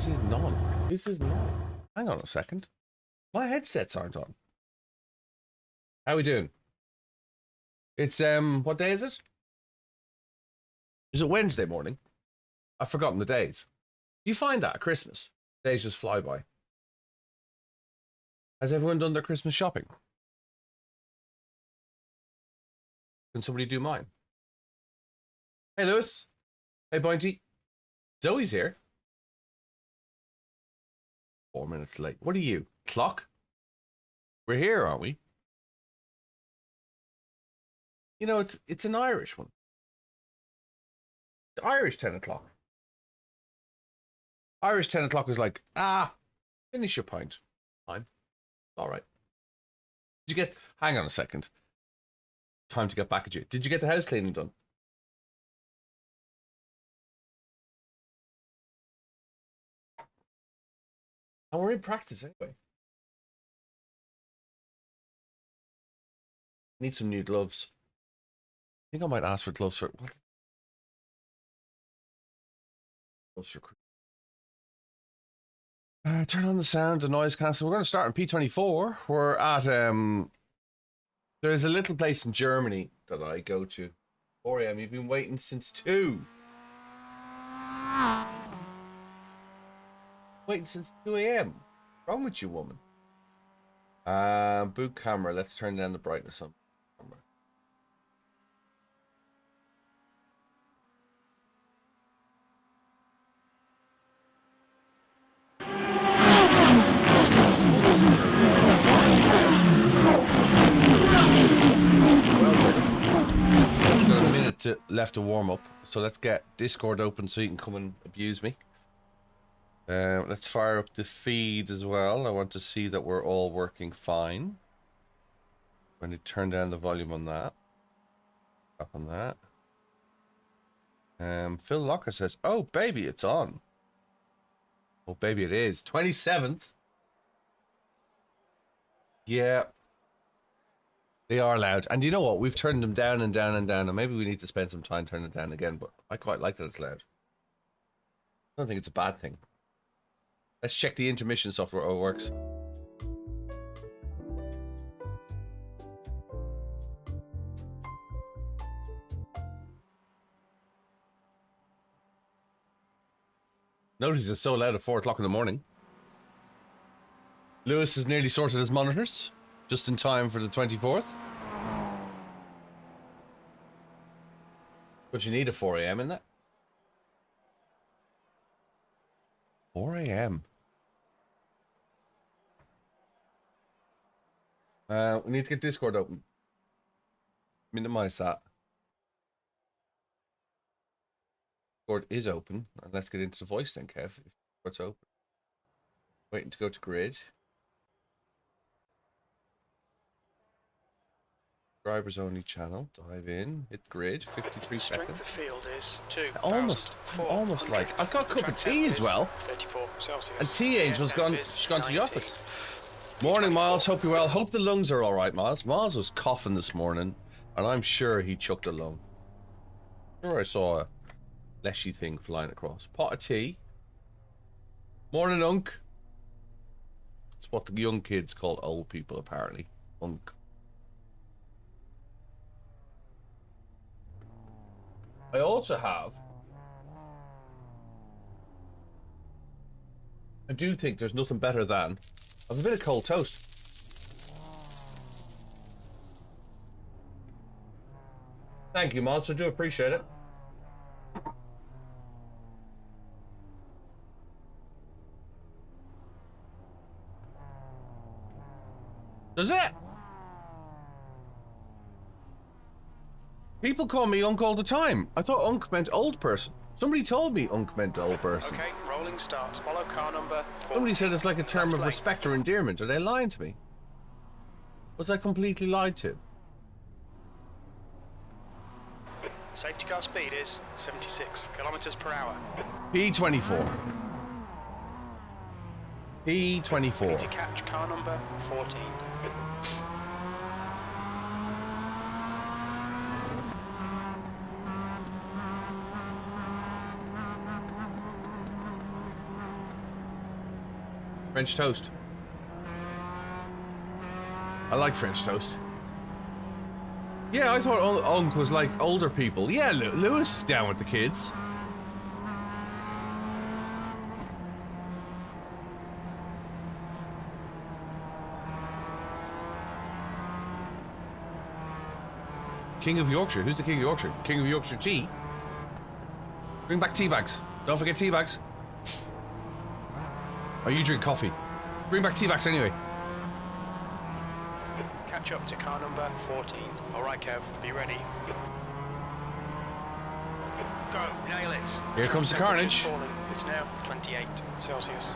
This is none. This is none. Hang on a second. My headsets aren't on. How we doing? It's what day is it? Is it Wednesday morning? I've forgotten the days. Do you find that at Christmas? Days just fly by. Has everyone done their Christmas shopping? Can somebody do mine? Hey, Lewis. Hey, Pointy. Zoe's here. 4 minutes late. What are you? Clock? We're here, aren't we? You know, it's an Irish one. It's Irish 10 o'clock. Irish 10 o'clock is like, finish your pint. Fine. All right. Did you get... Hang on a second. Time to get back at you. Did you get the house cleaning done? And we're in practice anyway. Need some new gloves. I think I might ask for gloves for... What? Gloves for... turn on the sound and noise cancel. We're going to start on P24. We're at... There's a little place in Germany that I go to. 4 a.m. You've been waiting since 2. Waiting since 2 a.m. What's wrong with you, woman? Boot camera. Let's turn down the brightness on camera. We've got a minute left to warm up, so let's get Discord open so you can come and abuse me. Let's fire up the feeds as well. I want to see that we're all working fine. I'm going to turn down the volume on that. Up on that. Phil Locker says, "Oh baby, it's on." Oh baby, it is. 27th. Yeah. They are loud. And you know what? We've turned them down and down and down, and maybe we need to spend some time turning it down again, but I quite like that it's loud. I don't think it's a bad thing. Let's check the intermission software. Oh, it works. Notice it's so loud at 4 o'clock in the morning. Lewis has nearly sorted his monitors, just in time for the 24th. But you need a 4 a.m. in that. 4 a.m. We need to get Discord open. Minimize that. Discord is open. And let's get into the voice then, Kev. If it's open. Waiting to go to grid. Subscribers only channel. Dive in. Hit grid. 53 seconds. The field is 2. Almost like I've got a cup of tea as well. 34 Celsius. And Tea Angel's she's gone to the office. Morning, Miles. Hope you're well. Hope the lungs are all right, Miles. Miles was coughing this morning, and I'm sure he chucked a lung. Sure, I saw a fleshy thing flying across. Pot of tea. Morning, Unk. It's what the young kids call old people, apparently. Unk. I also have... I do think there's nothing better than... I have a bit of cold toast. Thank you, Mods. I do appreciate it. Does it? People call me Unk all the time. I thought Unk meant old person. Somebody told me Unk meant old person. Okay, rolling starts. Follow car number 4. Somebody said it's like a term of respect or endearment. Are they lying to me? Was I completely lied to? Safety car speed is 76 kilometers per hour. P24. We need to P24. catch car number 14. French toast. I like French toast. Yeah, I thought Unk was like older people. Yeah, Lewis is down with the kids. King of Yorkshire. Who's the King of Yorkshire? King of Yorkshire tea? Bring back tea bags. Don't forget tea bags. Oh, you drink coffee. Bring back tea bags anyway. Catch up to car number 14. Alright, Kev, be ready. Go, nail it. Here comes the carnage. Falling. It's now 28 Celsius.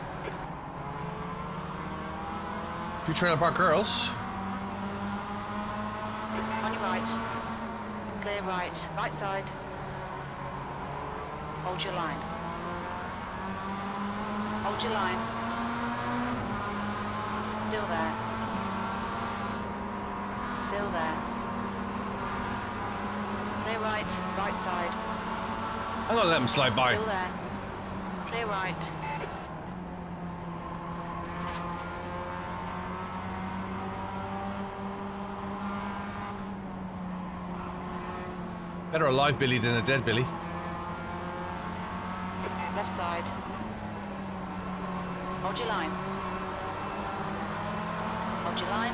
Two trailer park girls. On your right. Clear right. Right side. Hold your line. Hold your line. Still there. Still there. Clear right. Right side. I'm gonna let him slide by. Still there. Clear right. Better a live Billy than a dead Billy. Left side. Hold your line. Hold your line.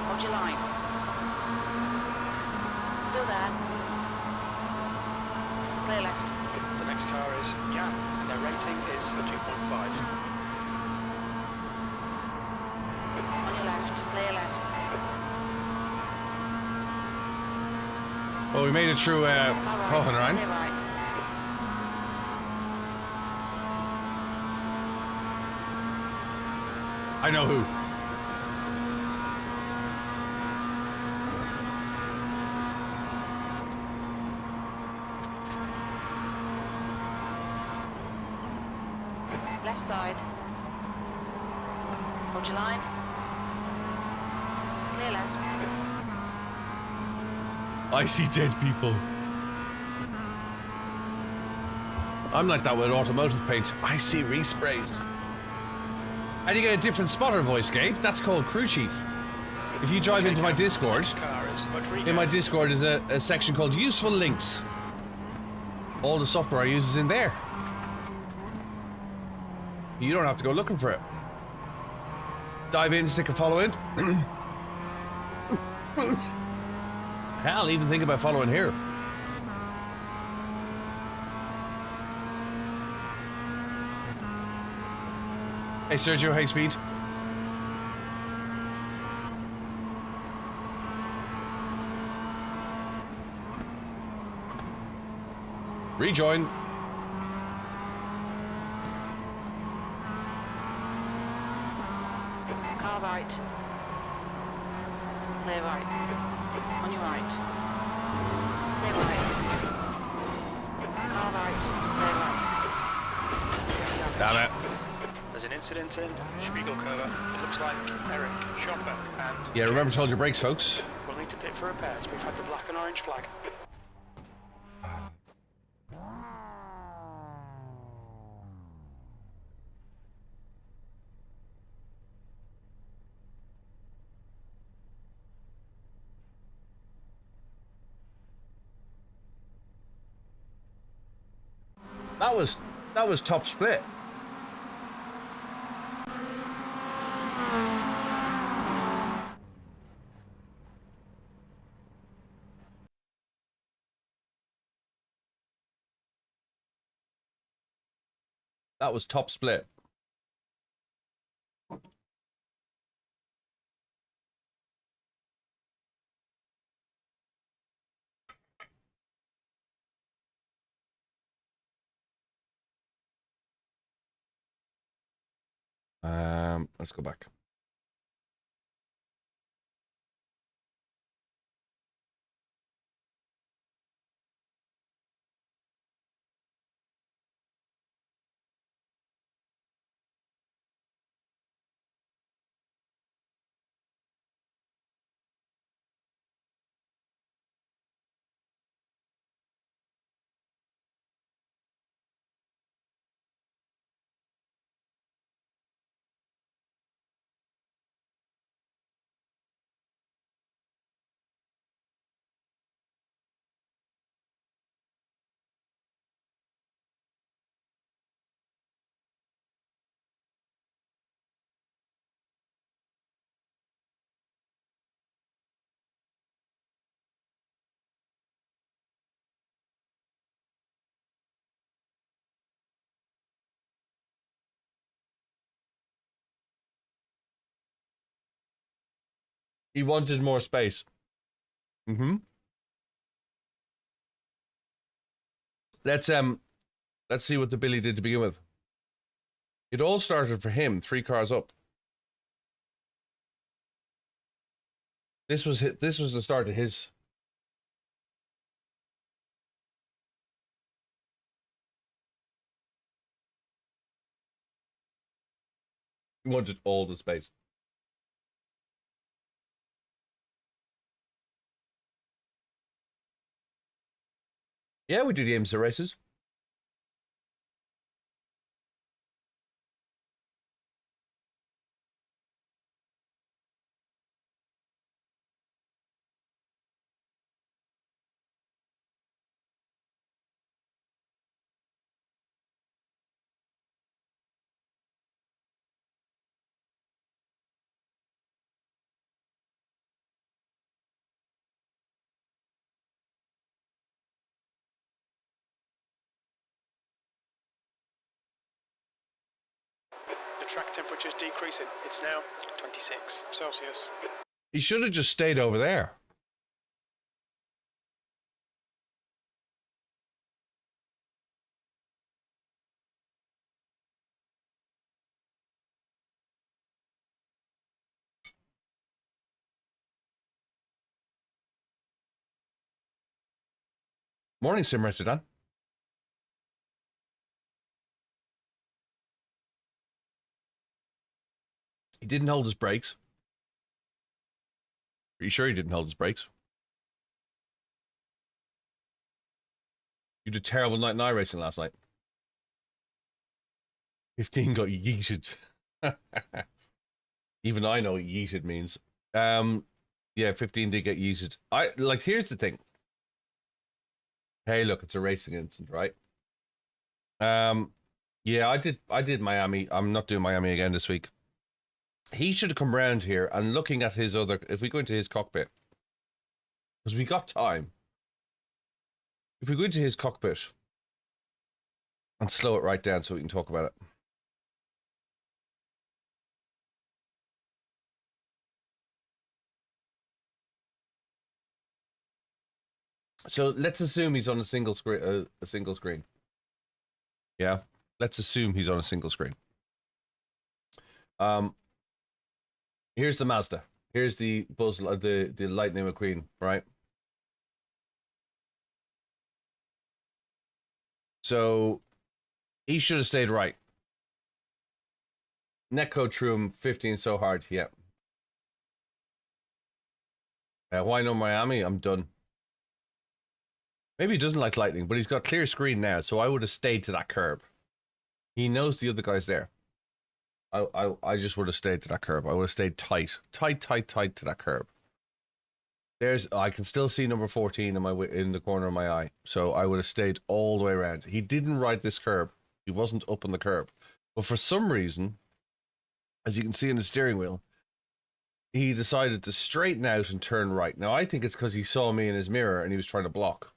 Hold your line. Still there. Clear left. The next car is Jan, and their rating is a 2.5. On your left. Clear left. Well, we made it through Car right. Hohenrhein. Clear right. I know who. Left side. Hold your line. Clear left. I see dead people. I'm like that with automotive paint. I see resprays. And you get a different spotter voice, Gabe. That's called crew chief. If you drive into my Discord, Car is Rodriguez. in my Discord is a section called useful links. All the software I use is in there. You don't have to go looking for it. Dive in, stick a follow in. Hell, even think about following here. Hey Sergio, hey Speed. Rejoin. Car right. Clear right. On your right. Clear right. Car right. Clear right. Damn it. There's an incident in Spiegel Curve. It looks like Eric, Chopper, and Yeah, remember to James hold your brakes, folks. will need to pit for repairs. We've had the black and orange flag. That was top split. That was top split. Let's go back. He wanted more space. Mm-hmm. Let's see what the Billy did to begin with. It all started for him 3 cars up. This was the start of his. He wanted all the space. Yeah, we do the IMSA races. The track temperature is decreasing. It's now 26 Celsius. He should have just stayed over there. Morning, simracing. He didn't hold his brakes. Are you sure he didn't hold his brakes? You did a terrible night in iRacing last night. 15 got yeeted. Even I know what yeeted means. Yeah, 15 did get yeeted. Here's the thing. Hey, look, it's a racing incident, right? Yeah, I did Miami. I'm not doing Miami again this week. He should have come round here and looking at his other, if we go into his cockpit, because we got time. If we go into his cockpit and slow it right down so we can talk about it. So let's assume he's on a single screen. Yeah, let's assume he's on a single screen. Here's the Mazda. Here's the Buzz, the Lightning McQueen, right? So he should have stayed right. Netcode threw him 15 so hard. Yeah. Why no Miami? I'm done. Maybe he doesn't like lightning, but he's got clear screen now, so I would have stayed to that curb. He knows the other guy's there. I just would have stayed to that curb. I would have stayed tight to that curb. I can still see number 14 in the corner of my eye, so I would have stayed all the way around. He didn't ride this curb. He wasn't up on the curb, but for some reason, as you can see in the steering wheel, he decided to straighten out and turn right. Now I think it's because he saw me in his mirror and he was trying to block.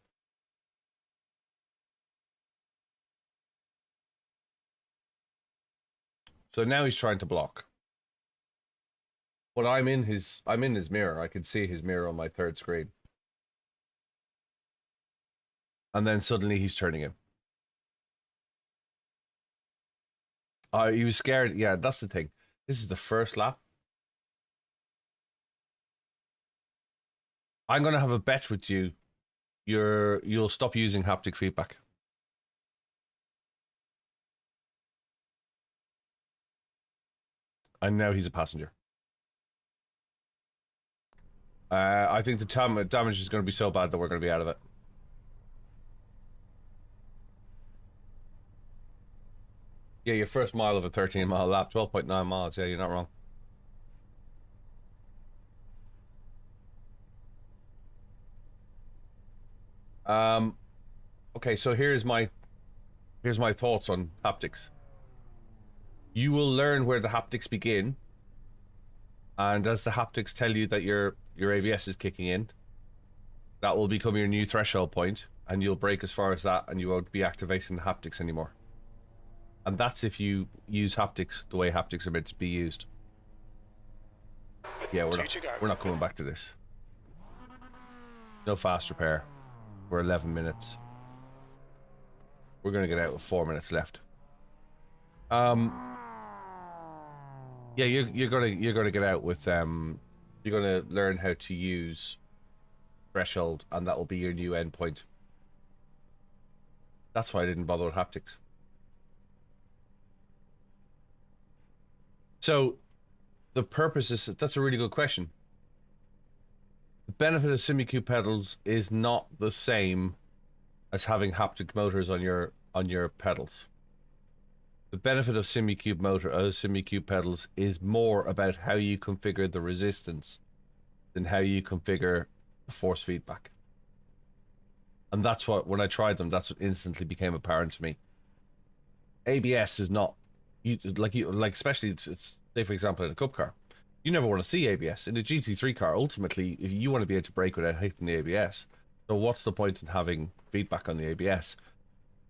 So now he's trying to block. But I'm in his mirror. I can see his mirror on my third screen. And then suddenly he's turning in. He was scared. Yeah, that's the thing. This is the first lap. I'm gonna have a bet with you. You'll stop using haptic feedback. And now he's a passenger. I think the damage is going to be so bad that we're going to be out of it. Yeah, your first mile of a 13-mile lap, 12.9 miles. Yeah, you're not wrong. Okay, so here's my thoughts on haptics. You will learn where the haptics begin, and as the haptics tell you that your ABS is kicking in, that will become your new threshold point, and you'll brake as far as that, and you won't be activating the haptics anymore. And that's if you use haptics the way haptics are meant to be used. Yeah, Two to go. we're not coming back to this. No fast repair. We're 11 minutes. We're gonna get out with 4 minutes left. Yeah, you're gonna get out with you're gonna learn how to use threshold, and that will be your new endpoint. That's why I didn't bother with haptics. So, the purpose is, that's a really good question. The benefit of SimiQ pedals is not the same as having haptic motors on your pedals. The benefit of SimiQ pedals is more about how you configure the resistance than how you configure the force feedback. And that's what, when I tried them, that's what instantly became apparent to me. ABS is not, especially it's say for example in a cup car, you never want to see ABS. In a GT3 car, ultimately, if you want to be able to brake without hitting the ABS, so what's the point in having feedback on the ABS?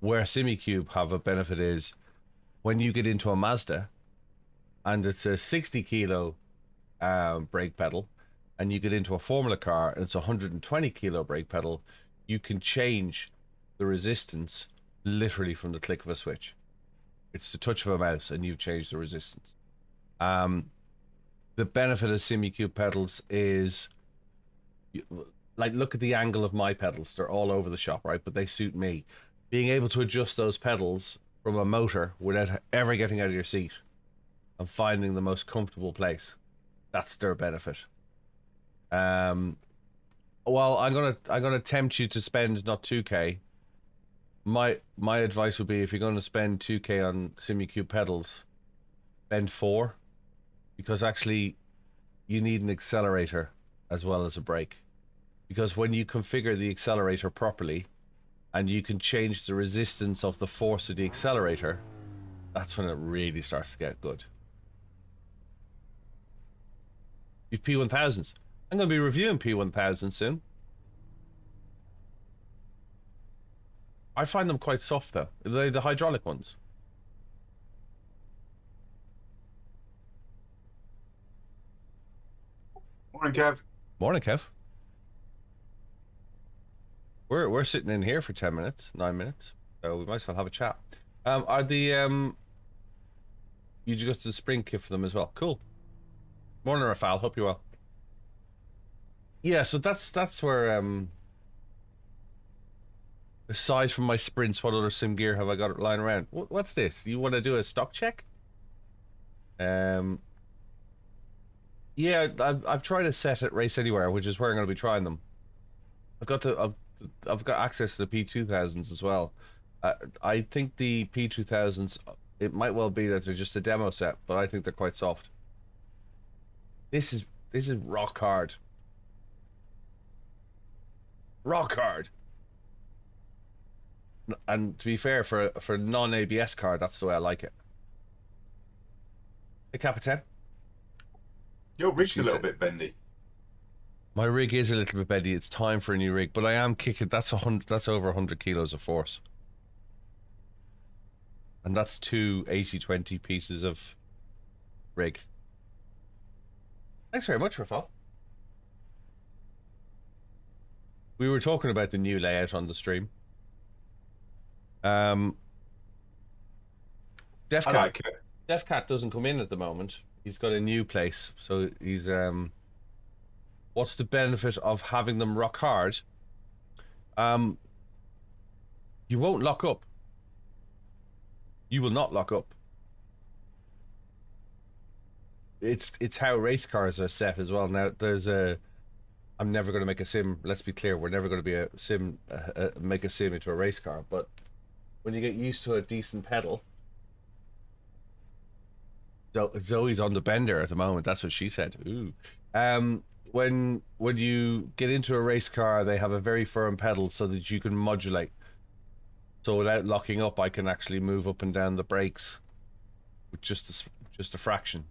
Where SimiQ have a benefit is, when you get into a Mazda and it's a 60 kilo brake pedal, and you get into a Formula car and it's a 120 kilo brake pedal, you can change the resistance literally from the click of a switch. It's the touch of a mouse and you've changed the resistance. The benefit of SimiQ pedals is, like, look at the angle of my pedals. They're all over the shop, right? But they suit me. Being able to adjust those pedals from a motor without ever getting out of your seat and finding the most comfortable place, that's their benefit. Well, I'm gonna tempt you to spend not 2K. My advice would be, if you're going to spend 2K on SimiQ pedals, spend 4, because actually you need an accelerator as well as a brake. Because when you configure the accelerator properly and you can change the resistance of the force of the accelerator, that's when it really starts to get good. You've P1000s. I'm going to be reviewing P1000 soon. I find them quite soft though. Are they the hydraulic ones? Morning, Kev. Morning, Kev. We're sitting in here for 10 minutes, 9 minutes, so we might as well have a chat. Are the you just the spring kit for them as well? Cool. Morning, Rafal. Hope you're well. Yeah, so that's where aside from my sprints, what other sim gear have I got lying around? What's this? You want to do a stock check? Yeah, I've tried a set at Race Anywhere, which is where I'm going to be trying them. I've got access to the P2000s as well. I think the P2000s, it might well be that they're just a demo set, but I think they're quite soft. This is rock hard. Rock hard. And to be fair, for a non-ABS car, that's the way I like it. Hey, Capitan. Your rig's a little bit bendy. My rig is a little bit bendy. It's time for a new rig, but I am kicking. That's over 100 kilos of force, and that's two 80/20 pieces of rig. Thanks very much, Rafal. We were talking about the new layout on the stream. Defcat doesn't come in at the moment. He's got a new place, so he's what's the benefit of having them rock hard? You won't lock up. You will not lock up. It's how race cars are set as well. Now I'm never going to make a sim. Let's be clear, we're never going to be a sim make a sim into a race car. But when you get used to a decent pedal, Zoe's on the bender at the moment. That's what she said. Ooh. When you get into a race car, they have a very firm pedal so that you can modulate. So without locking up, I can actually move up and down the brakes with just a fraction.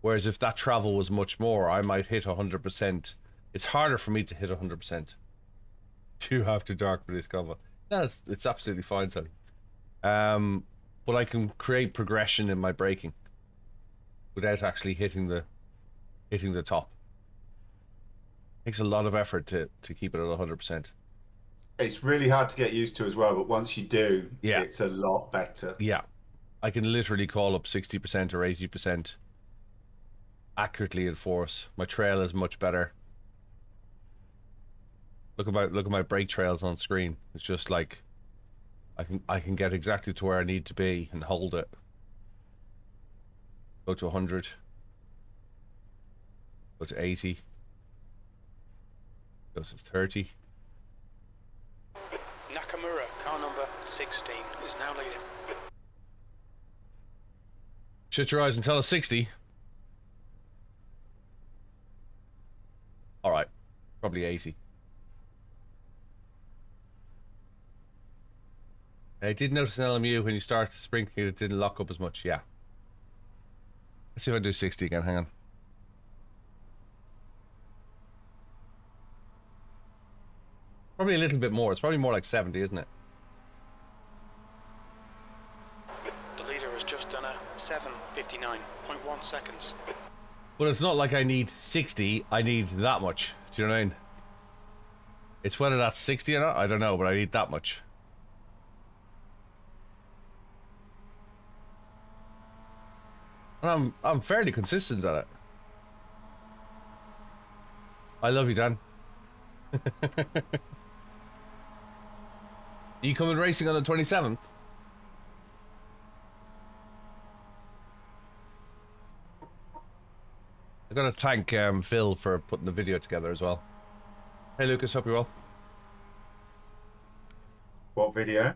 Whereas if that travel was much more, I might hit 100%. It's harder for me to hit 100%. Too after dark for this combo. No, it's absolutely fine, son. But I can create progression in my braking without actually hitting the top. Takes a lot of effort to keep it at 100%. It's really hard to get used to as well, but once you do, Yeah. it's a lot better. Yeah. I can literally call up 60% or 80% accurately in force. My trail is much better. Look at my brake trails on screen. It's just like I can get exactly to where I need to be and hold it. Go to 100. Go to 80. Go to 30. Nakamura, car number 16, is now leading. Shut your eyes and tell us 60. Alright. Probably 80. I did notice an LMU when you start sprinkling it didn't lock up as much, yeah. Let's see if I do 60 again, hang on. Probably a little bit more. It's probably more like 70, isn't it? The leader has just done a 7:59.1 seconds. But it's not like I need 60, I need that much. Do you know what I mean? It's whether that's 60 or not, I don't know, but I need that much. And I'm fairly consistent at it. I love you, Dan. Are you coming racing on the 27th? I gotta thank Phil for putting the video together as well. Hey Lucas, hope you're well. What video?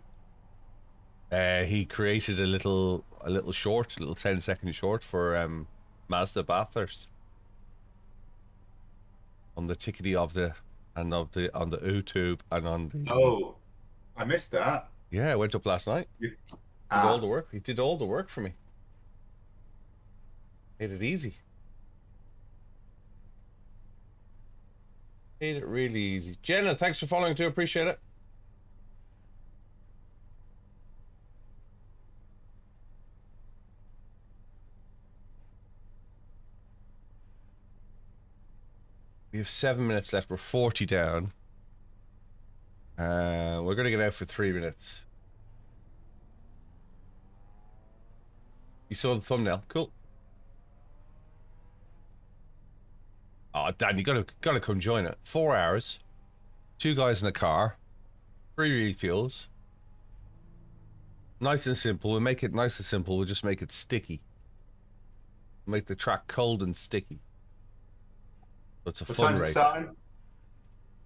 He created a little short, a little 10-second short for Mazda Bathurst on the tickety of the on the YouTube and on the. Oh, I missed that. Yeah, I went up last night. Did all the work. He did all the work for me. Made it easy. Made it really easy. Jenna, thanks for following too. Appreciate it. We have 7 minutes left. We're 40 down. We're going to get out for 3 minutes. You saw the thumbnail. Cool. Oh, Dan, you gotta come join it. 4 hours. 2 guys in a car. 3 refuels. Nice and simple. We'll make it nice and simple. We'll just make it sticky. Make the track cold and sticky. So it's a fun race.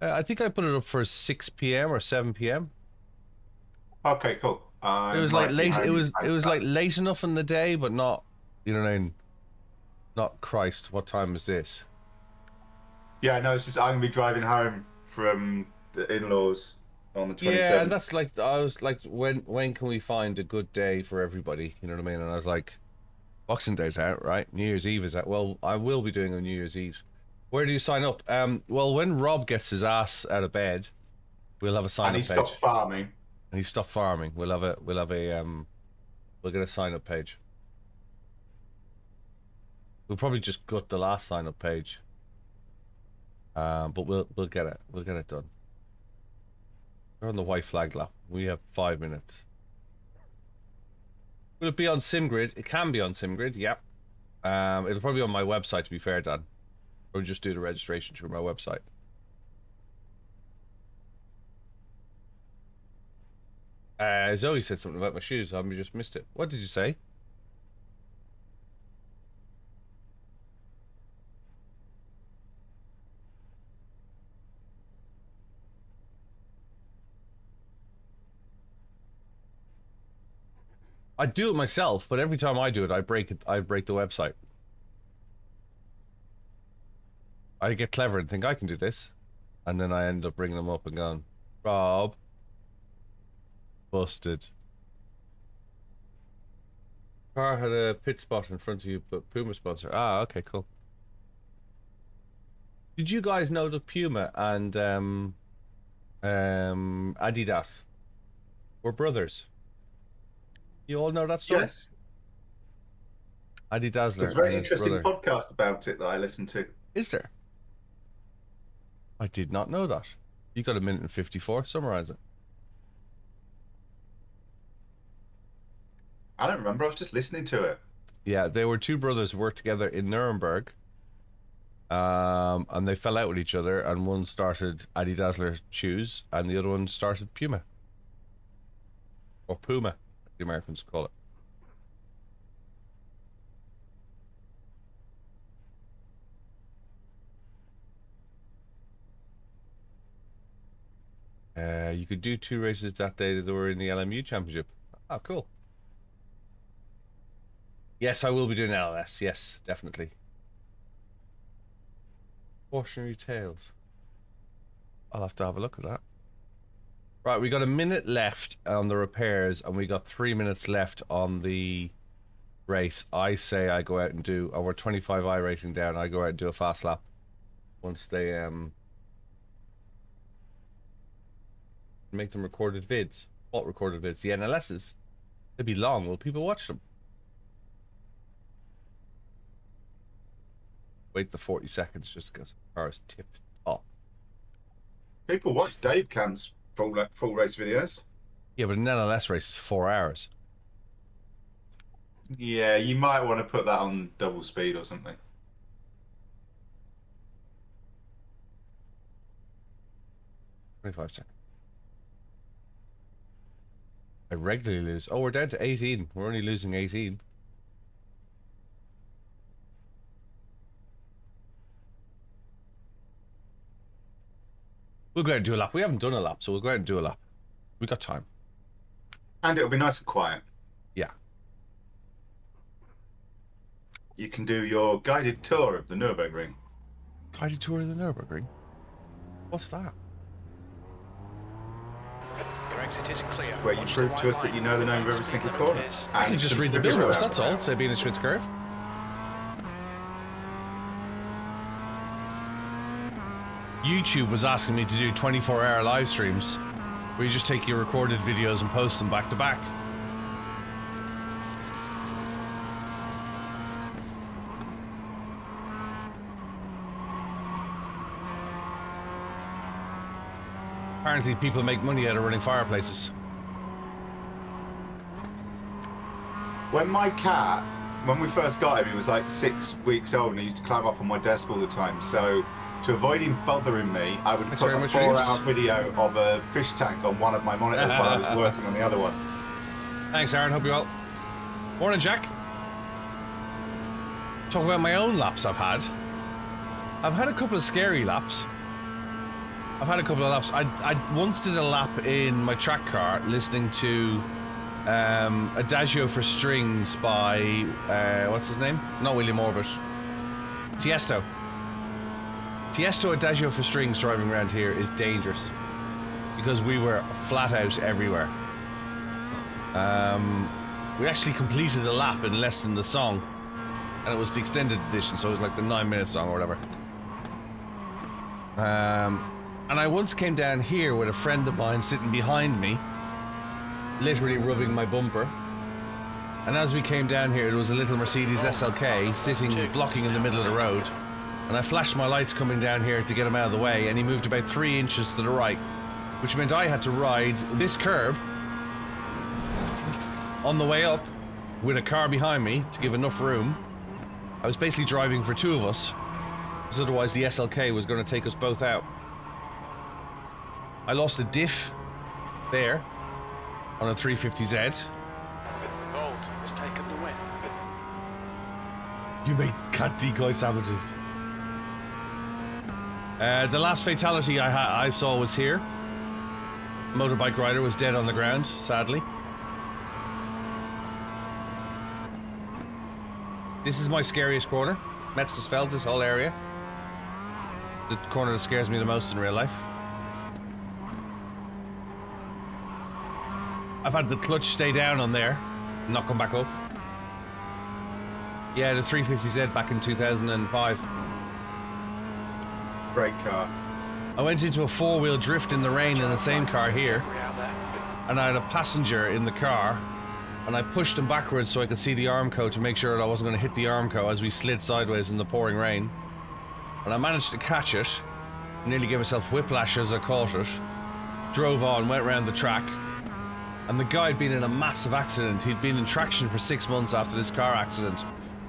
I think I put it up for 6 p.m. or 7 p.m. Okay, cool. It was like late. It was like late enough in the day, but not. You know what I mean? Not Christ. What time is this? Yeah, no, it's just I'm gonna be driving home from the in-laws on the 27th. Yeah, and that's like I was like, when can we find a good day for everybody? You know what I mean? And I was like, Boxing Day's out, right? New Year's Eve is out. Well, I will be doing a New Year's Eve. Where do you sign up? Well, when Rob gets his ass out of bed, we'll have a sign up page. And he stopped farming. And he stopped farming. We'll get a sign up page. We'll probably just gut the last sign up page. But we'll get it. We'll get it done. We're on the white flag lap. We have 5 minutes. Will it be on SimGrid? It can be on SimGrid. Yep. It'll probably be on my website. To be fair, Dan. Or just do the registration through my website. Zoe said something about my shoes. I just missed it. What did you say? I do it myself, but every time I do it, I break the website. I get clever and think I can do this, and then I end up bringing them up and going, Rob, busted. Car had a pit spot in front of you, but Puma sponsor. Ah, okay, cool. Did you guys know that Puma and Adidas were brothers? You all know that story? Yes. Adidas. There's a very interesting podcast about it that I listened to. Is there? I did not know that. You got 1:54. Summarize it. I don't remember. I was just listening to it. Yeah, they were two brothers who worked together in Nuremberg. And they fell out with each other, and one started Adi Dazzler shoes, and the other one started Puma. Or Puma, like the Americans call it. You could do 2 races that day that were in the LMU Championship. Oh, cool. Yes, I will be doing LLS. Yes, definitely. Cautionary tales. I'll have to have a look at that. Right, we got a minute left on the repairs, and we got 3 minutes left on the race. I say I go out and do, we're 25 iRacing down. I go out and do a fast lap once they make them recorded vids. What recorded vids? The NLSs. They'd be long. Will people watch them? Wait the 40 seconds just because the car is tipped top. People watch Dave Camp's full race videos. Yeah, but an NLS race is 4 hours. Yeah, you might want to put that on double speed or something. 25 seconds. I regularly lose. Oh, we're down to 18. We're only losing 18. We'll go out and do a lap. We haven't done a lap, so we'll go out and do a lap. We got time. And it'll be nice and quiet. Yeah. You can do your guided tour of the Nürburgring. Guided tour of the Nürburgring? What's that? Your exit is clear. Where you Watch prove the to us white that you know the name of every line. single corner. I can just some read the trivia billboards, around that's it. all. Sabine Schmitz Curve. YouTube was asking me to do 24-hour live streams where you just take your recorded videos and post them back to back. Apparently people make money out of running fireplaces. When we first got him, he was like 6 weeks old and he used to climb up on my desk all the time. So to avoid him bothering me, I would put a 4-hour video of a fish tank on one of my monitors while I was working on the other one. Thanks, Aaron. Hope you well. Morning, Jack. Talk about my own laps I've had. I've had a couple of scary laps. I once did a lap in my track car listening to Adagio for Strings by, what's his name? Not William Orbit. Tiesto. Tiesto Adagio for Strings driving around here is dangerous because we were flat out everywhere. We actually completed a lap in less than the song, and it was the extended edition, so it was like the 9-minute song or whatever. And I once came down here with a friend of mine sitting behind me, literally rubbing my bumper. And as we came down here, it was a little Mercedes SLK sitting blocking in the middle of the road. And I flashed my lights coming down here to get him out of the way, and he moved about 3 inches to the right, which meant I had to ride this curb on the way up with a car behind me to give enough room. I was basically driving for 2 of us, because otherwise the SLK was going to take us both out. I lost a diff there on a 350Z. Gold has taken the win. You make cat decoy sandwiches. The last fatality I saw was here. A motorbike rider was dead on the ground, sadly. This is my scariest corner. Metzgersfeld, this whole area. The corner that scares me the most in real life. I've had the clutch stay down on there, not come back up. Yeah, the 350Z back in 2005. Great car. I went into a 4-wheel drift in the rain in the same car here, and I had a passenger in the car, and I pushed him backwards so I could see the Armco to make sure that I wasn't going to hit the Armco as we slid sideways in the pouring rain. And I managed to catch it, Nearly gave myself whiplash as I caught it. Drove on, went around the track. And the guy had been in a massive accident. He'd been in traction for 6 months after this car accident,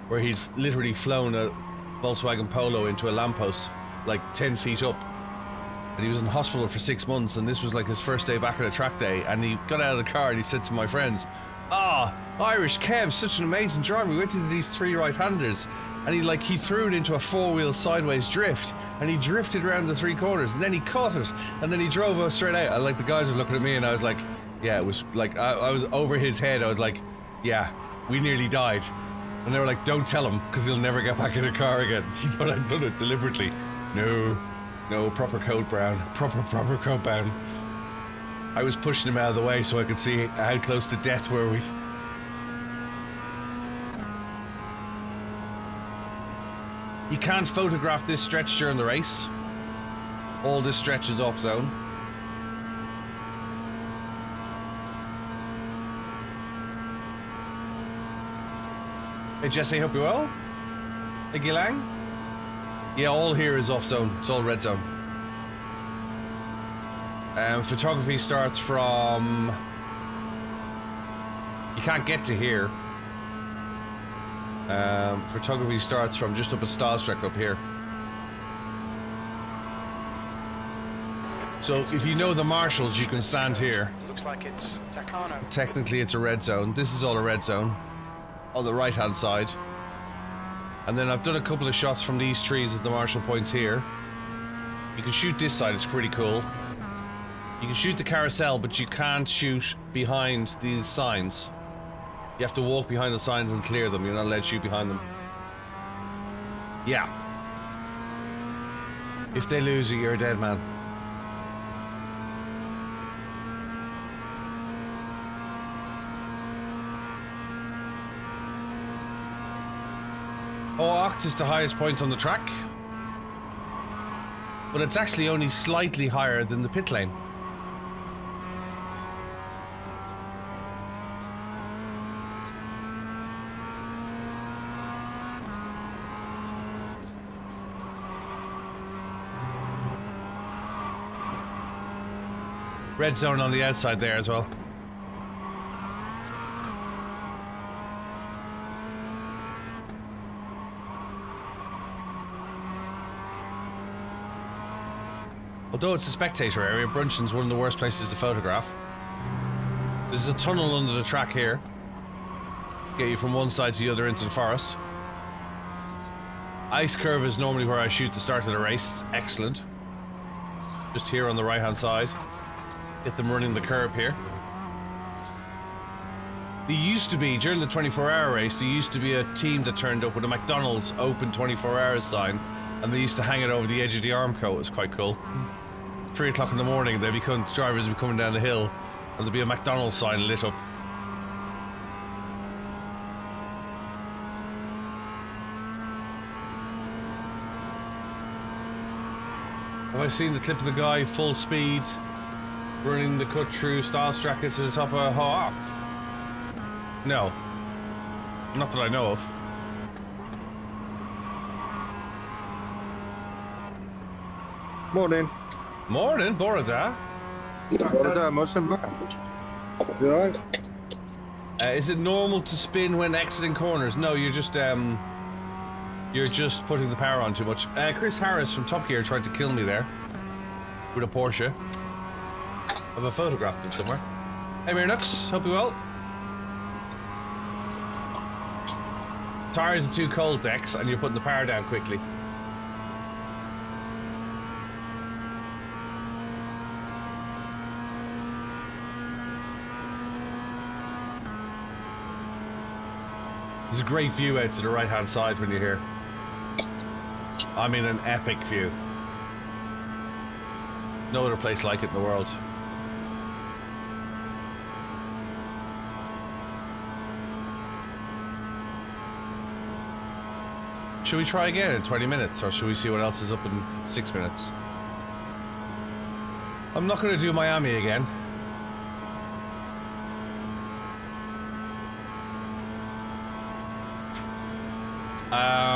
where he'd literally flown a Volkswagen Polo into a lamppost, like 10 feet up. And he was in hospital for 6 months, and this was like his first day back at a track day. And he got out of the car and he said to my friends, Irish Kev, such an amazing driver. We went into these 3 right-handers. And he threw it into a 4-wheel sideways drift, and he drifted around the 3 corners, and then he caught it, and then he drove us straight out. And like the guys were looking at me, and I was like, yeah, it was like, I was over his head. I was like, yeah, we nearly died. And they were like, don't tell him, because he'll never get back in a car again. He thought I'd done it deliberately. No, proper code brown. Proper code brown. I was pushing him out of the way so I could see how close to death were we. You can't photograph this stretch during the race. All this stretch is off zone. Hey Jesse, hope you're well. Hey Gilang. Yeah, all here is off zone. It's all red zone. Photography starts from... You can't get to here. Photography starts from just up a Stahlstreck up here. So if you know the marshals, you can stand here. Looks like it's Takano. Technically it's a red zone. This is all a red zone on the right hand side. And then I've done a couple of shots from these trees at the marshal points here. You can shoot this side, it's pretty cool. You can shoot the carousel, but you can't shoot behind these signs. You have to walk behind the signs and clear them. You're not allowed to shoot behind them. Yeah. If they lose you, you're a dead man. Ocht is the highest point on the track. But it's actually only slightly higher than the pit lane. Red zone on the outside there as well. Although it's a spectator area, Brunchen's one of the worst places to photograph. There's a tunnel under the track here. Get you from one side to the other into the forest. Ice curve is normally where I shoot the start of the race. Excellent. Just here on the right hand side. Get them running the curb here. There used to be, during the 24-hour race, there used to be a team that turned up with a McDonald's open 24 hours sign, and they used to hang it over the edge of the Armco. It was quite could 3 o'clock in the morning, drivers would be coming down the hill, and there'd be a McDonald's sign lit up. Have I seen the clip of the guy full speed running the cut through Stahlstreck to the top of Ocht? No. Not that I know of. Morning. Morning, Borada. Borada, Muslim man. You alright? Is it normal to spin when exiting corners? No, you're just putting the power on too much. Chris Harris from Top Gear tried to kill me there with a Porsche. I have a photograph of it somewhere. Hey, Mirnux, hope you're well. Tires are too cold, Dex, and you're putting the power down quickly. There's a great view out to the right-hand side when you're here. I mean, an epic view. No other place like it in the world. Should we try again in 20 minutes, or should we see what else is up in 6 minutes? I'm not going to do Miami again.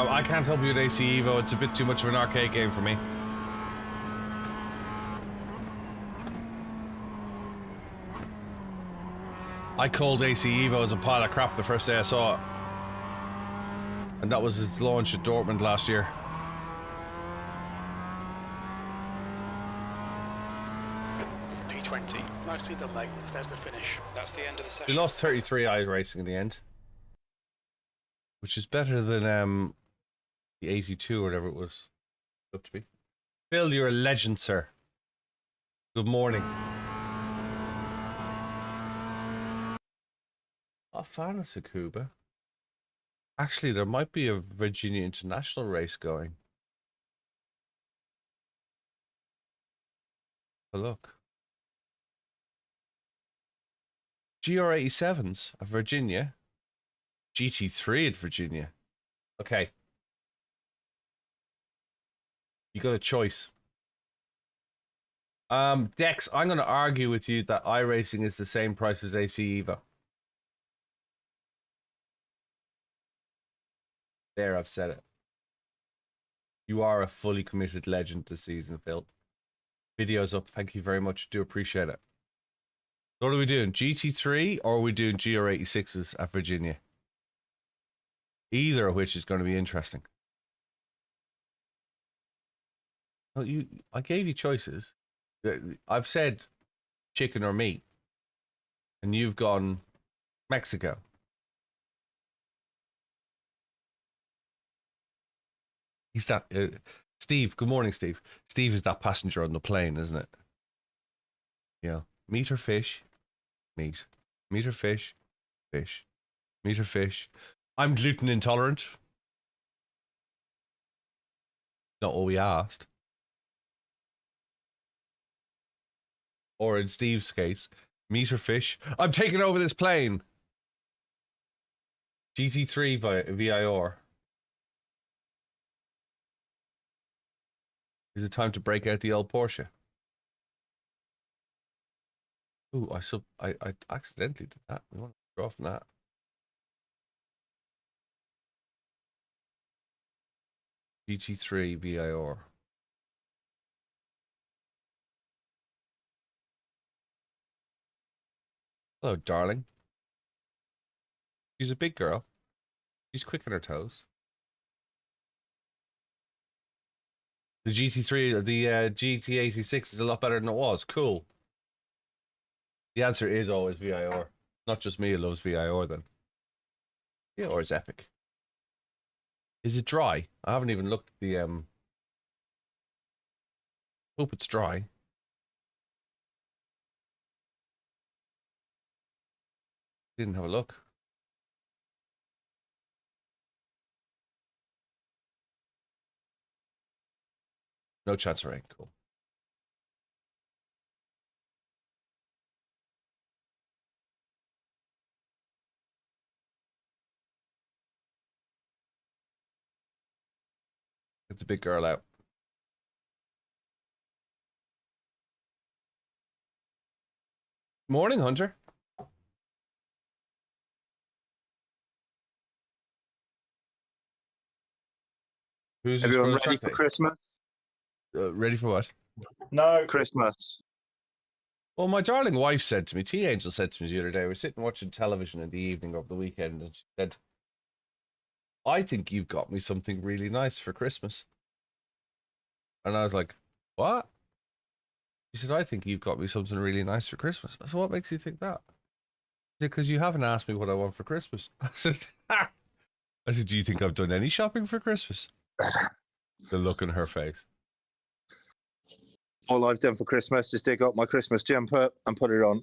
I can't help you with AC Evo. It's a bit too much of an arcade game for me. I called AC Evo as a pile of crap the first day I saw it. And that was its launch at Dortmund last year. P20. Nicely done, mate. There's the finish. That's the end of the session. We lost 33 iRacing in the end. Which is better than the 82 or whatever it was up to be. Phil, you're a legend, sir. Good morning. Not a fan of Tsukuba. Actually, there might be a Virginia International race going. Have a look. GR87s of Virginia. GT3 at Virginia. Okay. You got a choice. Dex, I'm going to argue with you that iRacing is the same price as AC Evo. There, I've said it. You are a fully committed legend this season, Phil. Video's up. Thank you very much. Do appreciate it. So what are we doing? GT3 or are we doing GR86s at Virginia? Either of which is going to be interesting. Oh, I gave you choices. I've said chicken or meat. And you've gone Mexico. He's that Steve. Good morning, Steve. Steve is that passenger on the plane, isn't it? Yeah. Meat or fish? Meat. Meat or fish? Fish. Meat or fish? I'm gluten intolerant. Not all we asked. Or in Steve's case, meat or fish? I'm taking over this plane. GT3 VIR. Is it time to break out the old Porsche? Ooh, I accidentally did that. We want to draw from that. GT3 VIR. Hello, darling. She's a big girl. She's quick on her toes. The GT3, the GT86 is a lot better than it was. Cool. The answer is always VIR. Not just me who loves VIR then. VIR is epic. Is it dry? I haven't even looked at the hope it's dry. Didn't have a look. No chance of rain. Cool. Get the big girl out. Morning, Hunter. Who's everyone ready for Christmas? Ready for what? No. Christmas. Well, my darling wife said to me, T Angel said to me the other day, we're sitting watching television in the evening of the weekend, and she said, I think you've got me something really nice for Christmas. And I was like, what? She said, I think you've got me something really nice for Christmas. I said, what makes you think that? She said, because you haven't asked me what I want for Christmas. I said, do you think I've done any shopping for Christmas? The look in her face. All I've done for Christmas is dig up my Christmas jumper and put it on.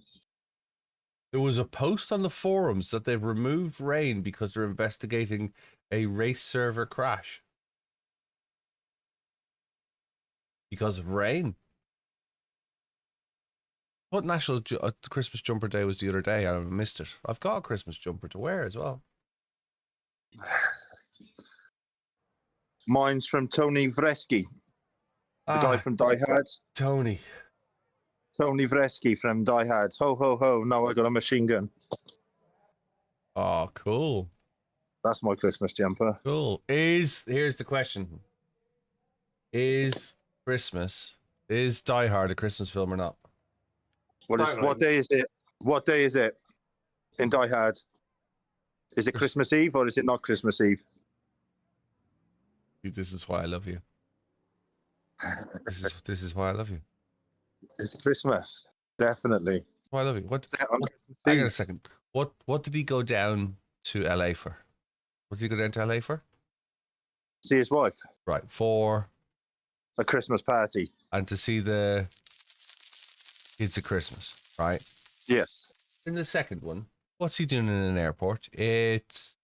There was a post on the forums that they've removed rain because they're investigating a race server crash. Because of rain. What national Christmas jumper day was the other day? I missed it. I've got a Christmas jumper to wear as well. Mine's from Tony Vresky, the guy from Die Hard. Tony Vresky from Die Hard. Ho, ho, ho. Now I got a machine gun. Oh, cool. That's my Christmas jumper. Cool. Here's the question. Is Die Hard a Christmas film or not? What day is it? What day is it? in Die Hard? Is it Christmas Eve or is it not Christmas Eve? This is why I love you. This is why I love you. It's Christmas, definitely. Why I love you. Hang on a second. What did he go down to LA for? What did he go down to LA for? See his wife. Right, for a Christmas party. And to see the kids at Christmas, right? Yes. In the second one, what's he doing in an airport? It's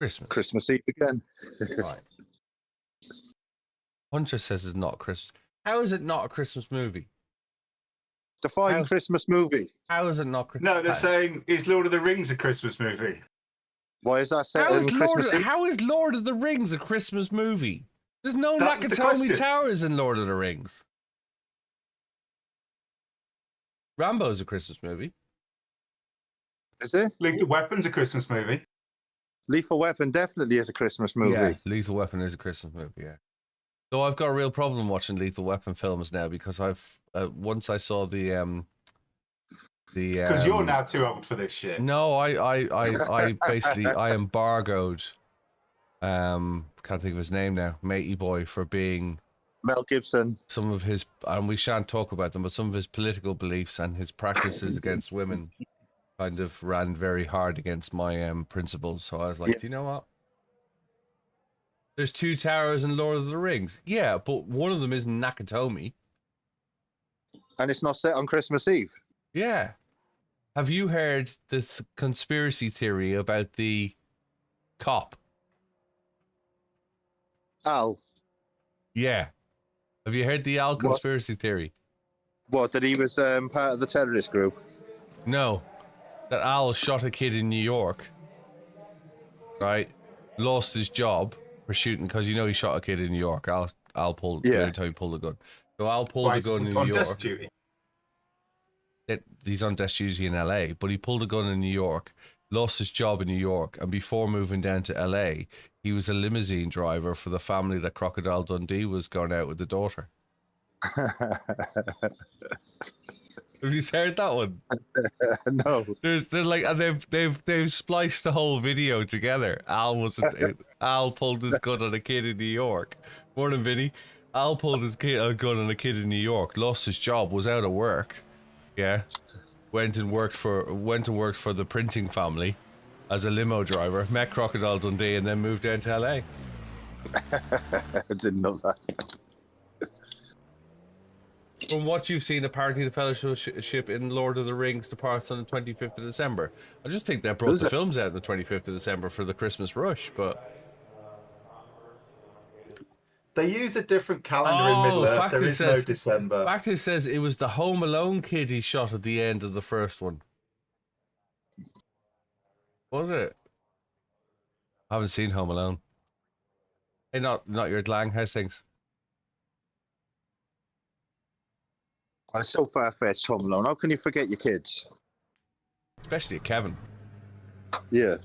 Christmas. Christmas Eve again. Right. Hunter says it's not Christmas. How is it not a Christmas movie? Define Christmas movie. How is it not Christmas? No, they're saying is Lord of the Rings a Christmas movie? Why is that set in Christmas Eve? How is Lord of the Rings a Christmas movie? There's no Nakatomi Towers in Lord of the Rings. Rambo's a Christmas movie. Is it? Lethal Weapon's a Christmas movie. Lethal Weapon definitely is a Christmas movie. Yeah, Lethal Weapon is a Christmas movie, yeah. Though I've got a real problem watching Lethal Weapon films now because I've once I saw the because you're now too old for this shit. No, I basically I embargoed can't think of his name now, Matey Boy, for being Mel Gibson. Some of his, and we shan't talk about them, but some of his political beliefs and his practices against women kind of ran very hard against my principles. So I was like, do you know what? There's 2 towers in Lord of the Rings. Yeah, but one of them is Nakatomi. And it's not set on Christmas Eve. Yeah. Have you heard this conspiracy theory about the cop? Al. Yeah. Have you heard the Al conspiracy theory? What, that he was part of the terrorist group? No. That Al shot a kid in New York. Right? Lost his job for shooting, because you know he shot a kid in New York. Al pulled, every time he pulled a gun. So Al pulled a gun in New York. Desk duty. He's on desk duty in LA, but he pulled a gun in New York, lost his job in New York, and before moving down to LA, he was a limousine driver for the family that Crocodile Dundee was going out with the daughter. Have you heard that one? No. They're like, and they've spliced the whole video together. Al pulled his gun on a kid in New York. Morning, Vinny. Al pulled his gun on a kid in New York, lost his job, was out of work. Yeah, went and worked for the printing family as a limo driver. Met Crocodile Dundee and then moved down to LA. I didn't know that. From what you've seen, apparently the Fellowship in Lord of the Rings departs on the 25th of December. I just think they brought the films out on the 25th of December for the Christmas rush, but they use a different calendar in Middle Earth. There is no December. Factor says it was the Home Alone kid he shot at the end of the first one. Was it? I haven't seen Home Alone. Hey, not your Lang. How's things? I'm so far-fetched, Home Alone. How can you forget your kids? Especially Kevin. Yeah.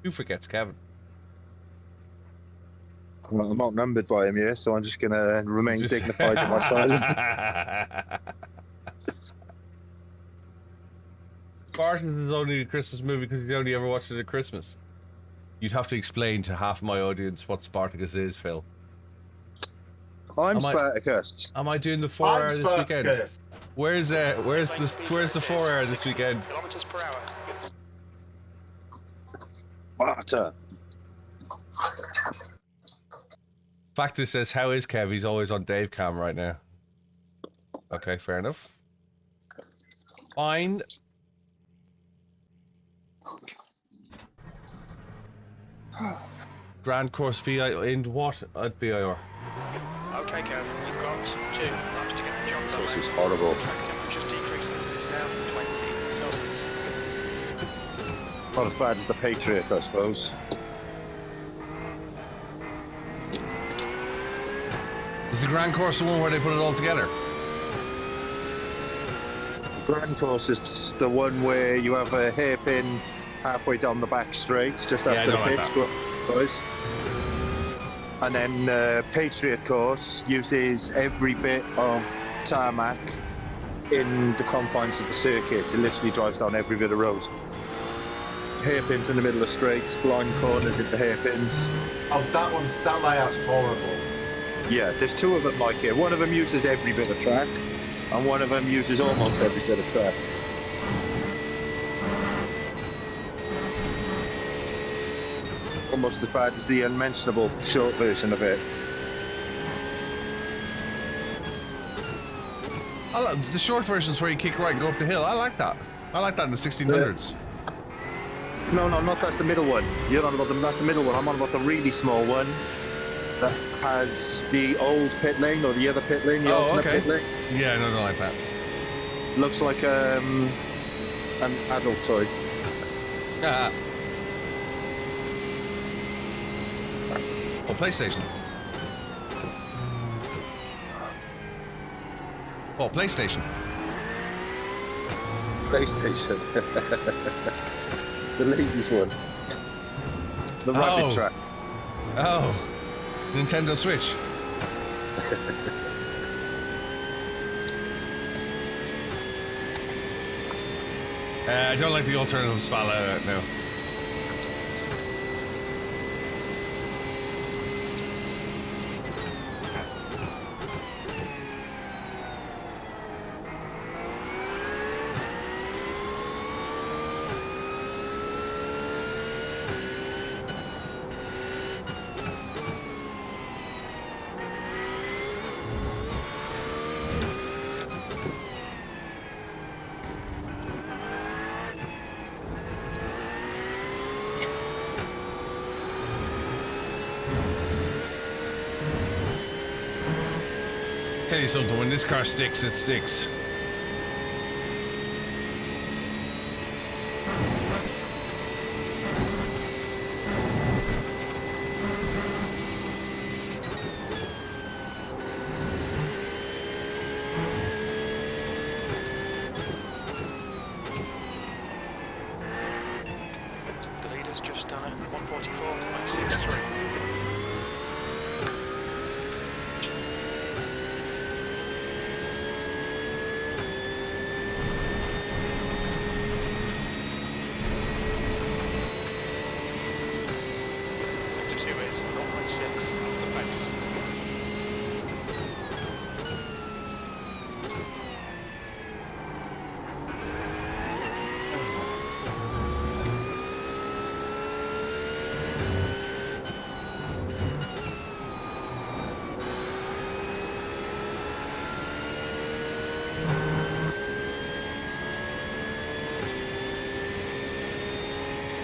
Who forgets Kevin? Well, I'm outnumbered by him, yeah, so I'm just going to remain dignified in my silence. Spartacus is only a Christmas movie because you only ever watched it at Christmas. You'd have to explain to half my audience what Spartacus is, Phil. I'm Spartacus. Am I doing the 4-hour this weekend? Where's the 4-hour this weekend? Kilometers per hour. Sparta. Factor says, how is Kev? He's always on Dave Cam right now. Okay, fair enough. Fine. Grand Course VI in what at BIR? Okay, Kev, you've got 2 laps to get the job done. This is horrible. Track temperature's decreasing. It's now 20 Celsius. Not as bad as the Patriot, I suppose. Is the Grand Course the one where they put it all together? Grand Course is the one where you have a hairpin halfway down the back straight, just after the pits, guys. And then Patriot Course uses every bit of tarmac in the confines of the circuit. It literally drives down every bit of road. Hairpins in the middle of straights, blind corners into hairpins. Oh, that layout's horrible. Yeah, there's two of them like it. One of them uses every bit of track, and one of them uses almost every bit of track. Almost as bad as the unmentionable short version of it. I like the short versions where you kick right and go up the hill. I like that. I like that in the 1600s. No, not that's the middle one. You're on about them. That's the middle one. I'm on about the really small one that has the old pit lane or the other pit lane, the alternate pit lane. Yeah, no, don't like that. Looks like an adult toy. Oh, PlayStation. Oh, PlayStation. PlayStation. The ladies one. The rabbit track. Oh. Nintendo Switch. I don't like the alternative spell no. Tell you something, when this car sticks, it sticks. The leader's just done it. 144.63.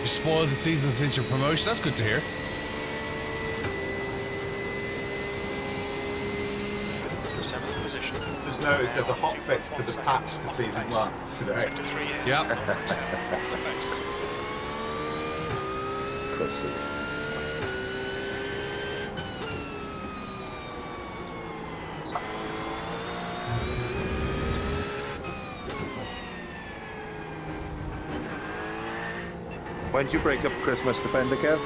You spoiled the season since your promotion. That's good to hear. Seventh position. Just noticed there's a hot fix to the patch to season 1 today. After 3 years. Yep. Process. When did you break up Christmas Defender, Kev?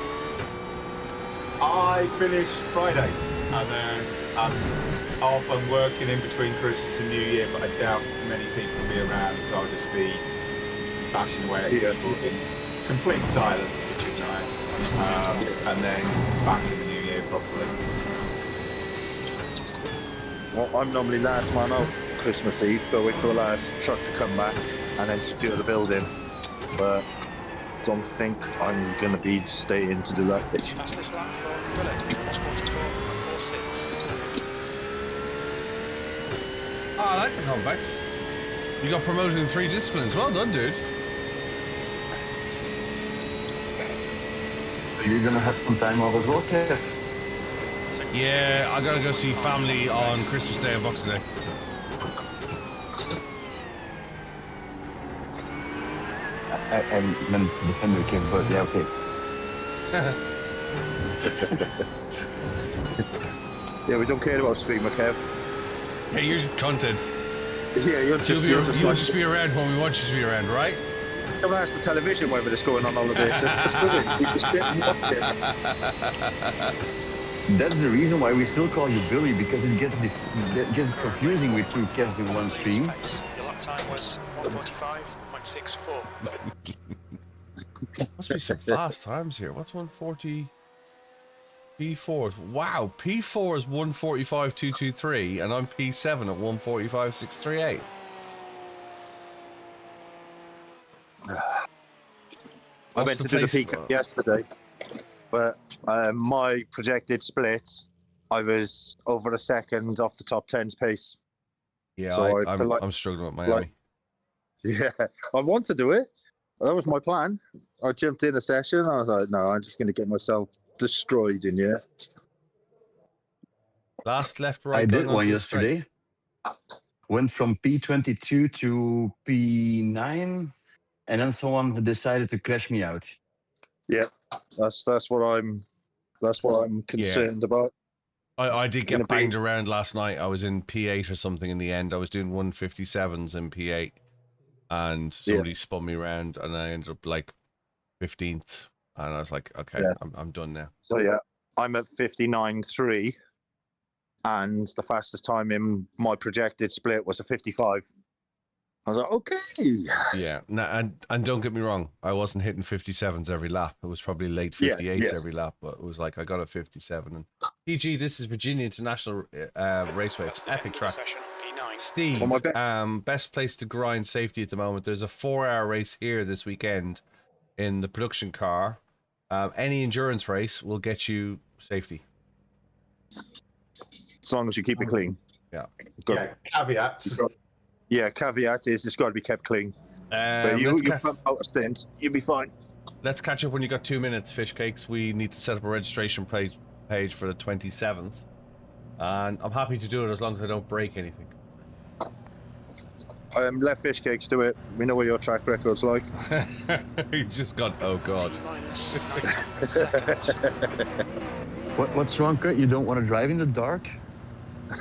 I finish Friday, and then I'm off and working in between Christmas and New Year, but I doubt many people will be around, so I'll just be bashing away at people in complete silence for 2 nights, and then back in the New Year properly. Well, I'm normally last man out Christmas Eve, but wait for the last truck to come back and then secure the building. But don't think I'm going to be staying to do that. Fastest lap for Billy. 144.46. Oh, I like the comebacks. You got promoted in 3 disciplines. Well done, dude. You're gonna have some time off as well, Kev? Yeah, I gotta go see family on Christmas Day and Boxing Day. I meant Defender, Kev, but yeah, okay. Yeah, we don't care about streamer, Kev. Hey, you're content. Yeah, you'll just be around when we want you to be around, right? Don't ask the television whether it's going on holiday. Just do it. We just sit and watch it. That's the reason why we still call you Billy, because it gets confusing with 2 Kevs in one stream. Lap time was 1:45.64. Must be some fast times here. What's 140? P4. Wow, P4 is 145.223, and I'm P7 at 145.638. I went to do the peak yesterday, but my projected splits, I was over a second off the top 10's pace. Yeah, so I'm struggling with Miami. Yeah, I want to do it. That was my plan. I jumped in a session. I was like, no, I'm just going to get myself destroyed in here. Last left, right. I did one yesterday. Went from P22 to P9, and then someone decided to crash me out. Yeah, that's what I'm concerned about. I did get banged around last night. I was in P8 or something in the end. I was doing 157s in P8, and somebody spun me around, and I ended up like 15th. And I was like, okay, I'm done now. So yeah, I'm at 59.3, and the fastest time in my projected split was a 55. I was like, okay. Yeah, and don't get me wrong, I wasn't hitting 57s every lap. It was probably late 58s every lap, but it was like I got a 57. And PG, this is Virginia International Raceway. It's epic track. Steve, best place to grind safety at the moment. There's a 4-hour race here this weekend in the production car. Any endurance race will get you safety. As long as you keep it clean. Yeah. Caveats. Yeah, caveat is it's got to be kept clean. But you pump out a stint, you'll be fine. Let's catch up when you got 2 minutes, Fish Cakes. We need to set up a registration page for the 27th. And I'm happy to do it as long as I don't break anything. Let Fish Cakes do it. We know what your track record's like. He's just gone, oh God. What's wrong, Kurt? You don't want to drive in the dark?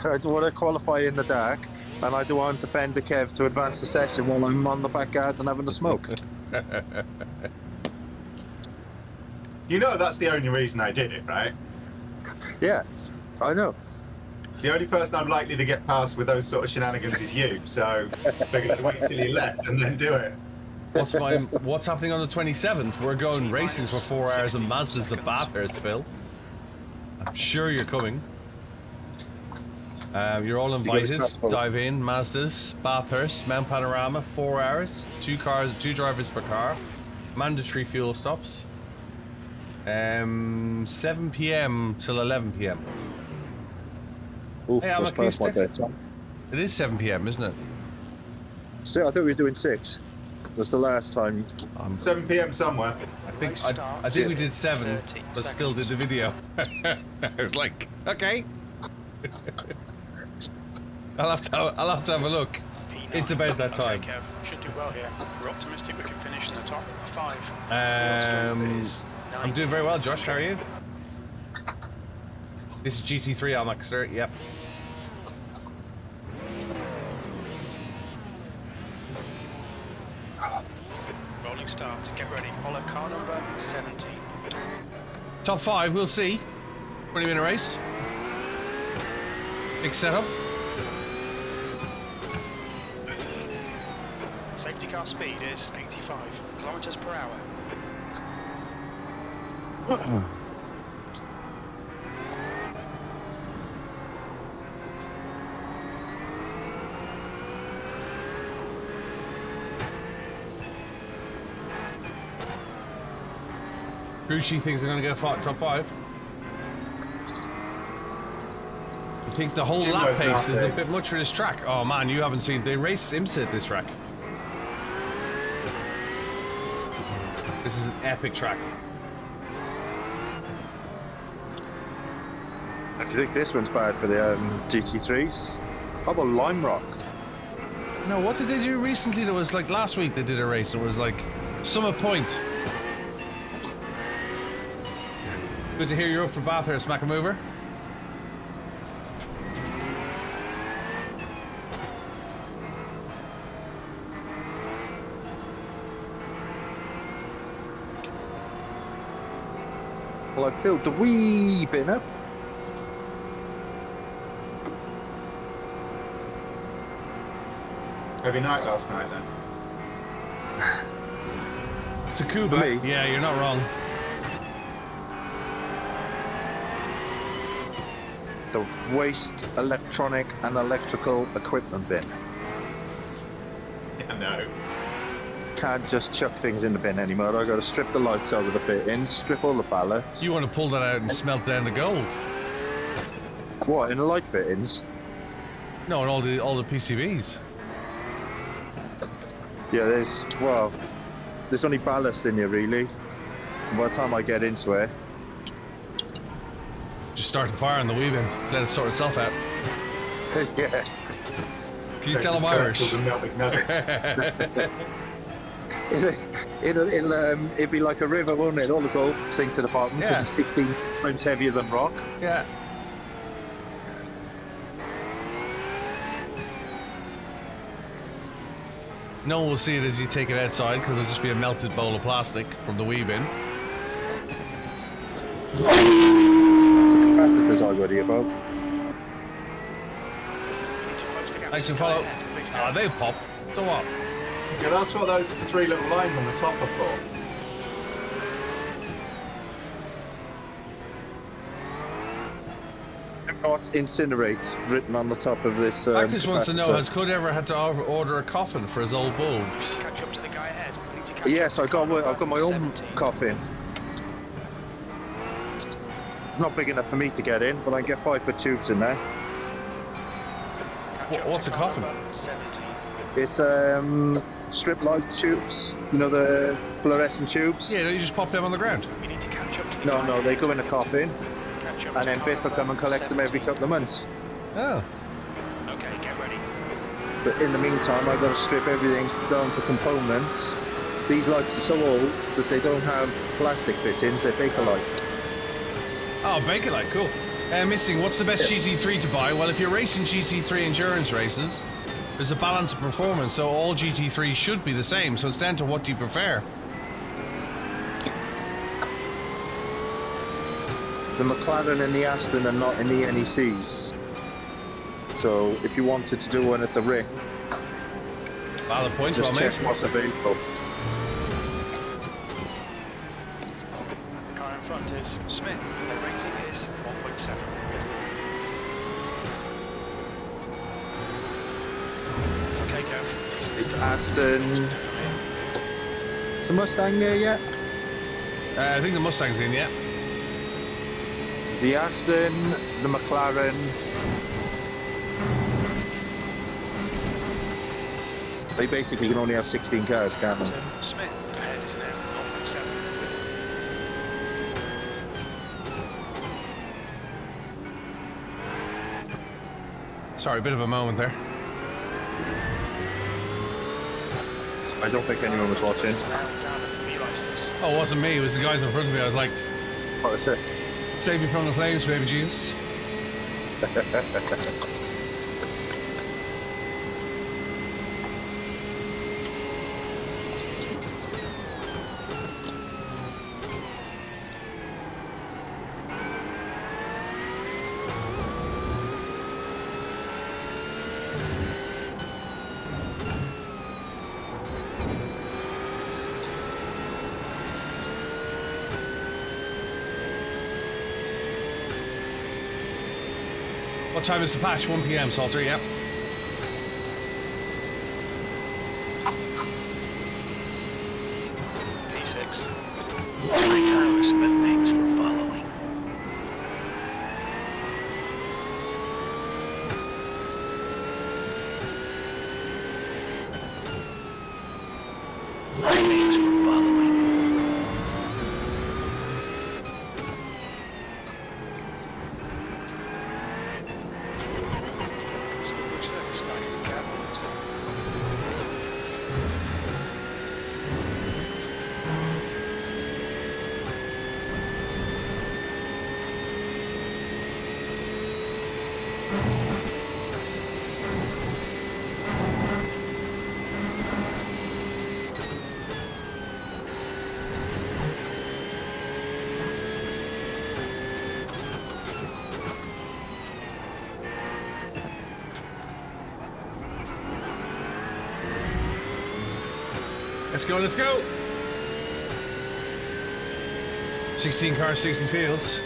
I don't want to qualify in the dark. And I don't want to defend the Kev to advance the session while I'm on the back garden having a smoke. You know that's the only reason I did it, right? Yeah, I know. The only person I'm likely to get past with those sort of shenanigans is you, so figured I'd wait till you left and then do it. What's happening on the 27th? We're going racing for 4 hours in Mazdas at Bathurst, Phil. I'm sure you're coming. You're all invited. Dive in. Mazdas, Bathurst, Mount Panorama, 4 hours, 2 drivers per car, mandatory fuel stops. 7 p.m. till 11 p.m. Oof, hey, that's past my bedtime. It is 7 p.m., isn't it? So I thought we were doing 6. That's the last time. 7 p.m. somewhere. I think we did 7, but still did the video. I was like, okay. I'll have to have a look. It's about that time. Okay, Kev. Should do well here. We're optimistic we can finish in the top 5. I'm doing very well, Josh. How are you? This is GT3 Almaxter. Yep. Rolling start. Get ready. Follow car number 17. Top 5. We'll see. 20-minute race. Big setup. Safety car speed is 85 kilometers per hour. Grucci thinks they're going to get a top 5. I think the whole lap pace is a bit much for this track. Oh man, you haven't seen, they race IMSA at this track. This is an epic track. If you think this one's bad for the GT3s, how about Lime Rock? No, what did they do recently? That was like last week they did a race. It was like Summit Point. Good to hear you're up for Bathurst, Smack a Mover. Well, I filled the wee bit up. Heavy night last night then. It's a Cuba. For me? Yeah, you're not wrong. The waste electronic and electrical equipment bin. Yeah, no. Can't just chuck things in the bin anymore. I got to strip the lights out of the fittings, strip all the pallets. You want to pull that out and smelt down the gold? What, in the light fittings? No, and all the PCBs. Yeah, there's only ballast in here really. And by the time I get into it, Just start the fire on the weaving. Let it sort itself out. yeah. Can you tell I'm Irish? It'd be like a river, wouldn't it? All the gold sink to the bottom because Yeah. it's 16 times heavier than rock. Yeah. No one will see it as you take it outside because it'll just be a melted bowl of plastic from the weaving. It's the capacitors I worry about. Thanks for follow. Ah, they'll pop. So what? Yeah, that's what those 3 little lines on the top are for. Not incinerate written on the top of this. Actus wants to know, capacitor. has Cud ever had to order a coffin for his old bulbs? Catch up to the guy ahead. We need to catch Yes, up I've to got car I've got my number own 17. coffin. It's not big enough for me to get in, but I can get 5-foot tubes in there. Catch up What's to a car coffin? number 17. It's strip light tubes. You know the fluorescent tubes. Yeah, you just pop them on the ground. We need to catch up to the No, guy no, they ahead. go in a coffin, Catch up and to then car Biff will come and number collect them every 17. couple of months. Oh. Okay, get ready. But in the meantime, I've got to strip everything down to components. These lights are so old that they don't have plastic fittings, they're Bakelite. Oh, Bakelite, cool. Missing, what's the best GT3 to buy? Well, if you're racing GT3 endurance races, there's a balance of performance, so all GT3s should be the same, so it's down to what do you prefer. The McLaren and the Aston are not in the NECs. So if you wanted to do one at the Rick, Valid point, just well check made. what's available. The car in front is Smith. The rating is 1.7. Okay, go. It's Aston. Is the Mustang there yet? I think the Mustang's in, yeah. It's the Aston, the McLaren. They basically can only have 16 cars, can't they? Smith ahead is now 0.7. Sorry, a bit of a moment there. I don't think anyone was watching. Down and realise this. Oh, it wasn't me, it was the guys in front of me. I was like, What is it? save me from the flames, baby Jesus. What time is the patch? 1 PM, Salter, yeah. P6. Lighthouse, but thanks for following. Thanks for following. It's the push service back in the cab. Let's go, let's go. 16 cars, 60 fields.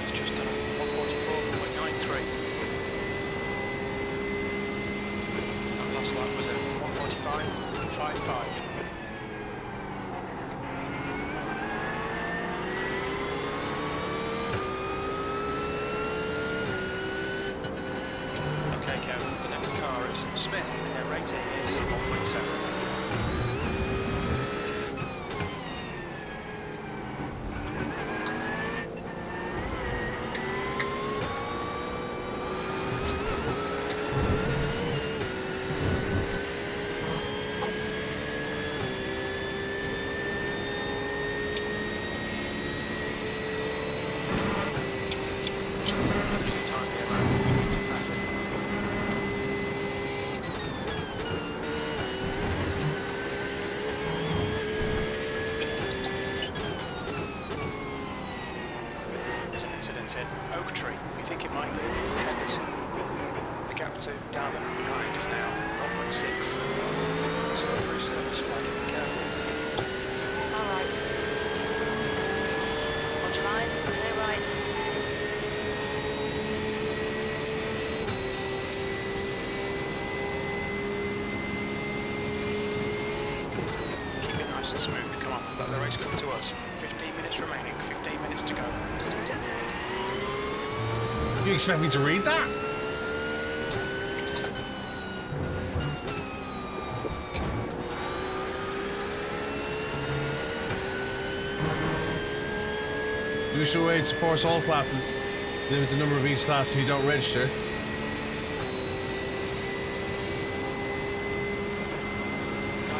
It's just done 144.93. That last lap was at 145.55. Okay, Kev, the next car is Smith, and their rating is 1.7. Here's the time here, man. You need to pass it. There's an incident in Oak Tree. We think it might be Henderson. The gap to Darwin behind is now 0.6. Slow through service, flagging, be careful. All right. Hold your line. Clear right. Keep it nice and smooth. Come on, let the race come to us. 15 minutes remaining, 15 minutes to go. You expect me to read that? Usual way to support all classes. Limit the number of each class if you don't register. Guy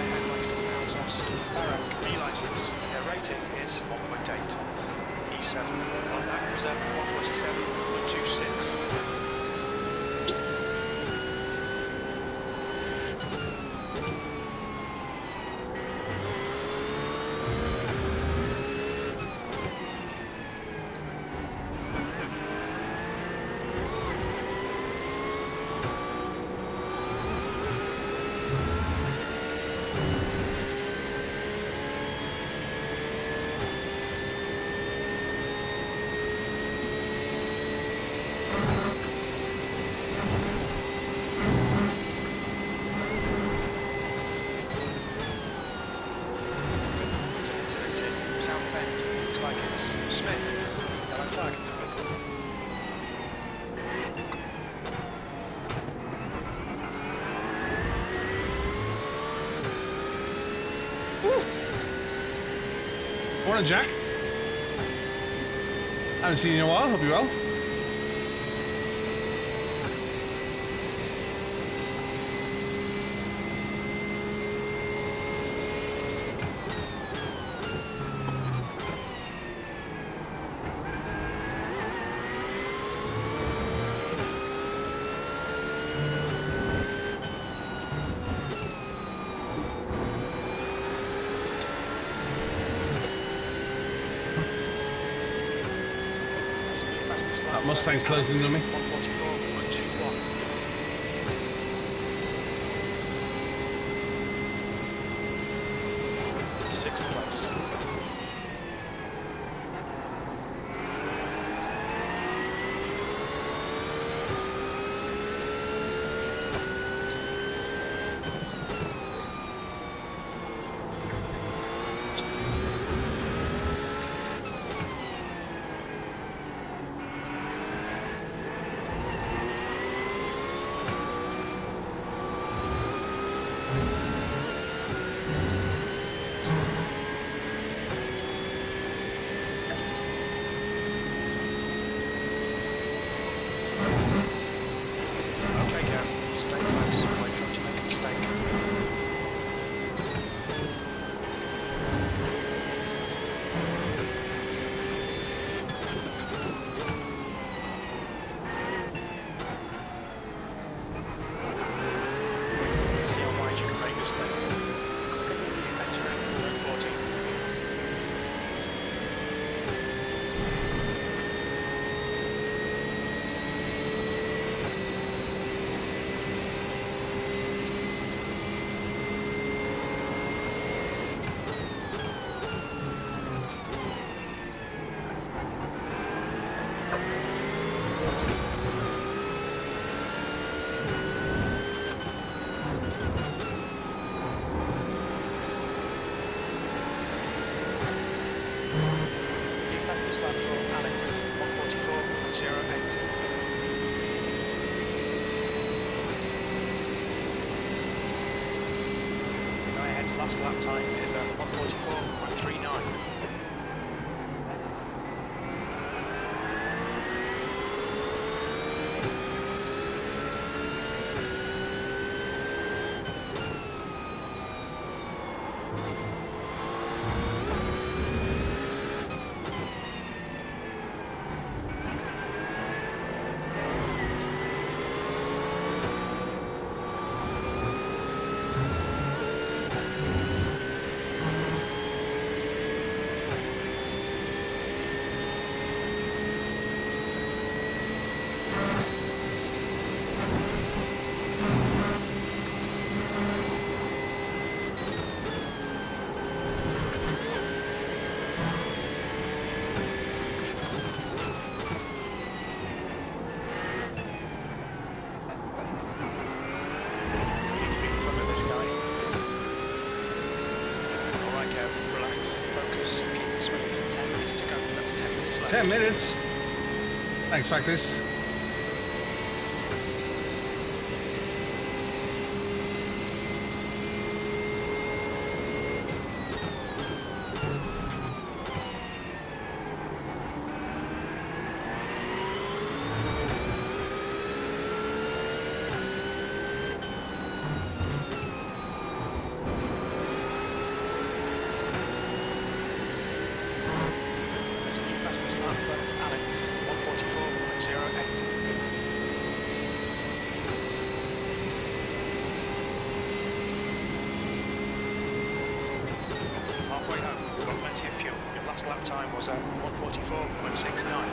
ahead likes to bounce off Barrack E-license. Their rating is 1.8. E7 on that was at 147.26. Morning, Jack. Haven't seen you in a while. Hope you're well. That Mustang's closing in on me. 144.21. Sixth place. lap time is 1:44.39. Alright, Kev, relax, focus, keep it smooth. 10 minutes to go. That's 10 minutes left. 10 minutes. Thanks, Factus. There's a new fastest lap for Alex, 1:44.08. Halfway home, you've got plenty of fuel. Your last lap time was 1:44.69.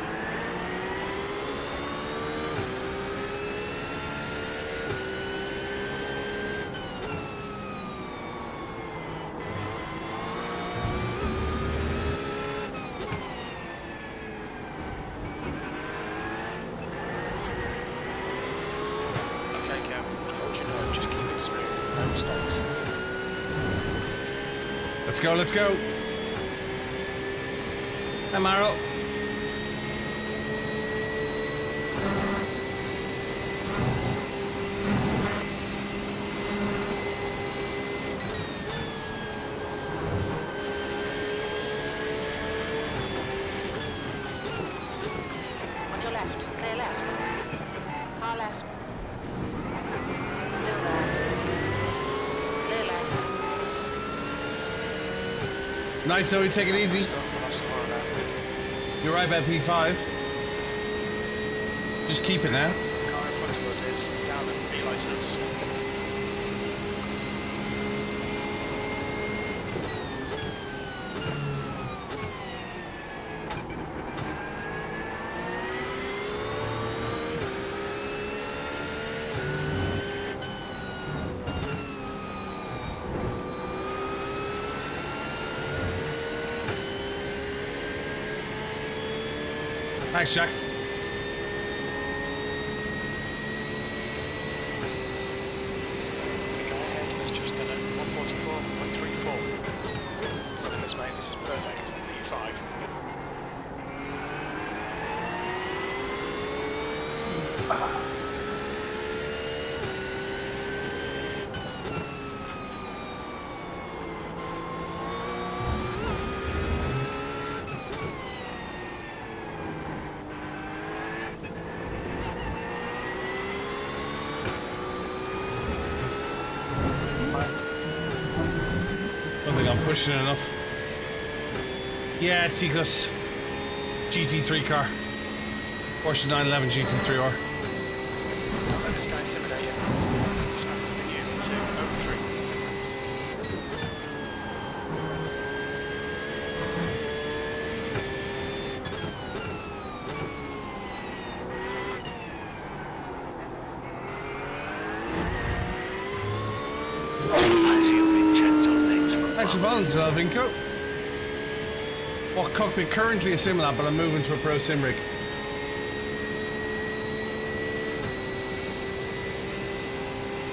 Okay, Kev, hold your nerve, just keep it smooth, no mistakes. Let's go, let's go. Hi, Maro. On your left. Clear left. Far left. Still there. Clear left. Nice, Zoe, take it easy. Stuff, we'll have some more of that. You're right about P5. Just keep it now. The car in front of us is down and relicense. Thanks, Jack. The guy ahead has just done a 1:44.34. Look at this, mate, this is perfect. P5. Don't think I'm pushing it enough. Yeah, Ticos. GT3 car. Porsche 911 GT3R. Don't let this guy intimidate you. He's faster than you into Oak Tree. As you Vincenzo, thanks for Thanks for following. following, Vinco. What cockpit currently a Simlab, but I'm moving to a Pro Sim rig.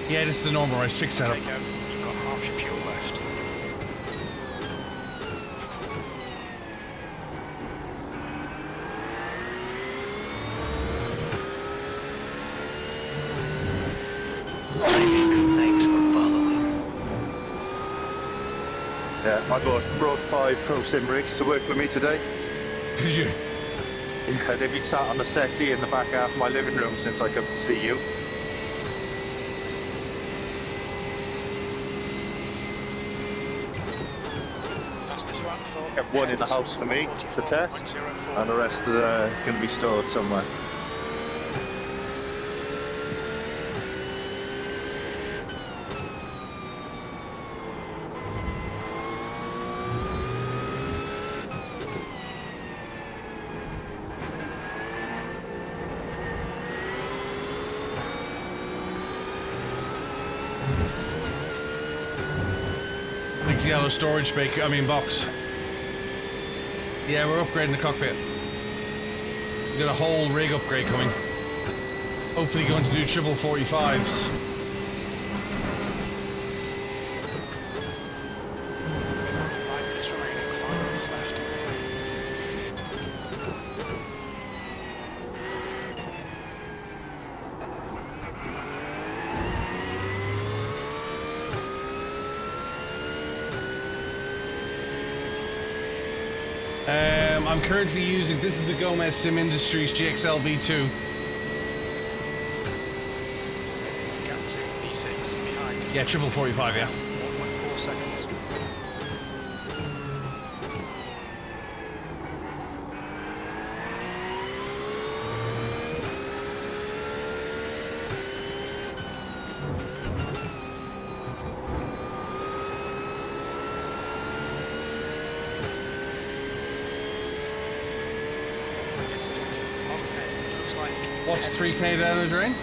Yeah, this is the normal race fix setup. There you go. You've got half your fuel left. Manic, thanks for following. Yeah, I brought 5 pro sim rigs to work with me today. Did you? Yeah, they've been sat on the settee in the back half of my living room since I come to see you. Fastest lap for Kept one in the house for me for test, and the rest are going to be stored somewhere. Big yellow storage box. Yeah, we're upgrading the cockpit. We got a whole rig upgrade coming. Hopefully going to do 45s. 5 minutes remaining, 5 minutes left. I'm currently using, this is the Gomez Sim Industries GXL V2. Gap to B6 behind. Yeah, 45, yeah. 1.4 seconds. What's 3K down the drain?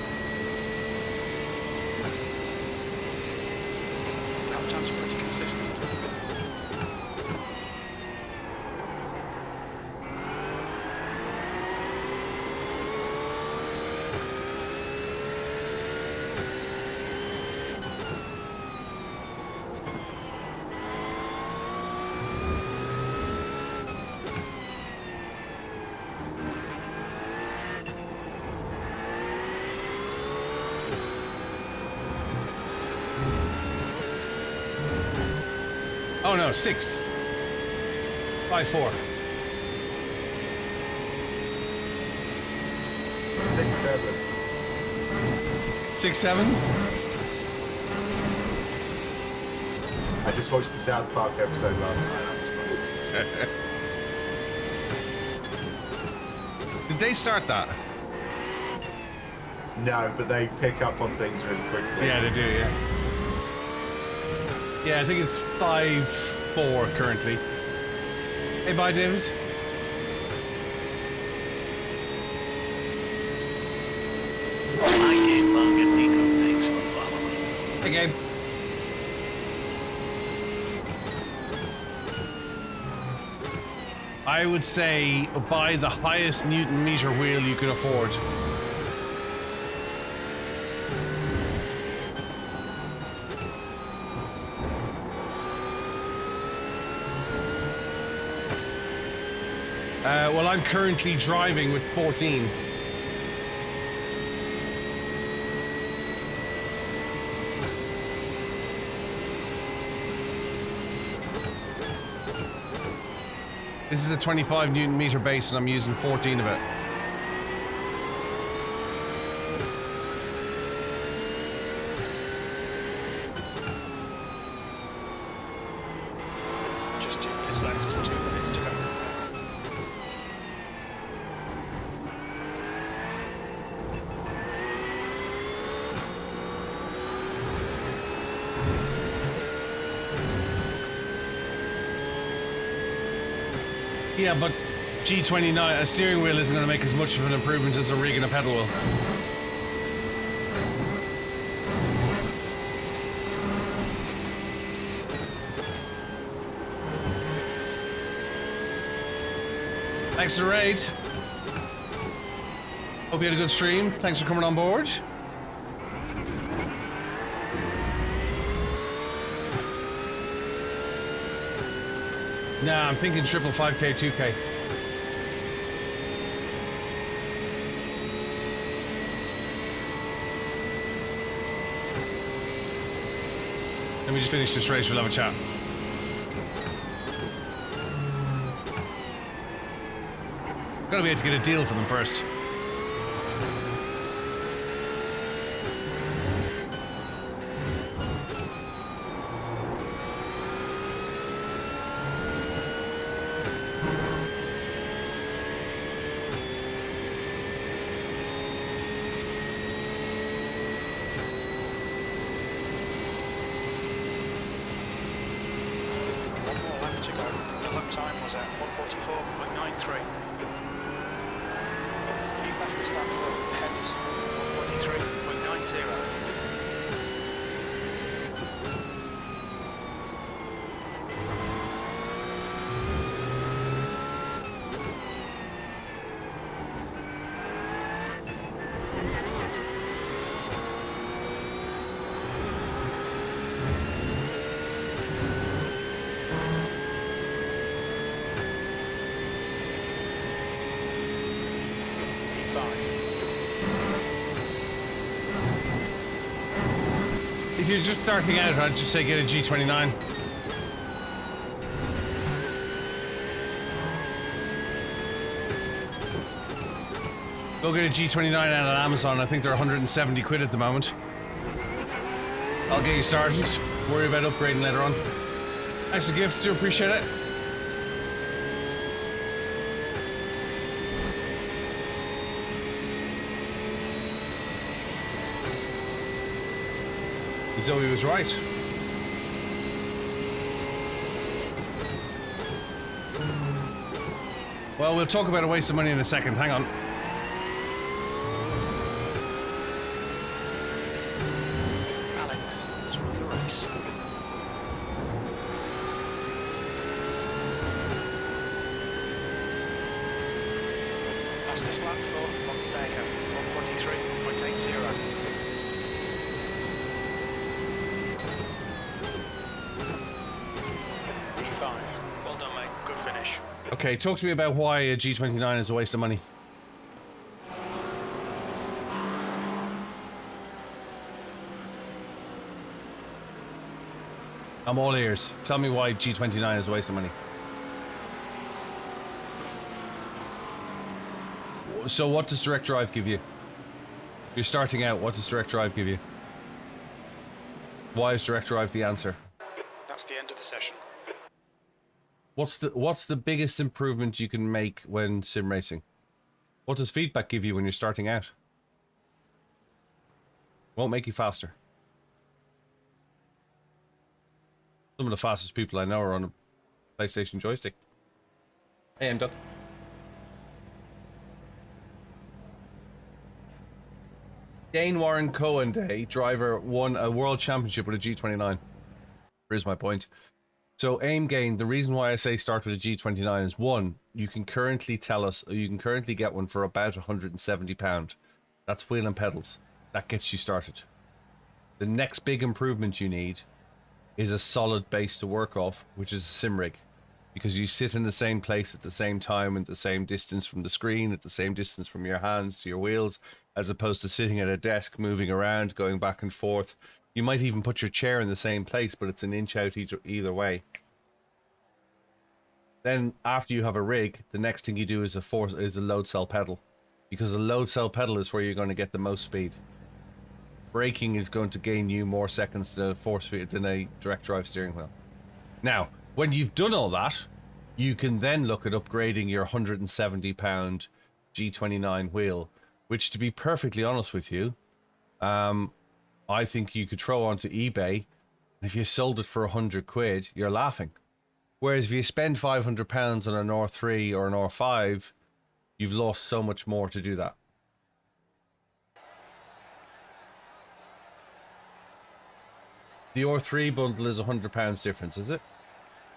Lap times are pretty consistent. Oh no, 6. 5-4. 6-7. 6-7. I just watched the South Park episode last night. That was funny. Did they start that? No, but they pick up on things really quickly. Yeah, they do, yeah. Yeah, I think it's 5-4 currently. Hey, bye, David. Hi, Game Bug and Nico. Thanks for following. Hey, Gabe. I would say buy the highest Newton meter wheel you can afford. Well, I'm currently driving with 14. This is a 25 Newton meter base and I'm using 14 of it. Just 2 minutes left, 2 minutes to go. Yeah, but G29, a steering wheel isn't going to make as much of an improvement as a rig and a pedal wheel. Thanks for the raid. Hope you had a good stream. Thanks for coming on board. Nah, I'm thinking 5K, 2K. Let me just finish this race, we'll have a chat. Gotta be able to get a deal for them first. If you're just starting out, I'd just say get a G29. Go get a G29 out of Amazon. I think they're 170 quid at the moment. I'll get you started. Worry about upgrading later on. Thanks for the gift. Do appreciate it. Zoe was right. Well, we'll talk about a waste of money in a second. Hang on. Alex has won the race. Fastest lap for Fonseca, 1:43.80. Well done, mate. Good finish. Okay, talk to me about why a G29 is a waste of money. I'm all ears. Tell me why G29 is a waste of money. So what does direct drive give you? You're starting out, what does direct drive give you? Why is direct drive the answer? That's the end of the session. What's the biggest improvement you can make when sim racing? What does feedback give you when you're starting out? Won't make you faster. Some of the fastest people I know are on a PlayStation joystick. Hey, I'm done. Dane Warren Cohen Day driver won a world championship with a G29. Here's my point. So aim gain, the reason why I say start with a G29 is one, you can currently get one for about £170. That's wheel and pedals. That gets you started. The next big improvement you need is a solid base to work off, which is a sim rig. Because you sit in the same place at the same time and the same distance from the screen, at the same distance from your hands to your wheels, as opposed to sitting at a desk, moving around, going back and forth. You might even put your chair in the same place, but it's an inch out either way. Then after you have a rig, the next thing you do is a load cell pedal, because a load cell pedal is where you're going to get the most speed. Braking is going to gain you more seconds than a direct drive steering wheel. Now, when you've done all that, you can then look at upgrading your £170 G29 wheel, which, to be perfectly honest with you, I think you could throw onto eBay. If you sold it for 100 quid, you're laughing. Whereas if you spend £500 on an R3 or an R5, you've lost so much more to do that. The R3 bundle is £100 difference, is it?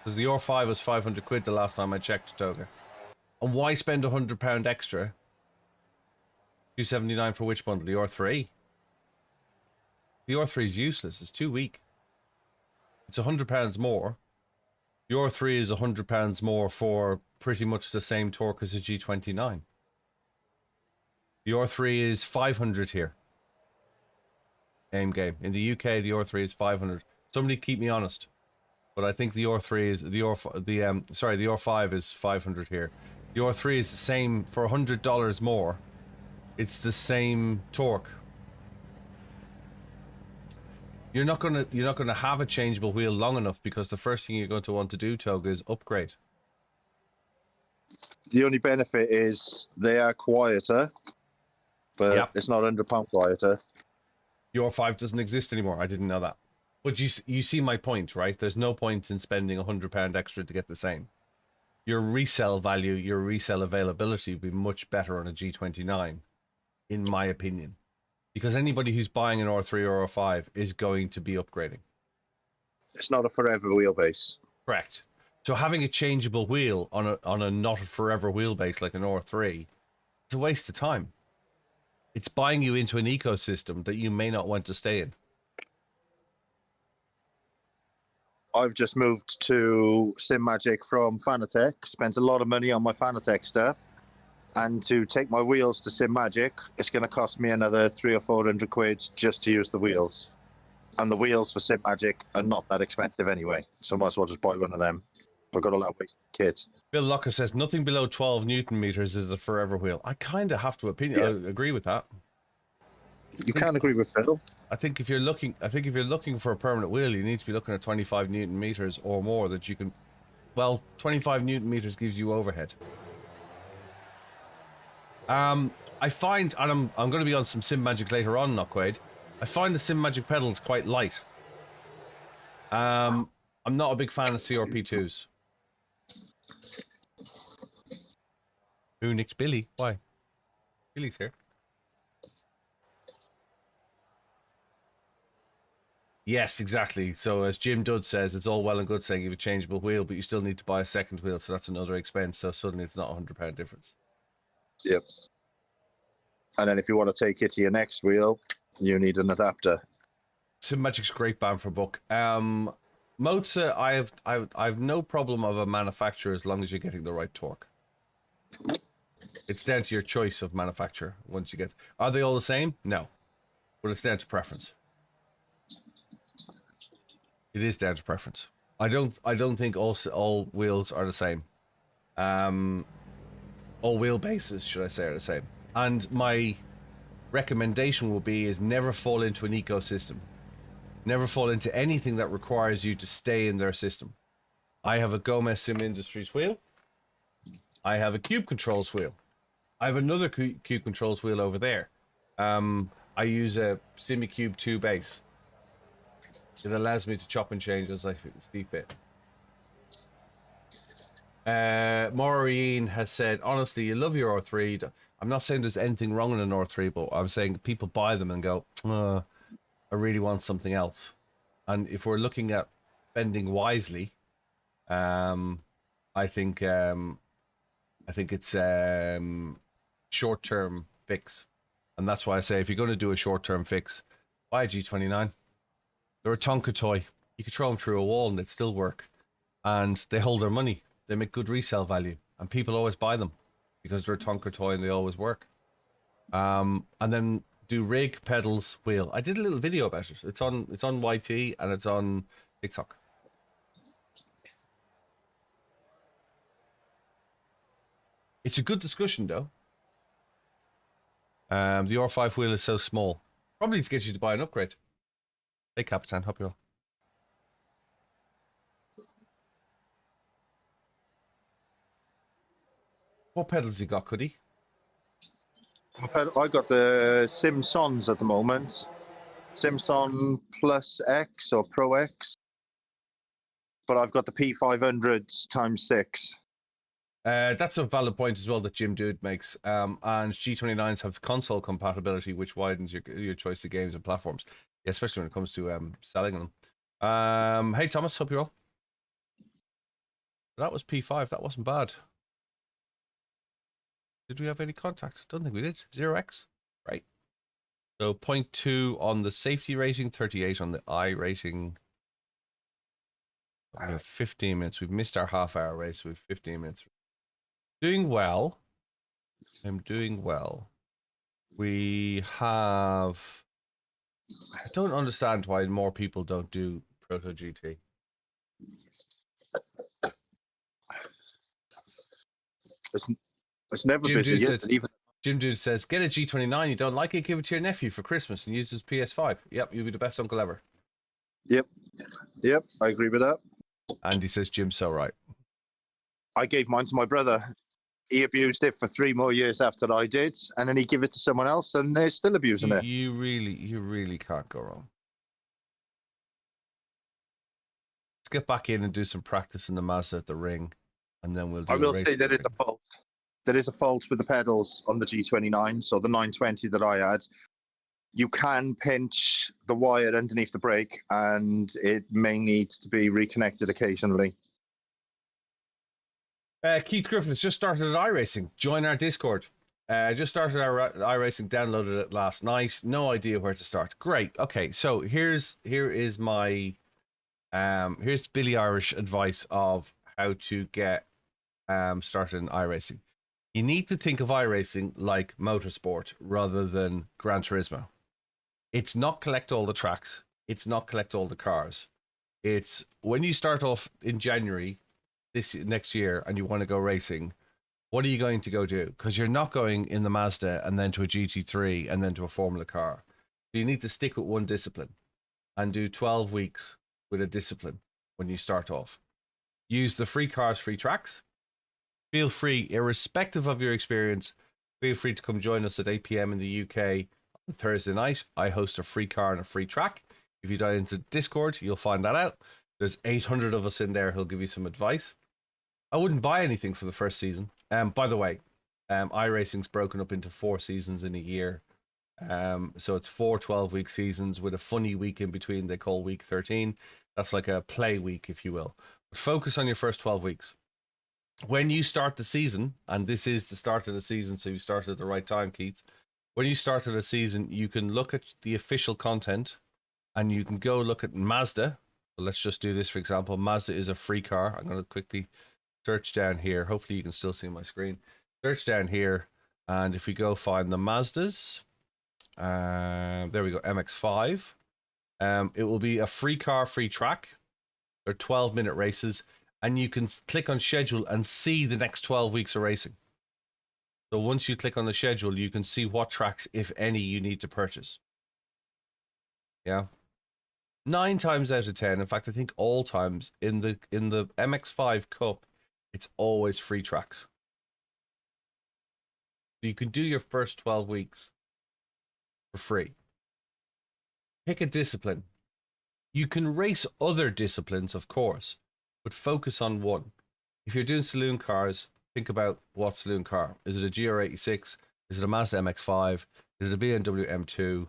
Because the R5 was 500 quid the last time I checked, Toga. And why spend £100 extra? $279 for which bundle? The R3? The R3 is useless. It's too weak. It's £100 more. The R3 is £100 more for pretty much the same torque as a G29. The R3 is 500 here. Aim game. In the UK, the R3 is 500. Somebody keep me honest. But I think the R3 is the R5 is 500 here. The R3 is the same for $100 more. It's the same torque. You're not gonna have a changeable wheel long enough because the first thing you're going to want to do, Toga, is upgrade. The only benefit is they are quieter, but it's not £100 quieter. The R5 doesn't exist anymore. I didn't know that. But you see my point, right? There's no point in spending £100 extra to get the same. Your resale value, your resale availability would be much better on a G29, in my opinion. Because anybody who's buying an R3 or R5 is going to be upgrading. It's not a forever wheelbase. Correct. So having a changeable wheel on a not a forever wheelbase like an R3, it's a waste of time. It's buying you into an ecosystem that you may not want to stay in. I've just moved to SimMagic from Fanatec, spent a lot of money on my Fanatec stuff, and to take my wheels to SimMagic, it's going to cost me another 300 or 400 quid just to use the wheels. And the wheels for SimMagic are not that expensive anyway, so I might as well just buy one of them. I've got a lot of kit. Bill Locker says nothing below 12 Newton meters is a forever wheel. I kind of have to agree with that. You can agree with Phil. I think if you're looking for a permanent wheel, you need to be looking at 25 Newton meters or more that you can. Well, 25 Newton meters gives you overhead. I find, and I'm going to be on some SimMagic later on, Knockquaid. I find the SimMagic pedals quite light. I'm not a big fan of CRP2s. Who nicked Billy? Why? Billy's here. Yes, exactly. So as Jim Dudd says, it's all well and good saying you have a changeable wheel, but you still need to buy a second wheel, so that's another expense. So suddenly it's not £100 difference. Yep. And then if you want to take it to your next wheel, you need an adapter. SimMagic's a great band for buck. Moza, I have no problem of a manufacturer as long as you're getting the right torque. It's down to your choice of manufacturer. Once you get, are they all the same? No, but it's down to preference. It is down to preference. I don't think all wheels are the same. All wheelbases, should I say, are the same. And my recommendation will be is never fall into an ecosystem. Never fall into anything that requires you to stay in their system. I have a Gomez Sim Industries wheel. I have a Cube Controls wheel. I have another Cube Controls wheel over there. I use a SimiCube 2 base. It allows me to chop and change as I see fit. Maureen has said, honestly, you love your R3. I'm not saying there's anything wrong in an R3, but I'm saying people buy them and go, I really want something else. And if we're looking at spending wisely, I think it's short-term fix. And that's why I say if you're going to do a short-term fix, buy a G29. They're a Tonka toy. You could throw them through a wall and they'd still work. And they hold their money. They make good resale value. And people always buy them because they're a Tonka toy and they always work. And then do rig, pedals, wheel. I did a little video about it. It's on YT and it's on TikTok. It's a good discussion though. The R5 wheel is so small. Probably to get you to buy an upgrade. Hey Capitan, hope you well. What pedals you got, Cuddy? I got the Simsons at the moment. Simson Plus X or Pro X. But I've got the P500s ×6. That's a valid point as well that Jim Dude makes. And G29s have console compatibility, which widens your choice of games and platforms. Yeah, especially when it comes to selling them. Hey Thomas, hope you're well. That was P5. That wasn't bad. Did we have any contact? Don't think we did. 0x. Right. So 0.2 on the safety rating, 38 on the iRacing. We have 15 minutes. We've missed our half-hour race. So we have 15 minutes. Doing well. I'm doing well. We have... I don't understand why more people don't do Proto GT. It's never Jim busy Dude yet. said, Even Jim Dude says, get a G29. You don't like it, give it to your nephew for Christmas and use his PS5. Yep, you'll be the best uncle ever. Yep, I agree with that. And he says, Jim's so right. I gave mine to my brother. He abused it for 3 more years after I did, and then he gave it to someone else, and they're still abusing it. You really can't go wrong. Let's get back in and do some practice in the Mazda at the ring, and then we'll do I will a race say at the there is ring. a fault. There is a fault with the pedals on the G29, so the 920 that I had. You can pinch the wire underneath the brake, and it may need to be reconnected occasionally. Keith Griffin has just started at iRacing. Join our Discord. Just started our iRacing, downloaded it last night. No idea where to start. Great. Okay, so here is my here's BillyOirish advice of how to get started in iRacing. You need to think of iRacing like motorsport rather than Gran Turismo. It's not collect all the tracks. It's not collect all the cars. It's when you start off in January next year and you want to go racing, what are you going to go do? Because you're not going in the Mazda and then to a GT3 and then to a Formula car. So you need to stick with one discipline and do 12 weeks with a discipline when you start off. Use the free cars, free tracks. Feel free, irrespective of your experience, feel free to come join us at 8 p.m. in the UK on Thursday night. I host a free car and a free track. If you dive into Discord, you'll find that out. There's 800 of us in there who'll give you some advice. I wouldn't buy anything for the first season. By the way, iRacing's broken up into 4 seasons in a year. So it's 4 12-week seasons with a funny week in between they call week 13. That's like a play week, if you will. But focus on your first 12 weeks. When you start the season, and this is the start of the season, so you started at the right time, Keith. When you started a season, you can look at the official content and you can go look at Mazda. So let's just do this, for example. Mazda is a free car. I'm going to quickly search down here. Hopefully you can still see my screen. Search down here, and if we go find the Mazdas, there we go, MX5. It will be a free car, free track. They're 12-minute races, and you can click on schedule and see the next 12 weeks of racing. So once you click on the schedule, you can see what tracks, if any, you need to purchase. Yeah. 9 times out of 10, in fact, I think all times in the MX5 Cup, it's always free tracks. So you can do your first 12 weeks for free. Pick a discipline. You can race other disciplines, of course, but focus on one. If you're doing saloon cars, think about what saloon car. Is it a GR86? Is it a Mazda MX5? Is it a BMW M2?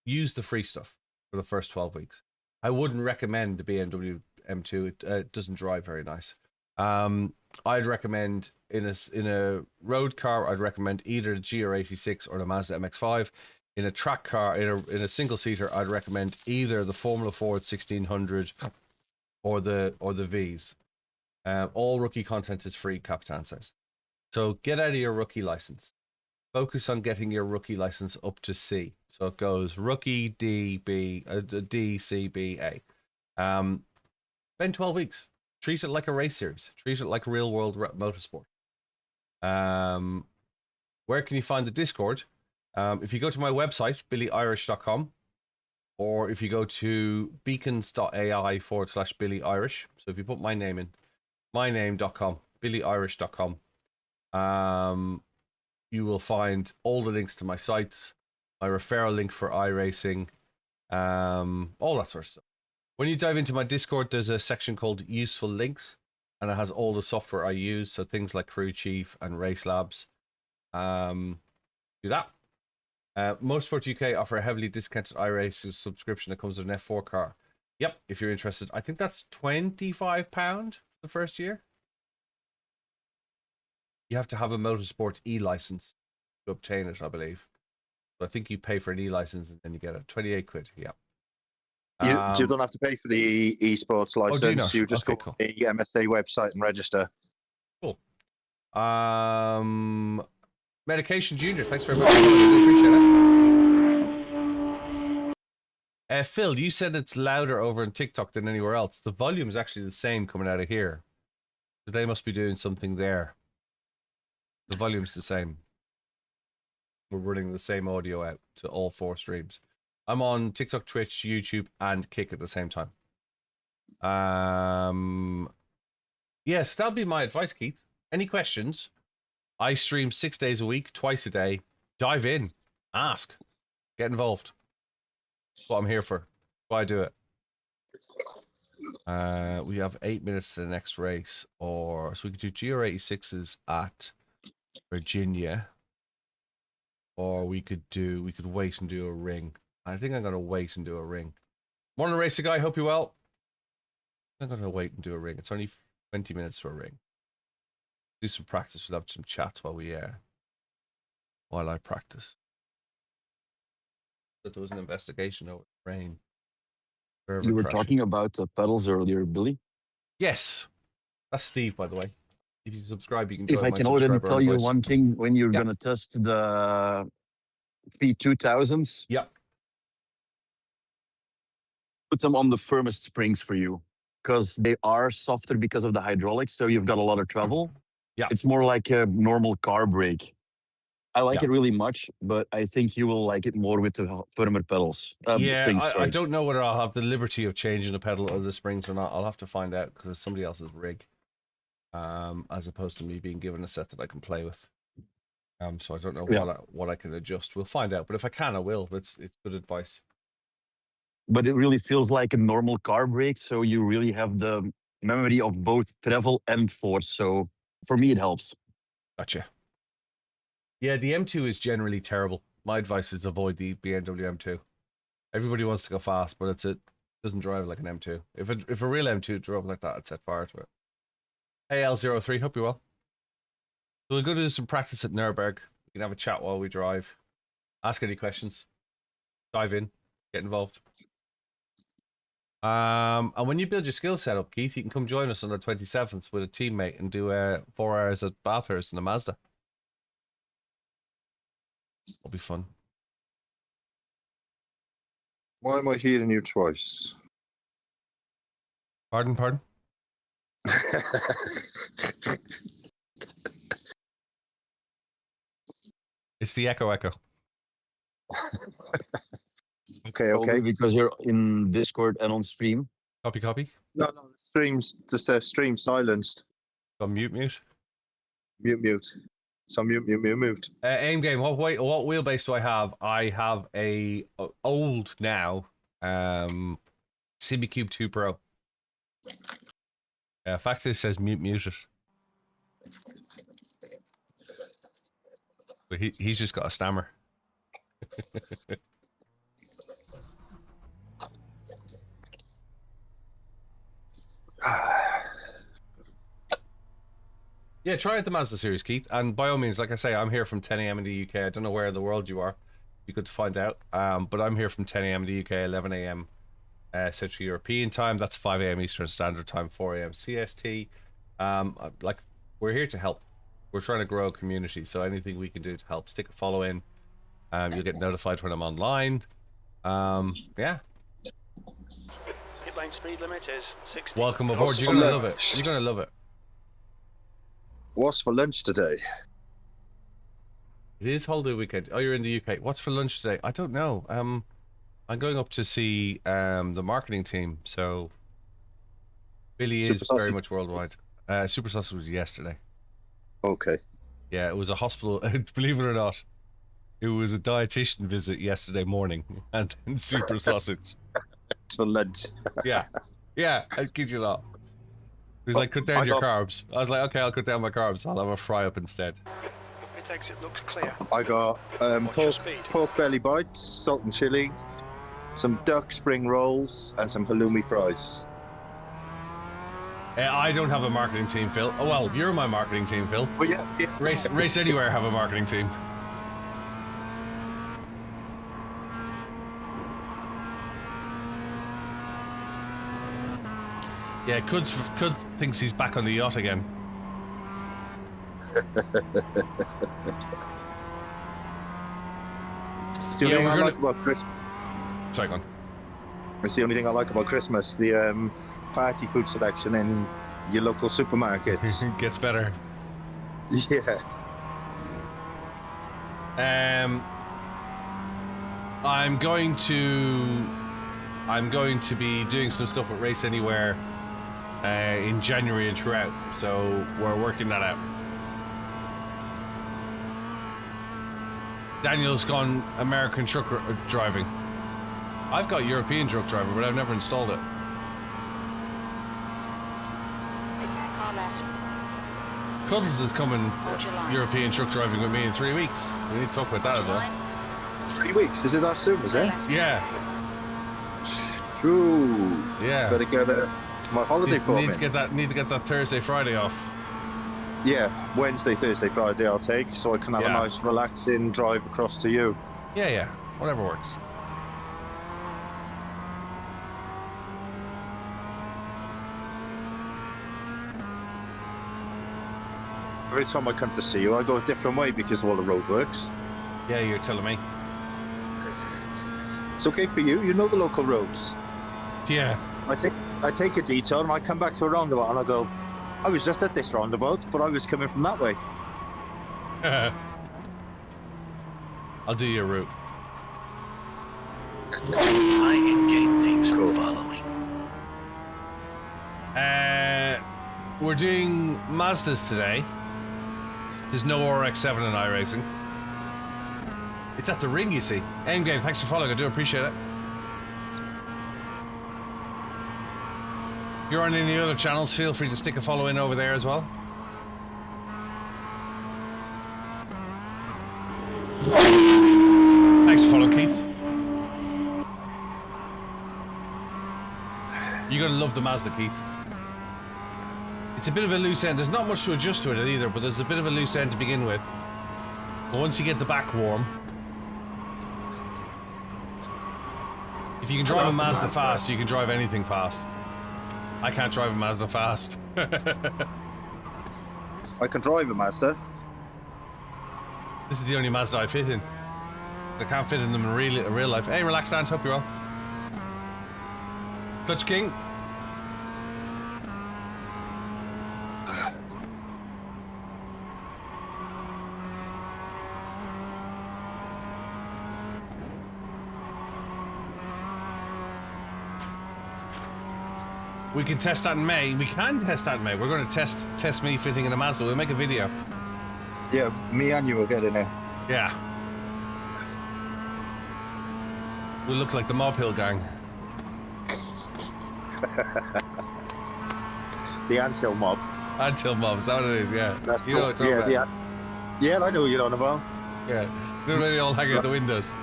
Use the free stuff for the first 12 weeks. I wouldn't recommend the BMW M2. It doesn't drive very nice. I'd recommend in a road car, I'd recommend either the GR86 or the Mazda MX5. In a track car, in a single seater, I'd recommend either the Formula Ford 1600 or the V's. All rookie content is free, Capitan says. So get out of your rookie license. Focus on getting your rookie license up to C. So it goes rookie, D, B, D, C, B, A. Spend 12 weeks. Treat it like a race series. Treat it like real world motorsport. Where can you find the Discord? If you go to my website, BillyOirish.com, or if you go to beacons.ai /BillyOirish. So if you put my name in, myname.com, BillyOirish.com, you will find all the links to my sites, my referral link for iRacing, all that sort of stuff. When you dive into my Discord, there's a section called Useful Links, and it has all the software I use, so things like Crew Chief and Race Labs. Do that. Motorsport UK offer a heavily discounted iRacing subscription that comes with an F4 car. Yep, if you're interested. I think that's £25 the first year. You have to have a Motorsport E-license to obtain it, I believe. So I think you pay for an E-license and then you get it. 28 quid, yeah. You don't have to pay for the esports license. Do you not? You just Okay, go cool. to the MSA website and register. Cool. Medication Junior, thanks very much. I do appreciate it. Phil, you said it's louder over in TikTok than anywhere else. The volume is actually the same coming out of here. So they must be doing something there. The volume's the same. We're running the same audio out to all 4 streams. I'm on TikTok, Twitch, YouTube, and Kick at the same time. Yes, that'll be my advice, Keith. Any questions? I stream 6 days a week, twice a day. Dive in, ask, get involved. That's what I'm here for. Why do it? We have 8 minutes to the next race, so we could do GR86s at Virginia, or we could wait and do a ring. I think I'm gonna wait and do a ring. Morning, racer guy. Hope you're well. I'm gonna wait and do a ring. It's only 20 minutes for a ring. Do some practice. We'll have some chats while I practice. But there was an investigation over the rain. You were talking about the pedals earlier, Billy. Yes, that's Steve, by the way. If you subscribe, you can. If I can already tell you one thing, when you're gonna test the P2000s, put them on the firmest springs for you, because they are softer because of the hydraulics. So you've got a lot of travel. Yeah, it's more like a normal car brake. I like it really much, but I think you will like it more with the firmer pedals. Springs, I don't know whether I'll have the liberty of changing the pedal or the springs or not. I'll have to find out because it's somebody else's rig, as opposed to me being given a set that I can play with. So I don't know what I can adjust. We'll find out, but if I can, I will. It's good advice. But it really feels like a normal car brake, so you really have the memory of both travel and force. So for me, it helps. Gotcha. Yeah, the M2 is generally terrible. My advice is avoid the BMW M2. Everybody wants to go fast, but it doesn't drive like an M2. If a real M2 drove like that, I'd set fire to it. Hey, L03, hope you're well. So we'll go do some practice at Nürburgring. We can have a chat while we drive. Ask any questions. Dive in. Get involved. And when you build your skill set up, Keith, you can come join us on the 27th with a teammate and do 4 hours at Bathurst in a Mazda. It'll be fun. Why am I hearing you twice? Pardon? It's the echo. Okay. Because you're in Discord and on stream. Copy. No, the stream's just stream silenced. So mute. Mute. So mute. Aim game. What wheelbase do I have? I have a old now CB Cube 2 Pro. Fact is, says mute it. But he's just got a stammer. Yeah, try out the Mazda series, Keith. And by all means, like I say, I'm here from 10 a.m. in the UK. I don't know where in the world you are. You could find out. But I'm here from 10 a.m. in the UK, 11 a.m. Central European time. That's 5 a.m. Eastern Standard Time, 4 a.m. CST. Like, we're here to help. We're trying to grow a community, so anything we can do to help, stick a follow in. You'll get notified when I'm online. Yeah. Pit lane speed limit is 60. Welcome aboard. You're gonna love it. You're gonna love it. What's for lunch today? It is holiday weekend. Oh, you're in the UK. What's for lunch today? I don't know. I'm going up to see the marketing team. So Billy is very much worldwide. Super Sausage was yesterday. Okay. Yeah, it was a hospital. Believe it or not, it was a dietitian visit yesterday morning, and then Super Sausage. For lunch. Yeah, I kid you not. He was like, cut down your carbs. I was like, okay, I'll cut down my carbs. I'll have a fry up instead. Pit exit looks clear. I got pork belly bites, salt and chili, some duck spring rolls, and some halloumi fries. I don't have a marketing team, Phil. Oh, well, you're my marketing team, Phil. Well, yeah. Race Anywhere have a marketing team. Yeah, Cud thinks he's back on the yacht again. It's the only thing I like about Christmas. Sorry, go on. It's the only thing I like about Christmas. The party food selection in your local supermarkets. Gets better. Yeah. I'm going to be doing some stuff at Race Anywhere in January and throughout, so we're working that out. Daniel's gone American truck driving. I've got European truck driving, but I've never installed it. Car left. Cuddles is coming Hold your line. European truck driving with me in 3 weeks. We need to talk about that as well. Line. 3 weeks? Is it that soon, is it? Left. Yeah, Ooh. yeah. Better get my holiday for me. Need to get that Thursday, Friday off. Yeah, Wednesday, Thursday, Friday I'll take, so I can have a nice relaxing drive across to you. Yeah, whatever works. Every time I come to see you, I go a different way because of all the roadworks. Yeah, you're telling me. It's okay for you, you know the local roads. Yeah. I take a detour and I come back to a roundabout and I go, I was just at this roundabout, but I was coming from that way. I'll do your route. I in-game things Cool. I'm following. We're doing Mazdas today. There's no RX-7 in iRacing. It's at the ring, you see. Aim Game, thanks for following. I do appreciate it. If you're on any other channels, feel free to stick a follow in over there as well. Thanks for following, Keith. You're gonna love the Mazda, Keith. It's a bit of a loose end. There's not much to adjust to it either, but there's a bit of a loose end to begin with. But once you get the back warm, if you can drive a Mazda fast, you can drive anything fast. I can't drive a Mazda fast. I can drive a Mazda. This is the only Mazda I fit in. I can't fit in them in real life. Hey, relax, Dan. Hope you're well. Clutch King. We can test that in May. We can test that in May. We're going to test me fitting in a Mazda. We'll make a video. Yeah, me and you will get in there. Yeah. We look like the Mob Hill gang. The Anthill mob. Anthill Mob, is that what it is? Yeah. That's You know what I'm talking about. Yeah, I know what you're on about. Yeah. You know when they all hang out the windows?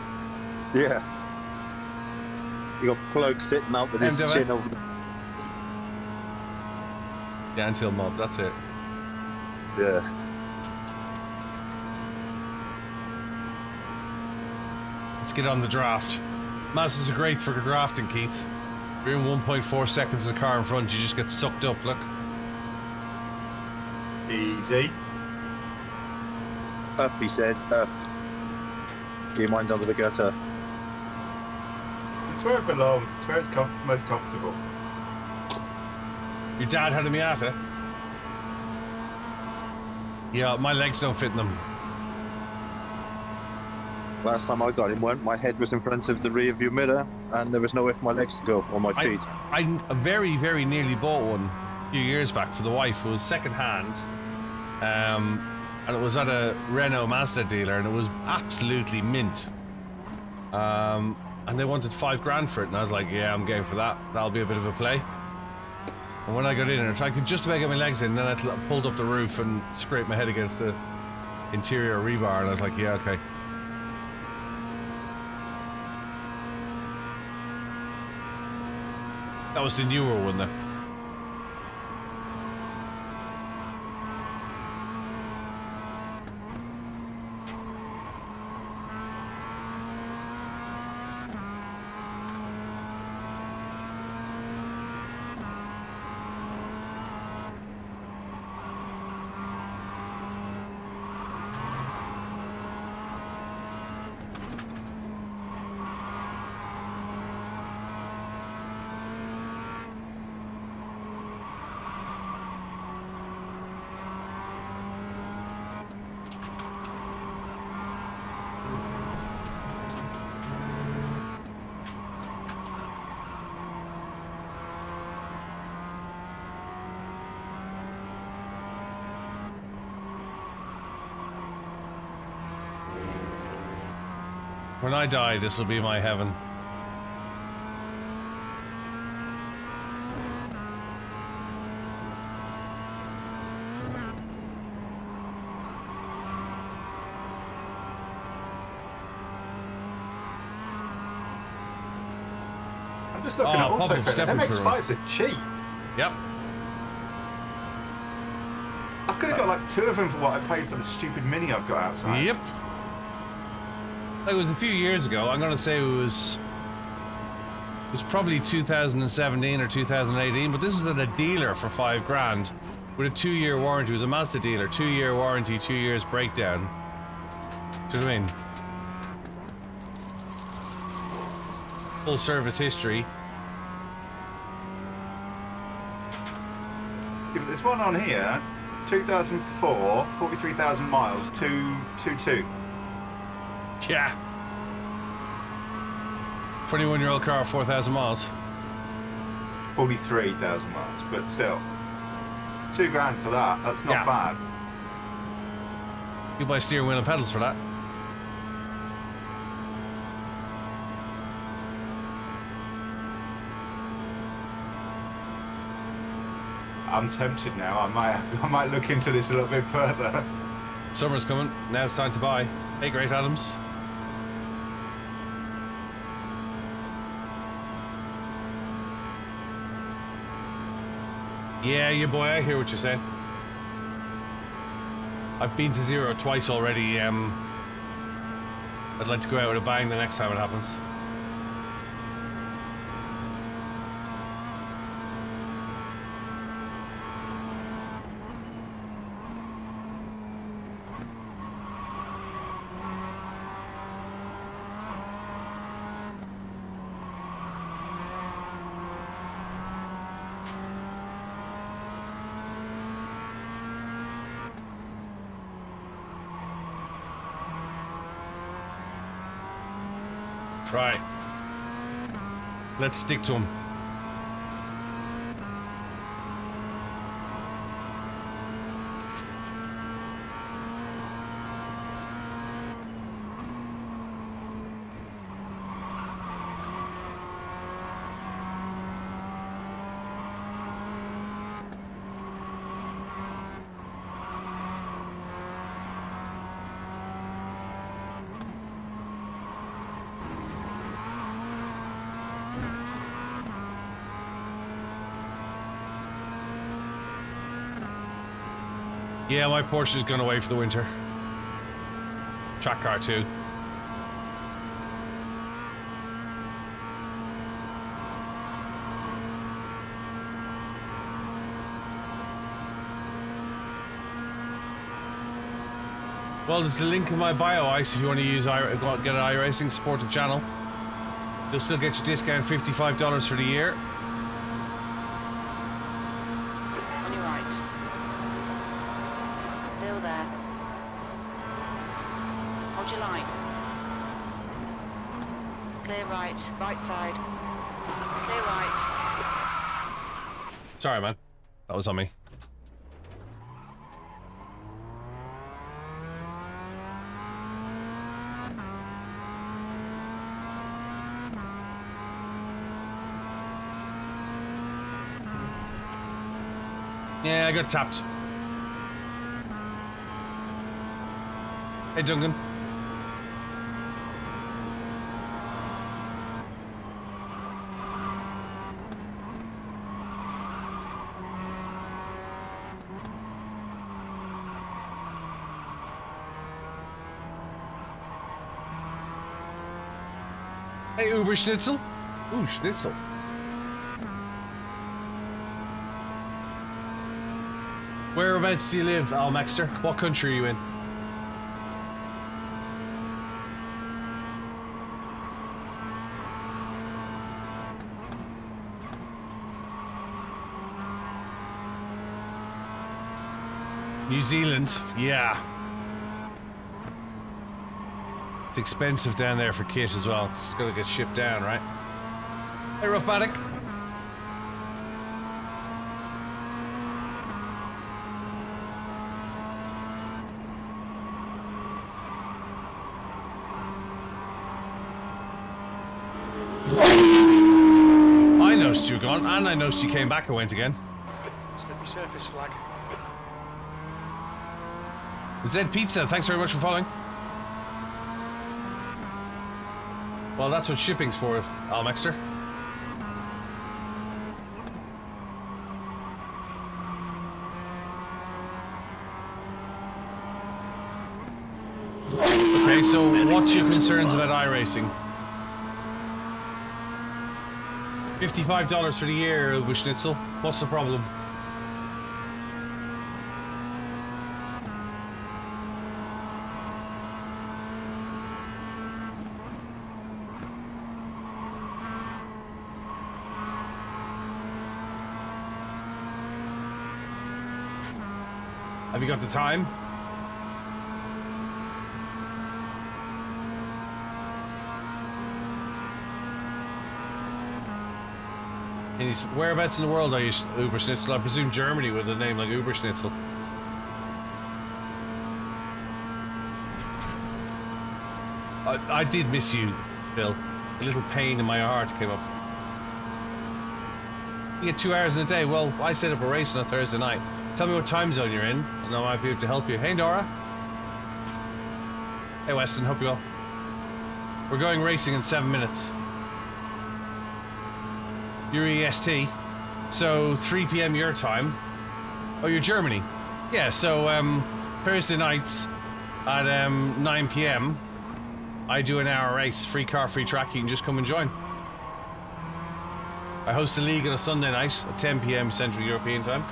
Yeah. You got Plug sitting out with his MW. chin over the... The Anthill Mob, that's it. Yeah. Let's get on the draft. Mazdas are great for drafting, Keith. You're in 1.4 seconds of the car in front, you just get sucked up, look. Easy. Up, he said, up. Get your mind under the gutter. It's where it belongs. It's where it's most comfortable. Your dad had a Miata? Yeah, my legs don't fit in them. Last time I got in one, my head was in front of the rear view mirror and there was nowhere for my legs to go, or my feet. I very, very nearly bought one a few years back for the wife. It was second hand. And it was at a Renault Mazda dealer and it was absolutely mint. And they wanted $5,000 for it and I was like, yeah, I'm game for that. That'll be a bit of a play. And when I got in it, I could just about get my legs in, then I pulled up the roof and scraped my head against the interior rebar and I was like, yeah, okay. That was the newer one though. When I die, this will be my heaven. I'm just looking at auto MX5s are cheap. Yep. I could have got like 2 of them for what I paid for the stupid Mini I've got outside. Yep. It was a few years ago. I'm gonna say it was probably 2017 or 2018, but this was at a dealer for $5,000 with a 2-year warranty. It was a Mazda dealer, 2-year warranty, 2 years breakdown. Do you know what I mean? Full service history. Yeah, but there's one on here, 2004, 43,000 miles, 222. Yeah. 21-year-old car, 4,000 miles. 43,000 miles, but still. $2,000 for that, that's not bad. You buy steering wheel and pedals for that. I'm tempted now. I might look into this a little bit further. Summer's coming. Now it's time to buy. Hey, Great Adams. Yeah, you boy, I hear what you're saying. I've been to zero twice already. I'd like to go out with a bang the next time it happens. Right. Let's stick to him. Yeah, my Porsche is going away for the winter. Track car too. Well, there's a link in my bio, Ice, if you want to use get an iRacing, support the channel. You'll still get your discount, $55 for the year. Right side. Clear right. Sorry, man. That was on me. Yeah, I got tapped. Hey, Duncan. Hey, Uber Schnitzel. Ooh, Schnitzel. Whereabouts do you live, Almaxter? What country are you in? New Zealand? Yeah. It's expensive down there for kit as well. It's gotta get shipped down, right? Hey, Rough Manic. I noticed you were gone, and I noticed you came back and went again. Slippery surface flag. Zed Pizza, thanks very much for following. Well, that's what shipping's for, Almexter. Okay, so what's your concerns about iRacing? $55 for the year, Uber Schnitzel. What's the problem? Have you got the time? And whereabouts in the world are you, Uber Schnitzel? I presume Germany with a name like Uber Schnitzel. I did miss you, Bill. A little pain in my heart came up. You get 2 hours in a day. Well, I set up a race on a Thursday night. Tell me what time zone you're in, and I might be able to help you. Hey, Nora. Hey, Weston. Hope you well. We're going racing in 7 minutes. You're EST, so 3 p.m. your time. Oh, you're Germany. Yeah, so Thursday nights at 9 p.m. I do an hour race, free car, free track. You can just come and join. I host a league on a Sunday night at 10 p.m. Central European time.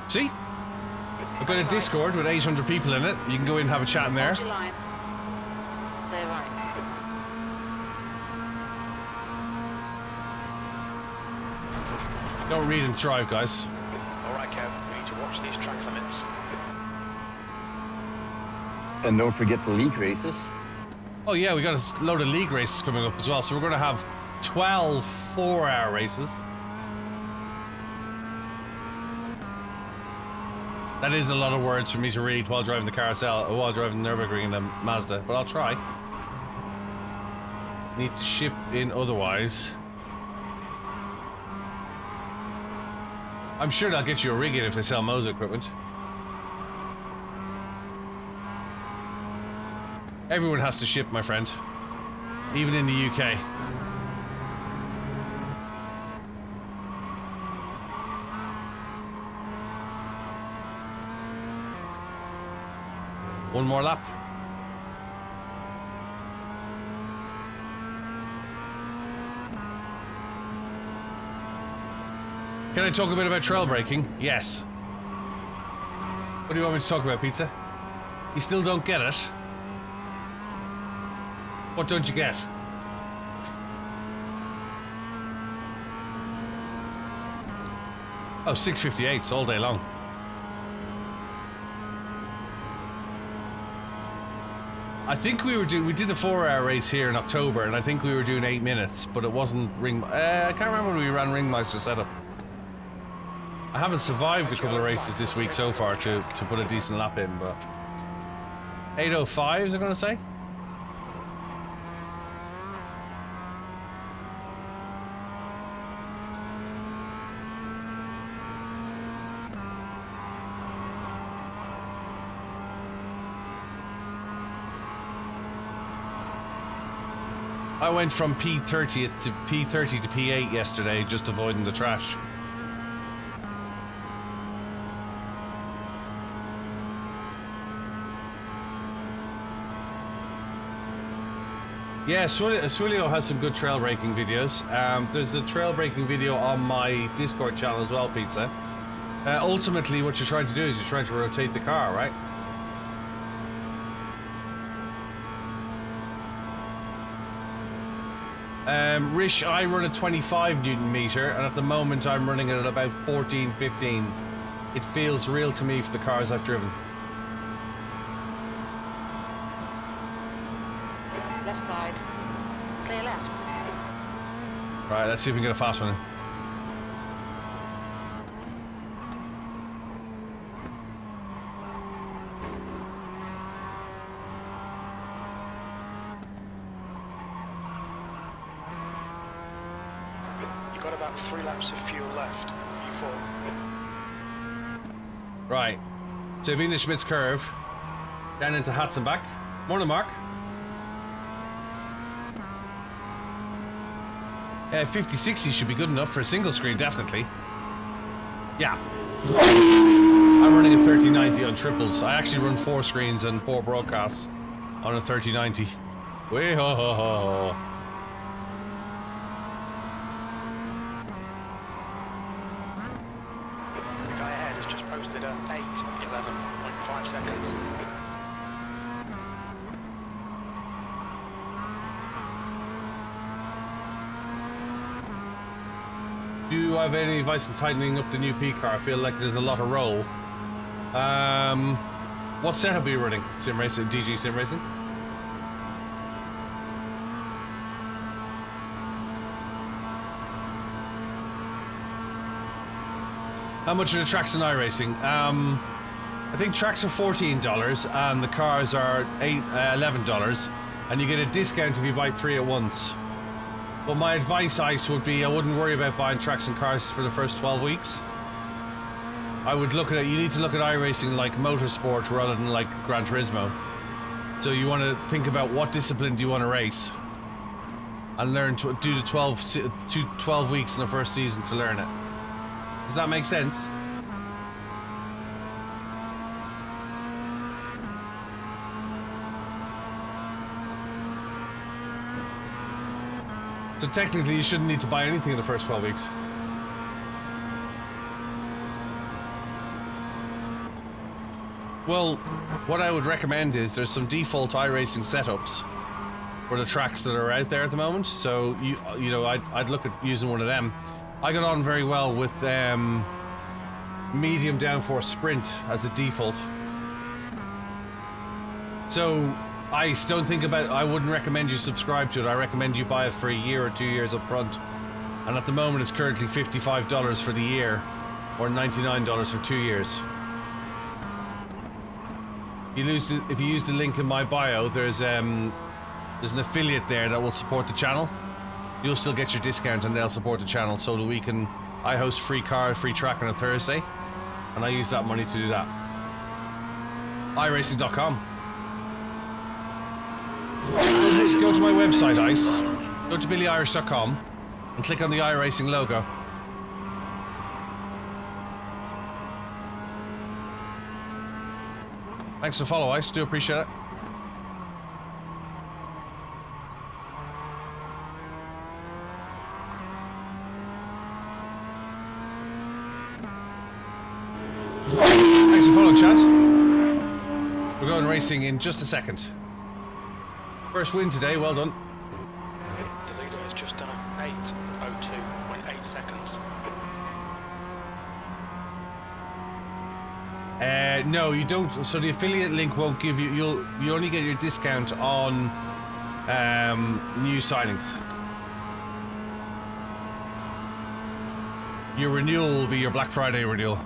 See? I've got a Discord with 800 people in it. You can go in and have a chat in there. Clear right. Don't read and drive, guys. Alright, Kev, we need to watch these track limits. And don't forget the league races. Oh yeah, we got a load of league races coming up as well. So we're going to have 12 4-hour races. That is a lot of words for me to read while driving the carousel, while driving the Nürburgring in the Mazda, but I'll try. Need to ship in otherwise. I'm sure they'll get you a rig in if they sell Moza equipment. Everyone has to ship, my friend. Even in the UK. One more lap. Can I talk a bit about trail braking? Yes. What do you want me to talk about, Pizza? You still don't get it? What don't you get? Oh, 658s all day long. I think we did a 4-hour race here in October, and I think we were doing 8 minutes, but it wasn't I can't remember when we ran Ringmeister setup. I haven't survived a couple of races this week so far to put a decent lap in, but 8:05s I'm gonna say. I went from P30 to P30 to P8 yesterday, just avoiding the trash. Yeah, Swilio has some good trail braking videos. There's a trail braking video on my Discord channel as well, Pizza. Ultimately, what you're trying to do is you're trying to rotate the car, right? Rish, I run a 25 Newton meter, and at the moment I'm running it at about 14, 15. It feels real to me for the cars I've driven. Left side. Clear left. Right, let's see if we can get a fast one in. about 3 laps of fuel left. U4. Right. So being the Schmitz curve, down into Hatzenbach. Morning, Mark. 50-60 should be good enough for a single screen, definitely. Yeah. I'm running a 3090 on triples. I actually run 4 screens and 4 broadcasts on a 3090. Way ho ho ho. The guy ahead has just posted a 8:11.5 seconds. Do you have any advice on tightening up the new P car? I feel like there's a lot of roll. What setup are you running? Sim racing, DG sim racing? How much are the tracks in iRacing? I think tracks are $14 and the cars are $11, and you get a discount if you buy 3 at once. But my advice, Ice, would be I wouldn't worry about buying tracks and cars for the first 12 weeks. I would look at it, you need to look at iRacing like motorsport rather than like Gran Turismo. So you want to think about what discipline do you want to race and learn to do the 12 weeks in the first season to learn it. Does that make sense? So technically you shouldn't need to buy anything in the first 12 weeks. Well, what I would recommend is there's some default iRacing setups for the tracks that are out there at the moment. So you know I'd look at using one of them. I got on very well with medium downforce sprint as a default. So don't think about it. I wouldn't recommend you subscribe to it. I recommend you buy it for a year or 2 years up front. And at the moment it's currently $55 for the year or $99 for 2 years. If you use the link in my bio, there's an affiliate there that will support the channel. You'll still get your discount and they'll support the channel so that I host free track on a Thursday, and I use that money to do that. iRacing.com. Go to my website, Ice. Go to BillyOirish.com and click on the iRacing logo. Thanks for the follow, Ice. Do appreciate it. Thanks for following, chat. We're going racing in just a second. First win today, well done. The leader has just done an 8:02.8 seconds. No, you don't. So the affiliate link won't give you. You only get your discount on new signings. Your renewal will be your Black Friday renewal.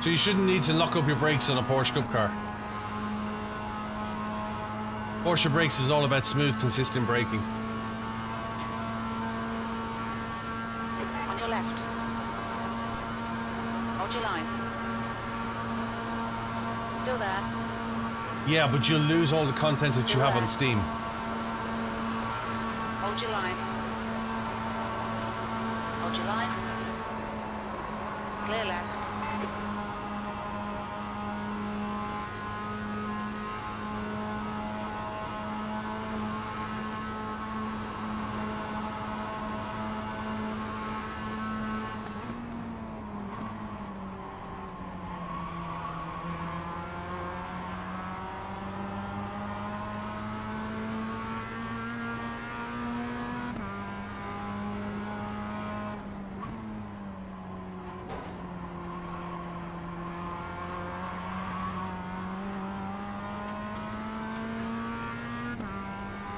So you shouldn't need to lock up your brakes on a Porsche Cup car. Porsche brakes is all about smooth, consistent braking. On your left. Hold your line. Still there. Yeah, but you'll lose all the content that you have on Steam. Hold your line. Hold your line. Clear left.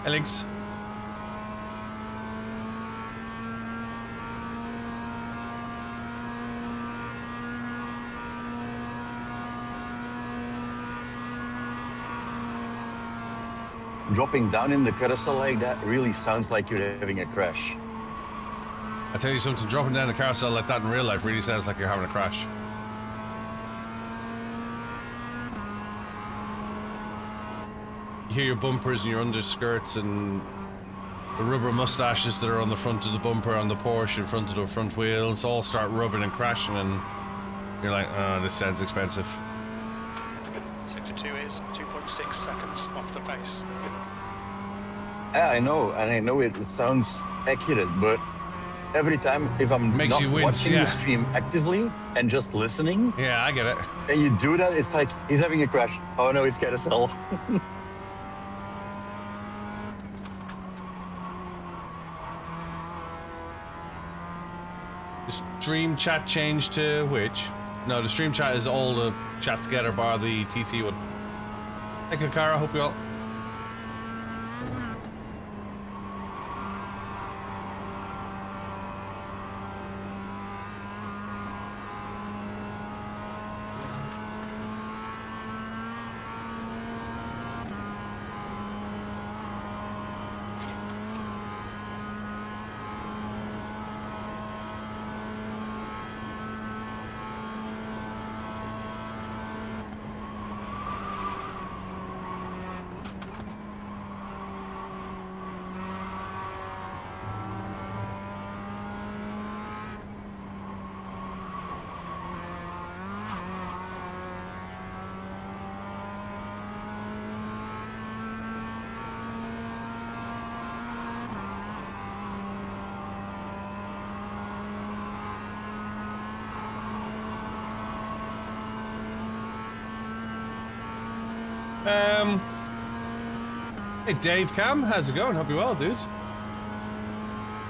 Alex. dropping down in the carousel like that really sounds like you're having a crash. I tell you something, dropping down the carousel like that in real life really sounds like you're having a crash. You hear your bumpers and your underskirts and the rubber mustaches that are on the front of the bumper on the Porsche in front of the front wheels all start rubbing and crashing, and you're like, oh, this sounds expensive. Sector 2 is 2.6 seconds off the pace. Yeah, I know, and I know it sounds accurate, but every time if I'm Makes not watching the stream actively and just listening, yeah, I get it. and you do that, it's like he's having a crash. Oh no, it's carousel. The stream chat changed to which? No, the stream chat is all the chat together bar the TT one. Thank you, Cara. Hope you all. Hey Dave Cam, how's it going? Hope you're well, dude.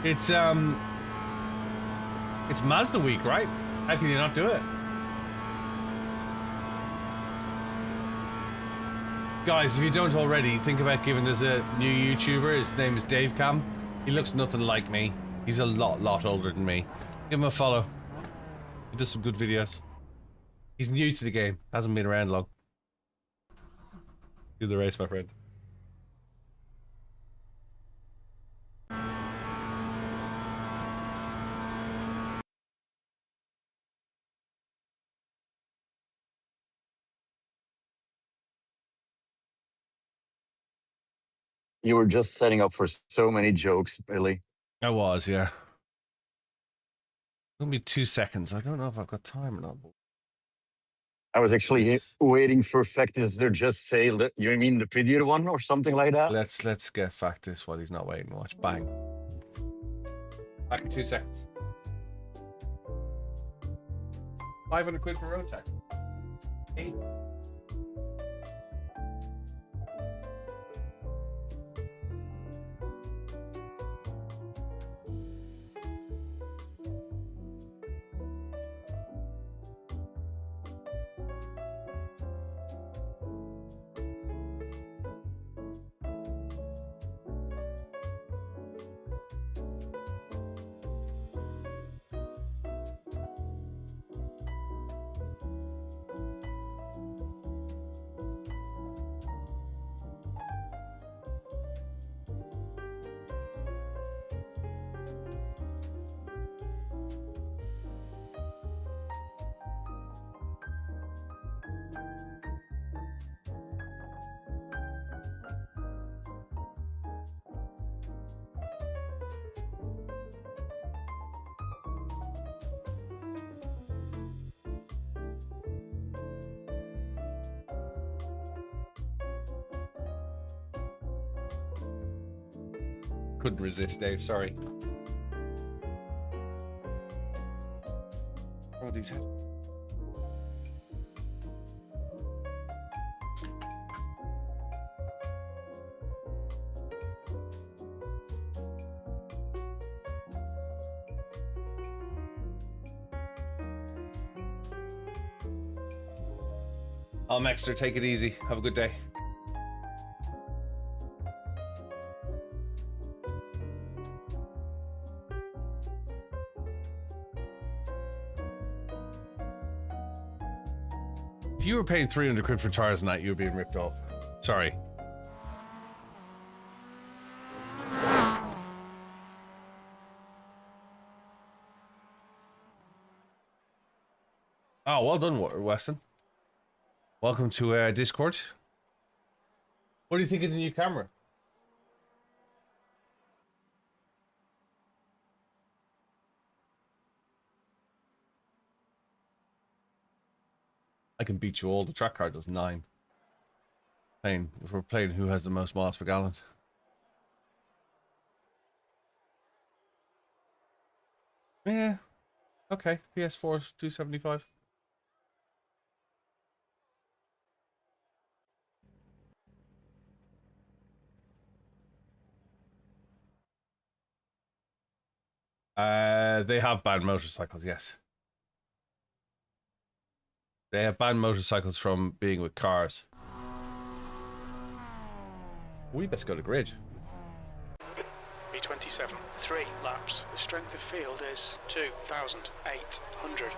It's Mazda week, right? How can you not do it? Guys, if you don't already, think about giving us a new YouTuber. His name is Dave Cam. He looks nothing like me. He's a lot older than me. Give him a follow. He does some good videos. He's new to the game. Hasn't been around long. Do the race, my friend. You were just setting up for so many jokes, Billy. I was, yeah. It'll be 2 seconds. I don't know if I've got time or not. I was actually waiting for Factus to just say, you mean the prettier one or something like that? Let's get Factus while he's not waiting. Watch. Bang. Back in 2 seconds. 500 quid for road tax. 8. Couldn't resist, Dave. Sorry. Oh, these head. Maxter, take it easy. Have a good day. If you were paying 300 quid for tires tonight, you were being ripped off. Sorry. Oh, well done, Weston. Welcome to Discord. What do you think of the new camera? I can beat you all. The track car does 9. If we're playing who has the most miles per gallon. Yeah. Okay. PS4's 275. They have banned motorcycles, yes. They have banned motorcycles from being with cars. We best go to grid. B27, 3 laps. The strength of field is 2,800.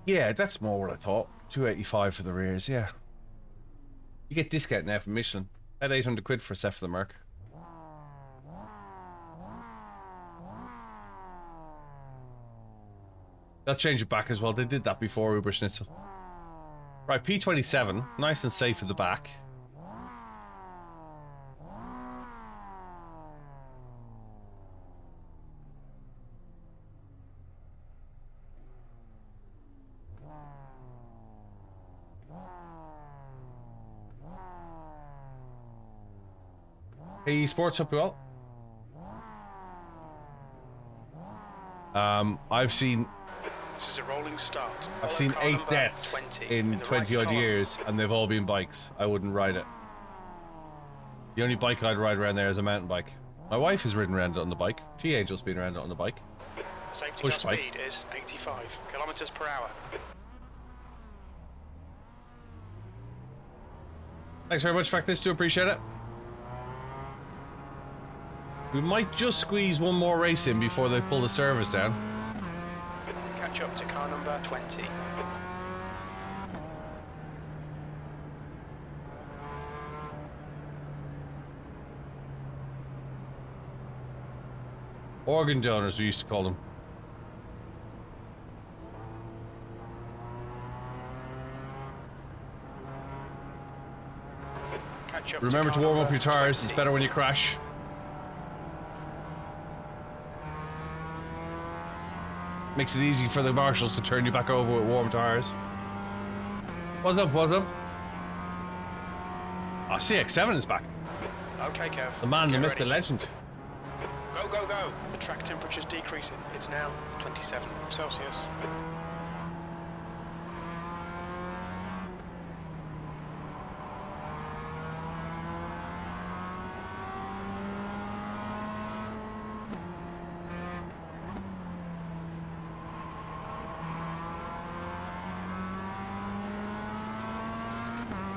Yeah, that's more what I thought. 285 for the rears, yeah. You get discount now from Michelin. At 800 quid for a set for the Merc. They'll change it back as well. They did that before Uber Schnitzel. Right, P27. Nice and safe at the back. Hey, Sports, hope you well. I've seen... This is a rolling start. I've seen 8 deaths in 20 odd years, and they've all been bikes. I wouldn't ride it. The only bike I'd ride around there is a mountain bike. My wife has ridden around it on the bike. T-Angel's been around it on the bike. Safety Push car bike. speed is 85 kilometers per hour. Thanks very much, Factis. Do appreciate it. We might just squeeze one more race in before they pull the service down. Catch up to car number 20. Organ donors, we used to call them. Catch up Remember to warm up your tires. 20. It's better when you crash. Makes it easy for the marshals to turn you back over with warm tires. What's up? What's up? Oh, CX-7 is back. Okay, Kev. The man, the Get myth, ready. the legend. Go, go, go. The track temperature's decreasing. It's now 27 Celsius.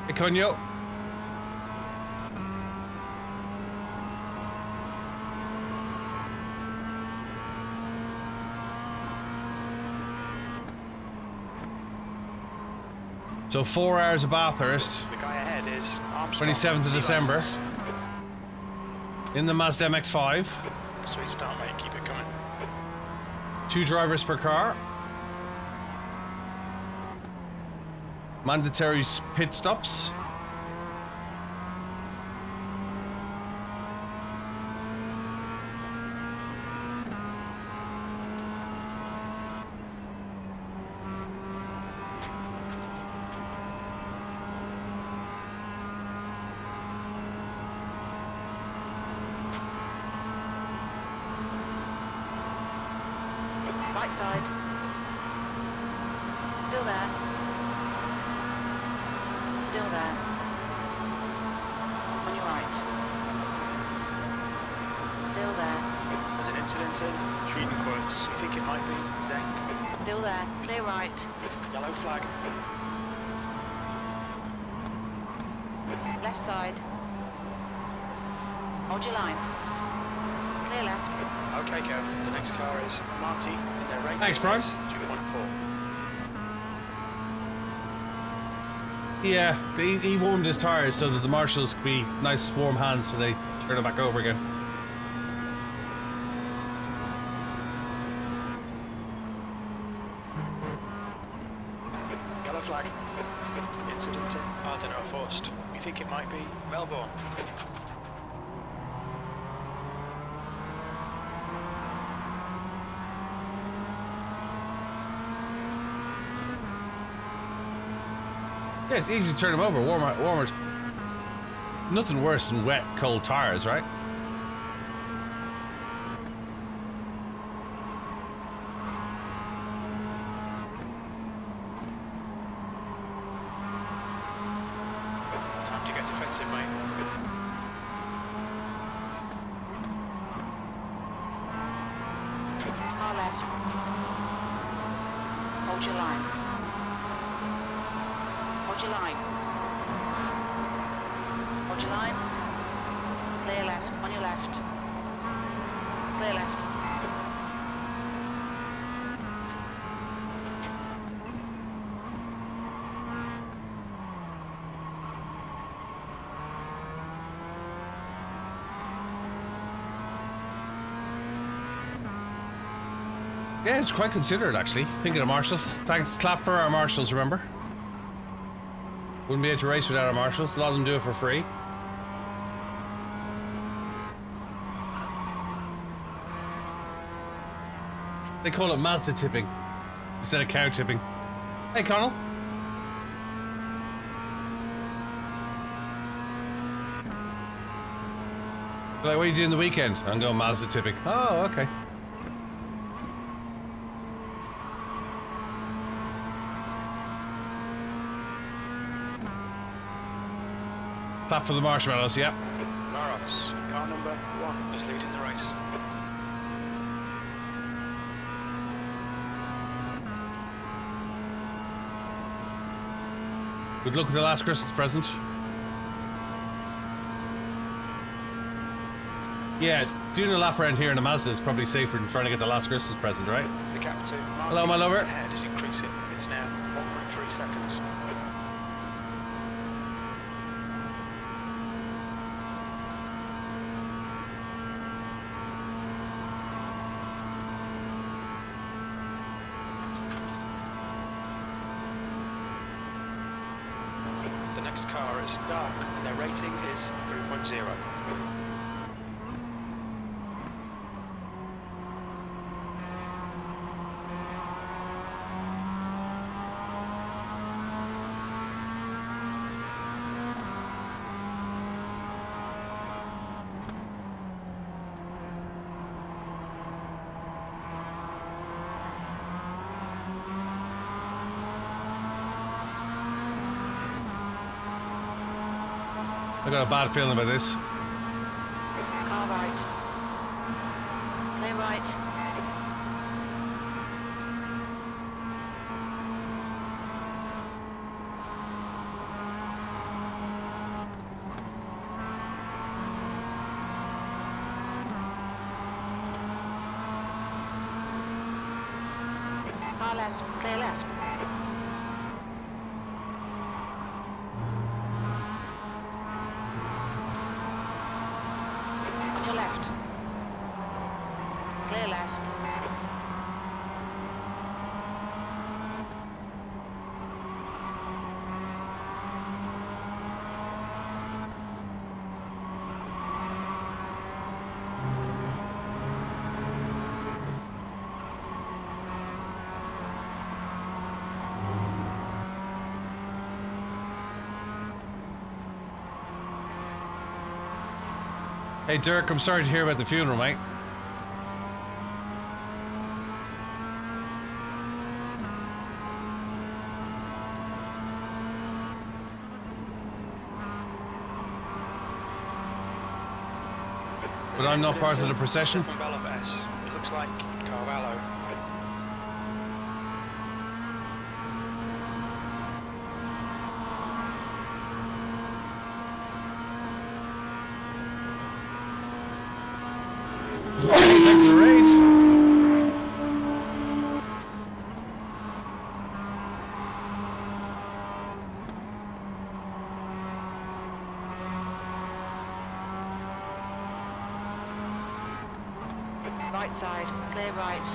Hey, Conyo. So 4 hours of Bathurst, The guy ahead is Armstrong. 27th of December. C-license. In the Mazda MX5. Sweet start, mate. Keep it coming. 2 drivers per car. Mandatory pit stops. Right side. Still there. Still there. On your right. Still there. There's an incident in Treating quotes. You think it might be Zenk? Still there. Clear right. Yellow flag. Left side. Hold your line. Clear left. Okay, Kev. The next car is Marty in their rating. Thanks, Prime. 2.4. Yeah, he warmed his tires so that the marshals could be nice warm hands so they turn it back over again. flag. Incident in Ardeno Forst. We think it might be Melbourne. Yeah, it's easy to turn them over. Warmers. Nothing worse than wet, cold tires, right? Time to get defensive, mate. Car left. Hold your line. Hold your line. Hold your line. Clear left. On your left. Clear left. Yeah, it's quite considerate, actually. Thinking of marshals. Thanks, clap for our marshals, remember? Wouldn't be able to race without our marshals. A lot of them do it for free. They call it Mazda tipping instead of cow tipping. Hey, Connell. Like, what are you doing the weekend? I'm going Mazda tipping. Oh, okay. Clap for the marshmallows, yeah. Laros, car number 1 is leading the race. Good luck with the last Christmas present. Yeah, doing a lap around here in a Mazda is probably safer than trying to get the last Christmas present, right? The gap to Hello, my lover. ahead is increasing. It's now 1.3 seconds. The next car is dark and their rating is 3.0. I got a bad feeling about this. Car right. Clear right. Car left. Clear left. On your left. Clear left. Hey, Dirk, I'm sorry to hear about the funeral, mate. But I'm not part of the procession. Carvalho S. It looks like Carvalho. Thanks for the raid. Right side. Clear right.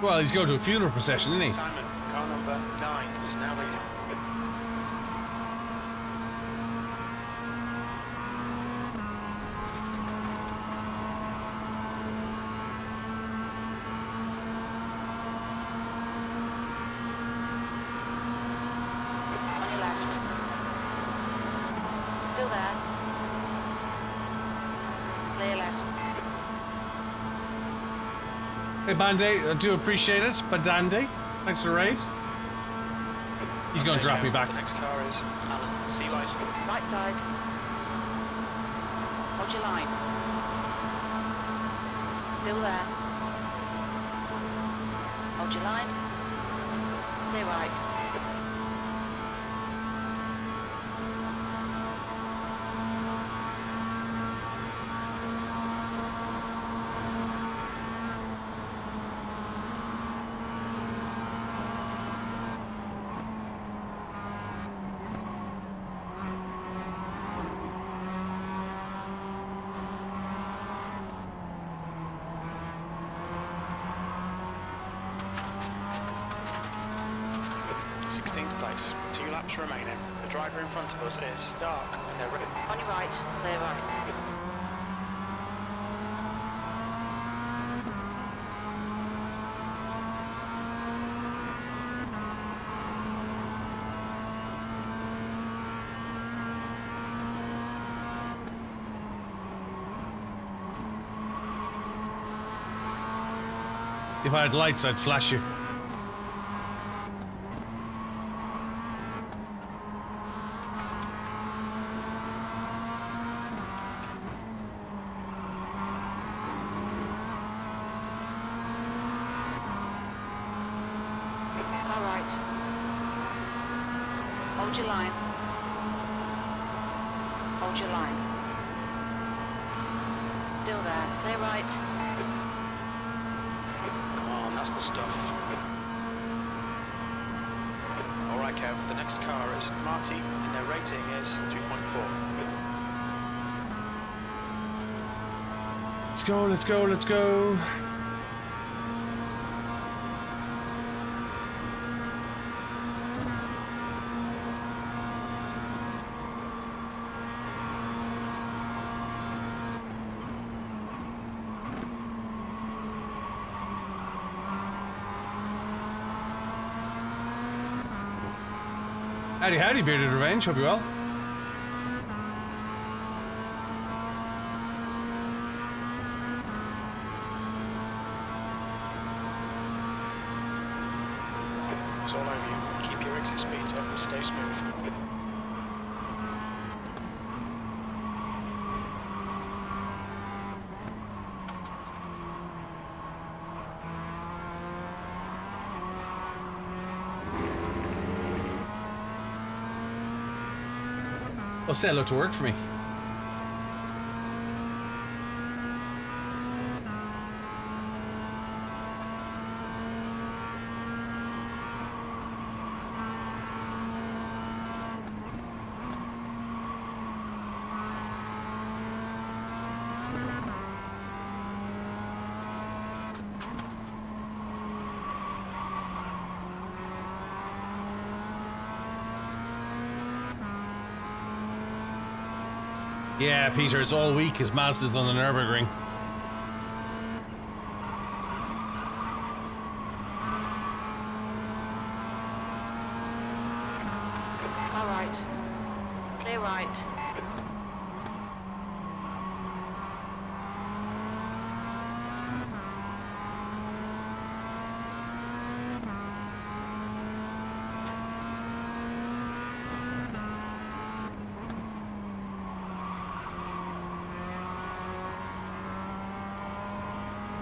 Well, he's going to a funeral procession, isn't he? Simon, car number 9 is now leading. On your left. Still there. Clear left. Hey, Bandy, I do appreciate it. Bandandy, thanks for the raid. He's going to draft me back. The next car is Alan, C license. Right side. Hold your line. Still there. Hold your line. Clear right. Place. 2 laps remaining. The driver in front of us is dark and they're ready. On your right. Clear right. If I had lights, I'd flash you. Car right. Hold your line. Hold your line. Still there. Clear right. Come on, that's the stuff. Alright Kev, the next car is Marty and their rating is 2.4. Let's go, let's go, let's go. Howdy, howdy, Bearded Revenge. Hope you're well. It's all over you. Keep your exit speeds up and stay smooth. Well, say hello to work for me. Yeah, Peter, it's all week his Mazda's on the Nürburgring. Car right. Clear right.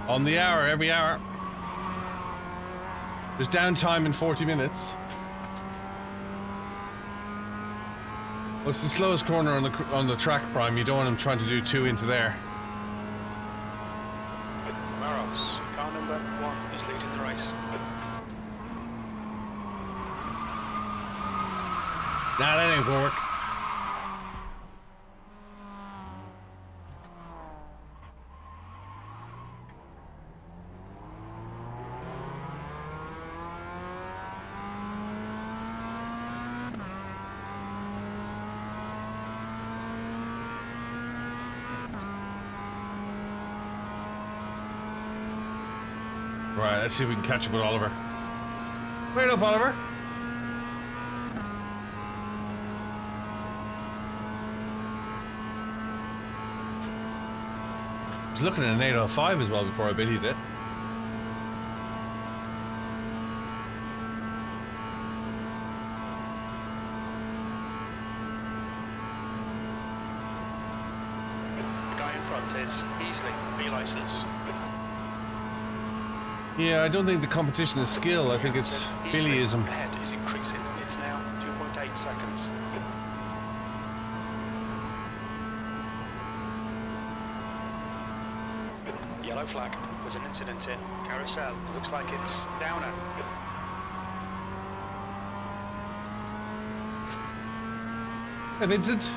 On the hour, every hour. There's downtime in 40 minutes. What's the slowest corner on the track, Prime? You don't want him trying to do 2 into there. Maros, car number 1 is leading the race. Nah, that ain't gonna work. Right, let's see if we can catch up with Oliver. Wait up, Oliver. I was looking at an 805 as well before I biddied it. The guy in front is easily B-license. Yeah, I don't think the competition is skill. I think it's Billyism. Ahead is increasing. It's now 2.8 seconds. Yellow flag. There's an incident in carousel. Looks like it's downer. Hey, Vincent.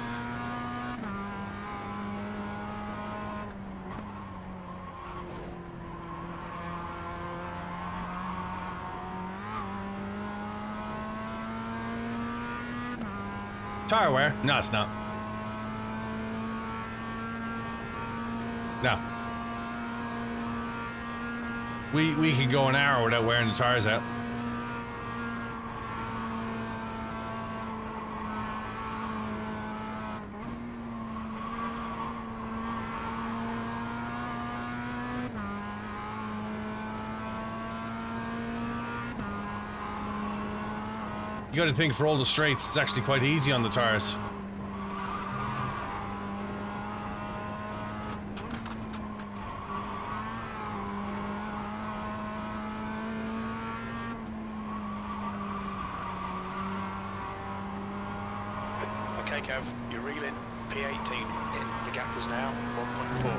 Tire wear? No, it's not. No. We can go an hour without wearing the tires out. You got to think for all the straights, it's actually quite easy on the tires. Okay, Kev, you're reeling. P18 in. The gap is now 1.4.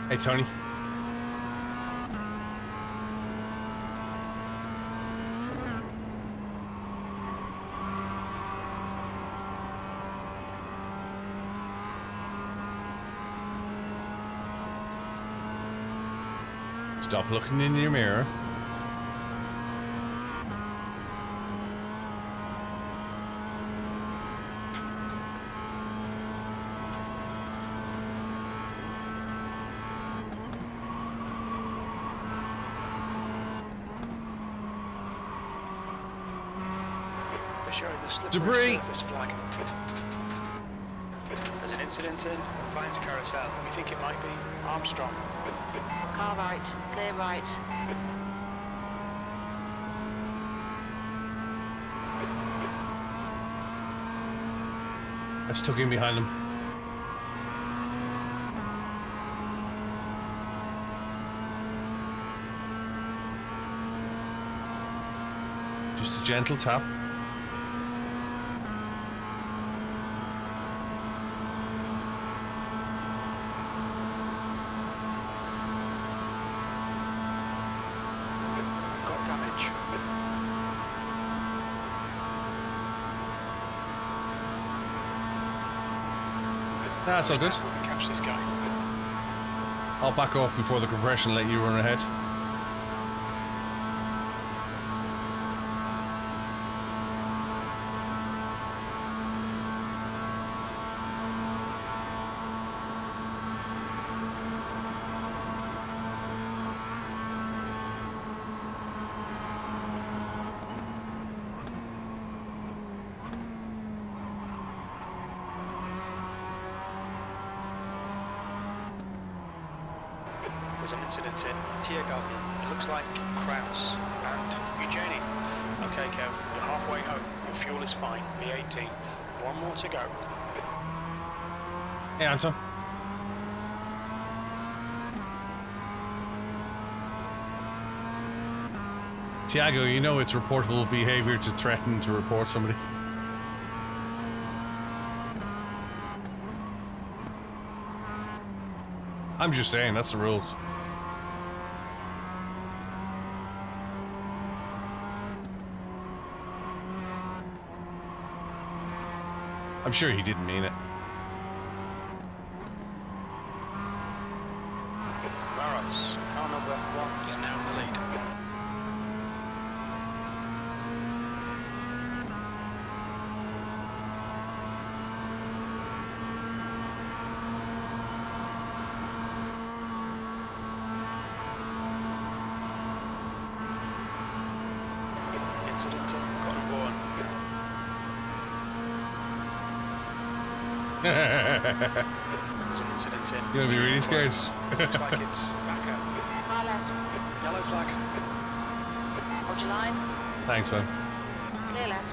Hey, Tony. Stop looking in your mirror. They're showing the slippery Debris. surface flag. There's an incident in Client's carousel. We think it might be Armstrong. Car right, clear right. I stuck in behind him. Just a gentle tap. Got damage. That's all good. We can catch this guy. I'll back off before the compression and let you run ahead. There's an incident in Tiergarten. It looks like Kraus and Eugenie. Okay, Kev, you're halfway home. Your fuel is fine. B18. One more to go. Hey, Anton. Tiago, you know it's reportable behavior to threaten to report somebody. I'm just saying, that's the rules. I'm sure he didn't mean it. incident in. Got a warn. There's an incident in. You're gonna be really scared. Looks like it's back up. Car left. Yellow flag. Hold your line. Thanks, man. Clear left.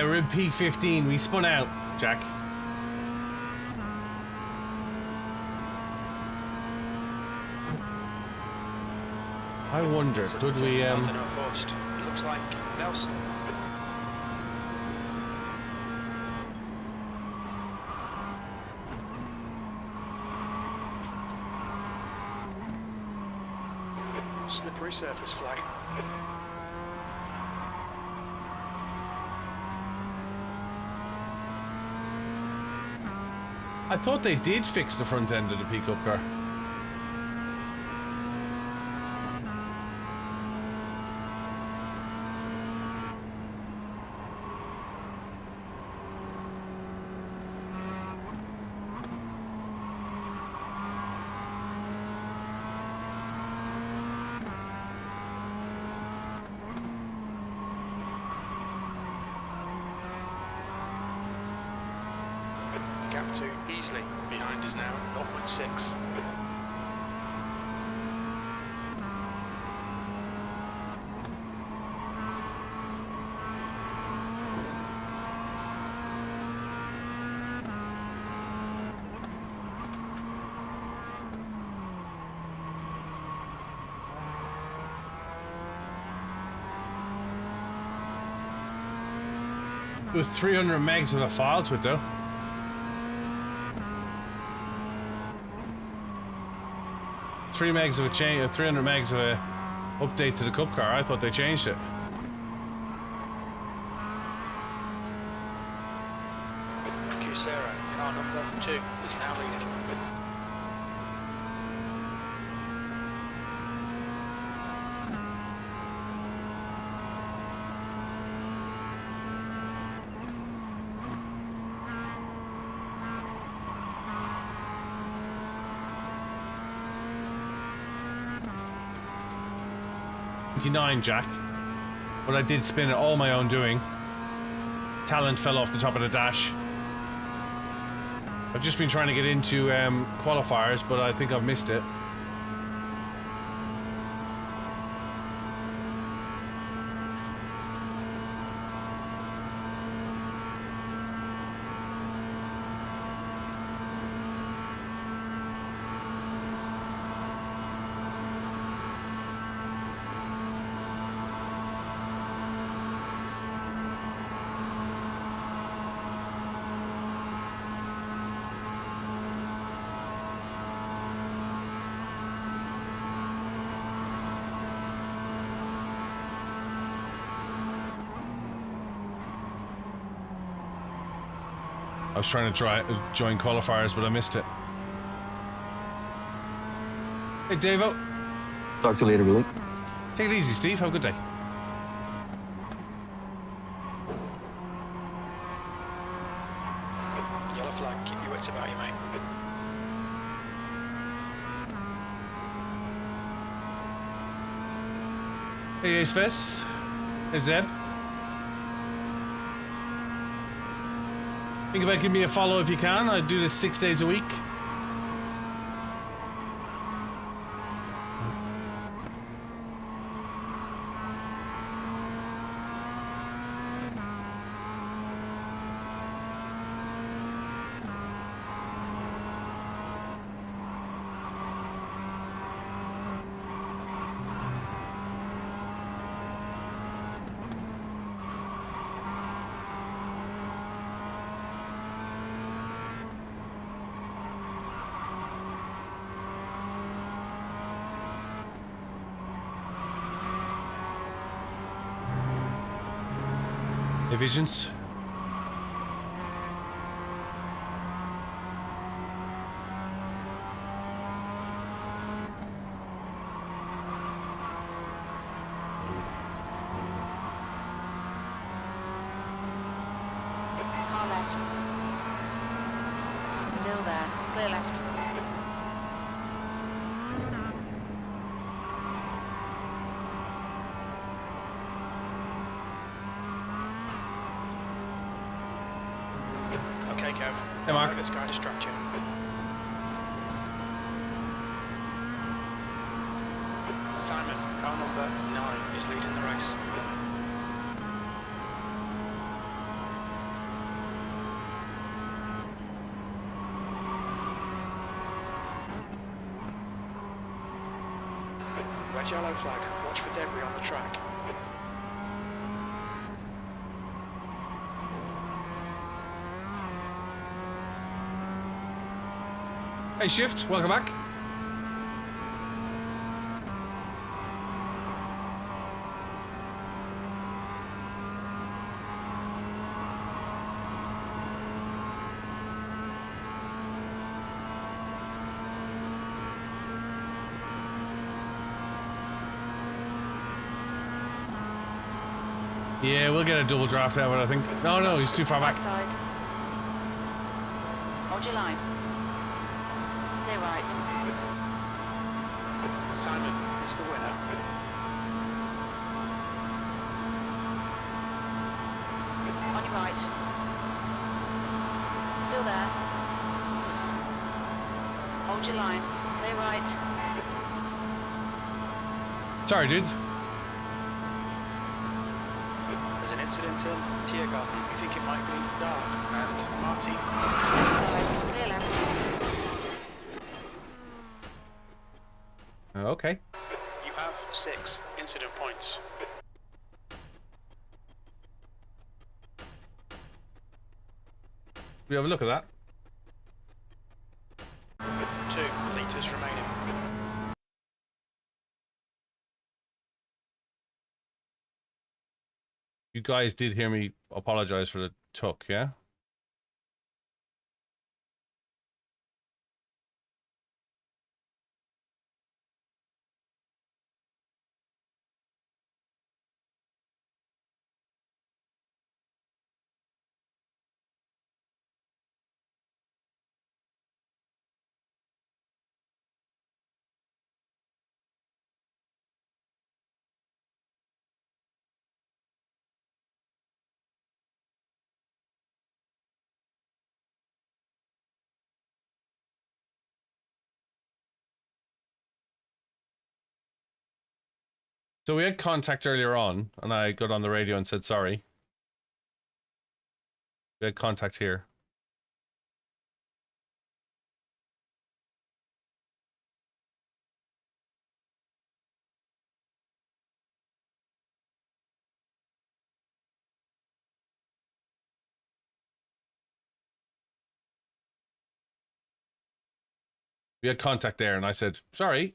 We're in P15. We spun out, Jack. I wonder, could we I don't know, forced. It looks like Nelson. Slippery surface flag. I thought they did fix the front end of the pickup car. Gap 2 easily behind us now, 0.6. It was 300 megs of a file to it though. Three megs of a change, 300 megs of a update to the cup car. I thought they changed it. Sarah, car number 2 is now leading. Jack, but I did spin it all my own doing. Talent fell off the top of the dash. I've just been trying to get into qualifiers, but I think I've missed it. I was trying to join qualifiers, but I missed it. Hey, Davo. Talk to you later, Billy. Take it easy, Steve. Have a good day. Yellow flag, keep your wits about you, mate. Hey, Ace Fest. Hey, Zeb. Think about giving me a follow if you can. I do this 6 days a week. Visions. Mark. Let this guy distract you. Simon, car number 9, is leading the race. Red yellow flag, watch for debris on the track. Hey Shift, welcome back. Yeah, we'll get a double draft out of it, I think. No, he's too far back. Outside. Hold your line. Clear right. Simon is the winner. On your right. Still there. Hold your line. Clear right. Sorry, dudes. There's an incident in Tiergarten. We think it might be Dart and Marty. Outside. Clear left. Okay. You have 6 incident points. We have a look at that. 2 litres remaining. You guys did hear me apologize for the tuck, yeah? So we had contact earlier on, and I got on the radio and said sorry. We had contact here. We had contact there, and I said sorry.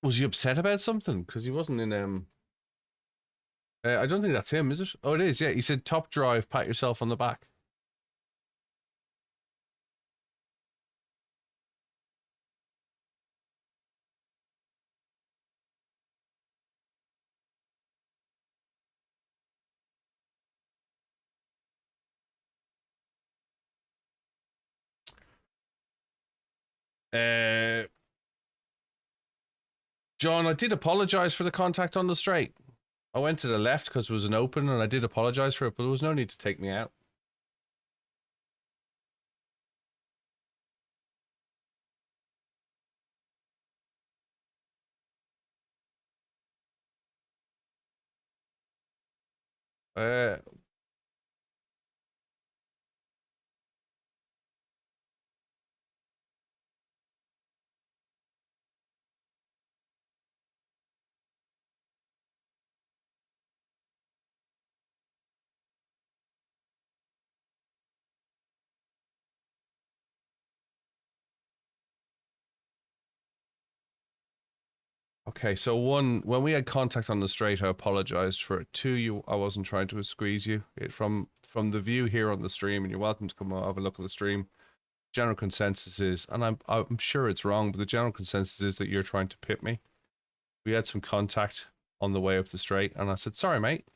Was he upset about something? Because he wasn't in I don't think that's him, is it? Oh, it is. Yeah, he said top drive, pat yourself on the back. John, I did apologize for the contact on the straight. I went to the left because it was an open, and I did apologize for it, but there was no need to take me out. Uh, Okay, so one, when we had contact on the straight, I apologized for it. Two, I wasn't trying to squeeze you. From the view here on the stream, and you're welcome to come have a look at the stream. General consensus is, and I'm sure it's wrong, but the general consensus is that you're trying to pit me. We had some contact on the way up the straight, and I said, sorry, mate.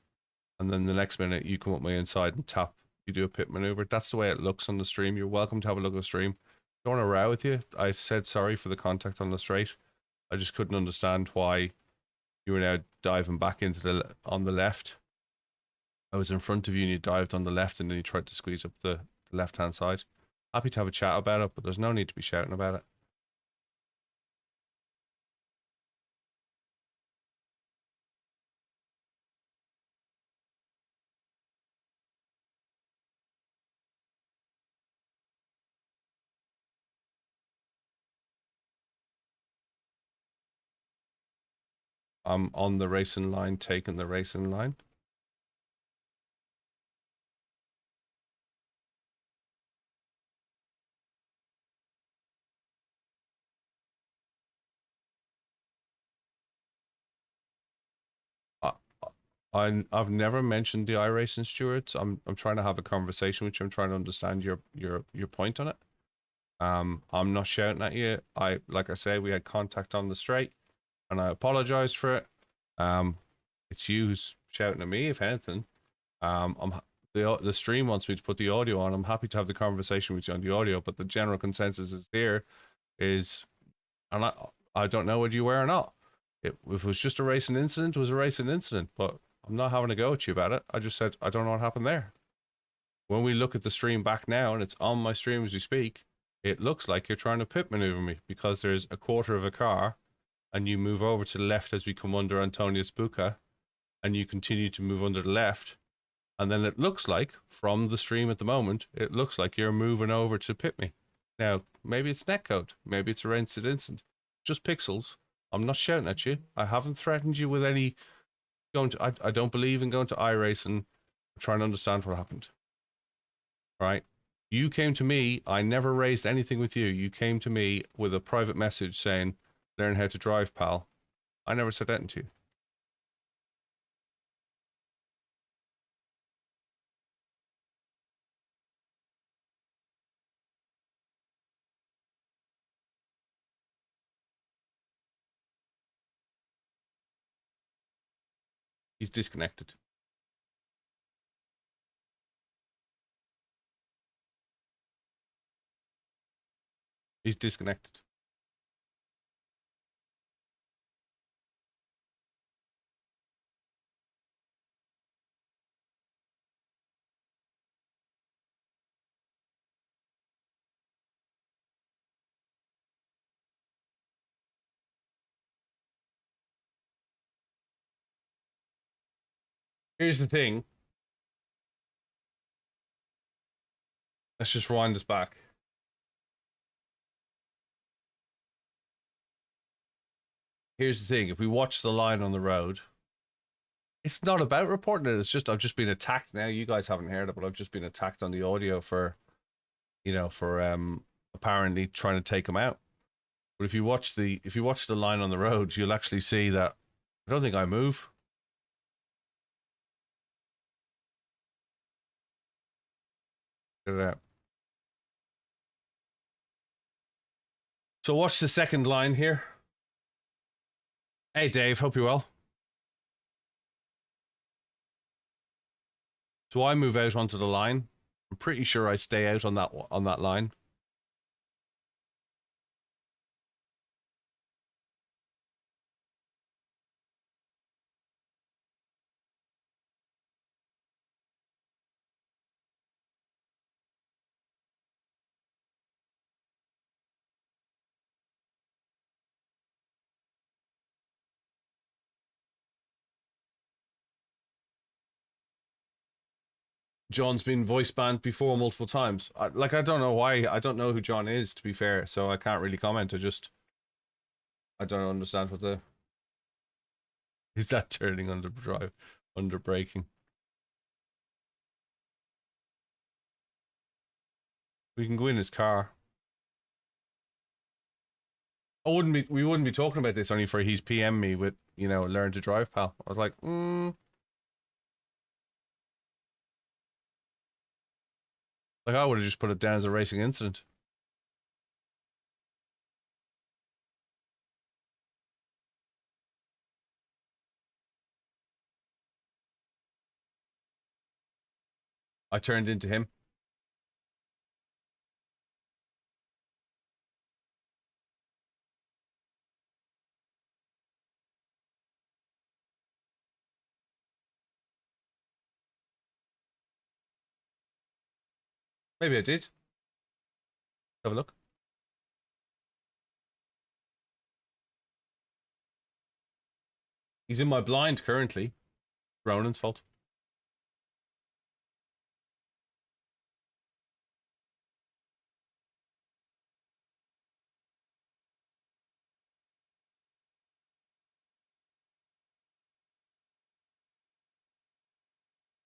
And then the next minute, you come up my inside and tap. You do a pit maneuver. That's the way it looks on the stream. You're welcome to have a look at the stream. Don't want to row with you. I said sorry for the contact on the straight. I just couldn't understand why you were now diving back into on the left. I was in front of you and you dived on the left and then you tried to squeeze up the left-hand side. Happy to have a chat about it, but there's no need to be shouting about it. I'm on the racing line, taking the racing line. I've never mentioned the iRacing stewards. I'm trying to have a conversation with you. I'm trying to understand your point on it. I'm not shouting at you. Like I say, we had contact on the straight, and I apologize for it. It's you who's shouting at me, if anything. The stream wants me to put the audio on. I'm happy to have the conversation with you on the audio, but the general consensus is here is, and I don't know whether you were or not. If it was just a racing incident, it was a racing incident, but I'm not having a go at you about it. I just said, I don't know what happened there. When we look at the stream back now, and it's on my stream as we speak, it looks like you're trying to pit maneuver me because there's a quarter of a car and you move over to the left as we come under Antonius Buca and you continue to move under the left. And then it looks like, from the stream at the moment, it looks like you're moving over to pit me. Now, maybe it's netcode. Maybe it's a racing incident. Just pixels. I'm not shouting at you. I haven't threatened you with any I don't believe in going to iRacing. I'm trying to understand what happened. Right? You came to me. I never raised anything with you. You came to me with a private message saying, learn how to drive, pal. I never said that to you. He's disconnected. He's disconnected. Here's the thing. Let's just rewind this back. Here's the thing. If we watch the line on the road, it's not about reporting it. It's just I've just been attacked. Now you guys haven't heard it, but I've just been attacked on the audio for, for apparently trying to take him out. But if you watch the line on the road, you'll actually see that I don't think I move. Get it out. So watch the second line here. Hey Dave, hope you're well. So I move out onto the line. I'm pretty sure I stay out on that line. John's been voice banned before multiple times. I don't know why. I don't know who John is, to be fair, so I can't really comment. I don't understand what the... Is that turning under drive, under braking? We can go in his car. We wouldn't be talking about this only for he's PM me with, you know, learn to drive, pal. I was like, Like, I would have just put it down as a racing incident. I turned into him. Maybe I did. Have a look. He's in my blind currently. Ronan's fault.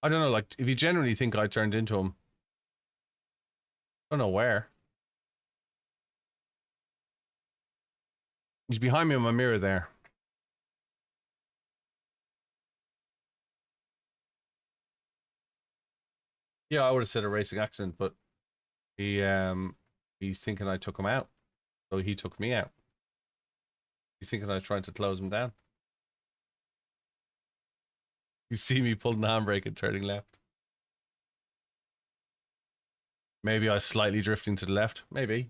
I don't know, like, if you generally think I turned into him, I don't know where. He's behind me on my mirror there. Yeah, I would have said a racing accident, but he's thinking I took him out. So he took me out. He's thinking I was trying to close him down. You see me pulling the handbrake and turning left. Maybe I was slightly drifting to the left. Maybe.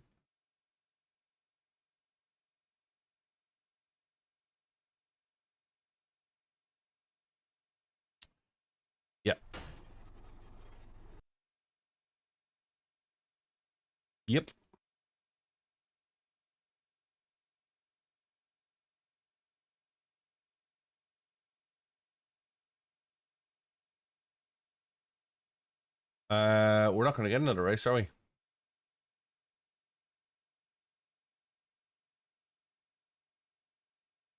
Yeah. Yep. We're not going to get another race, are we?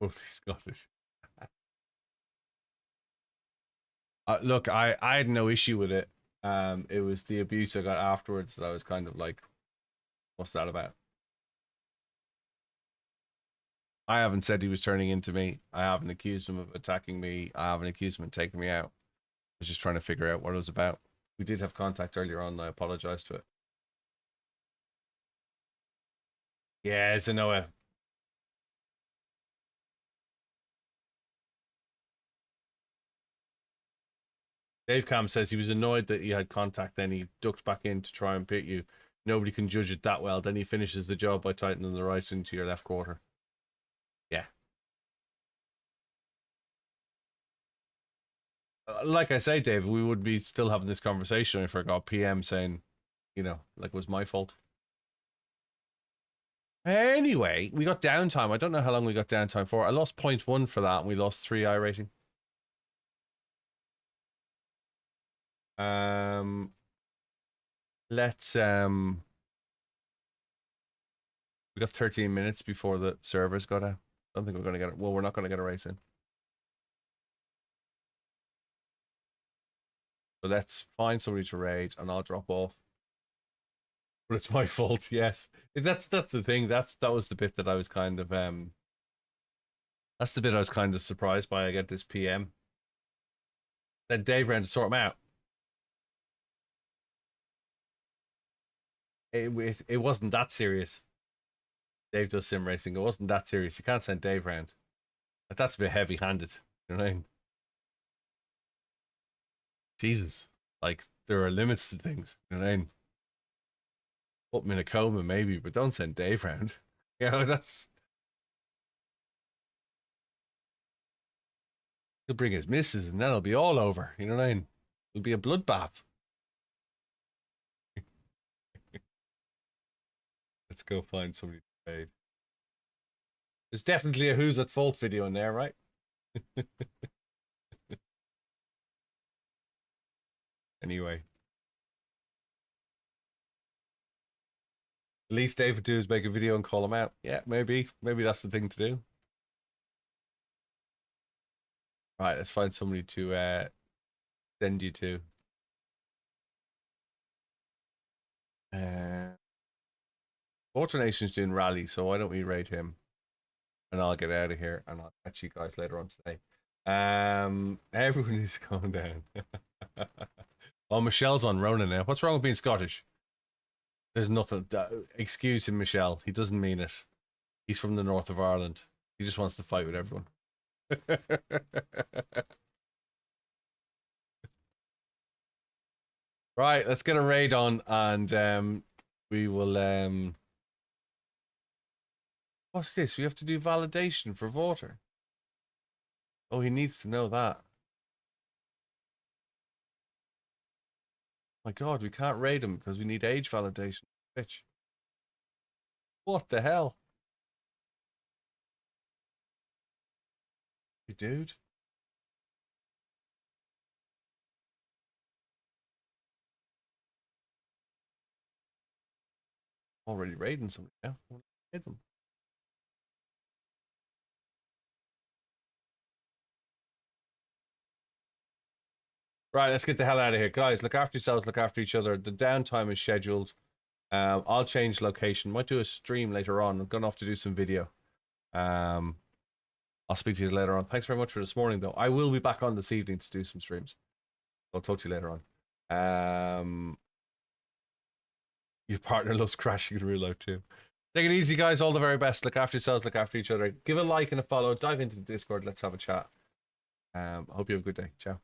Fully Scottish. Look, I had no issue with it. It was the abuse I got afterwards that I was kind of like, what's that about? I haven't said he was turning into me. I haven't accused him of attacking me. I haven't accused him of taking me out. I was just trying to figure out what it was about. We did have contact earlier on, and I apologized to it. Yeah, it's a no. Dave Cam says he was annoyed that he had contact, then he ducked back in to try and pit you. Nobody can judge it that well. Then he finishes the job by tightening the right into your left quarter. Yeah. Like I say, Dave, we would be still having this conversation if I got PM saying, you know, like it was my fault. Anyway, we got downtime. I don't know how long we got downtime for. I lost 0.1 for that, and we lost 3 iRating. Let's we got 13 minutes before the servers got out. I don't think we're gonna get it. Well, we're not gonna get a race in. So let's find somebody to raid, and I'll drop off. But it's my fault, yes. That's the thing. That was the bit that I was kind of that's the bit I was kind of surprised by. I get this PM. Then Dave ran to sort him out. It wasn't that serious. Dave does sim racing. It wasn't that serious. You can't send Dave round. That's a bit heavy-handed. You know what I mean? Jesus, like there are limits to things. You know what I mean? Put him in a coma maybe, but don't send Dave round. You know, that's... He'll bring his missus and then it'll be all over. You know what I mean? It'll be a bloodbath. Let's go find somebody to trade. There's definitely a who's at fault video in there, right? Anyway. least Dave would do is make a video and call him out. Yeah, maybe that's the thing to do. Right, let's find somebody to send you to. Autonation's doing rally, so why don't we raid him? And I'll get out of here, and I'll catch you guys later on today. Everyone is going down. Oh, Michelle's on Ronan now. What's wrong with being Scottish? There's nothing. Excuse him, Michelle. He doesn't mean it. He's from the north of Ireland. He just wants to fight with everyone. Right, let's get a raid on, and we will. What's this? We have to do validation for voter. Oh, he needs to know that. My God, we can't raid him because we need age validation. Bitch. What the hell? You dude. Already raiding somebody now. I want to raid them. Right, let's get the hell out of here. Guys, look after yourselves, look after each other. The downtime is scheduled. I'll change location. Might do a stream later on. I'm going off to do some video. I'll speak to you later on. Thanks very much for this morning, though. I will be back on this evening to do some streams. I'll talk to you later on. Your partner loves crashing in real life, too. Take it easy, guys. All the very best. Look after yourselves, look after each other. Give a like and a follow. Dive into the Discord. Let's have a chat. I hope you have a good day. Ciao.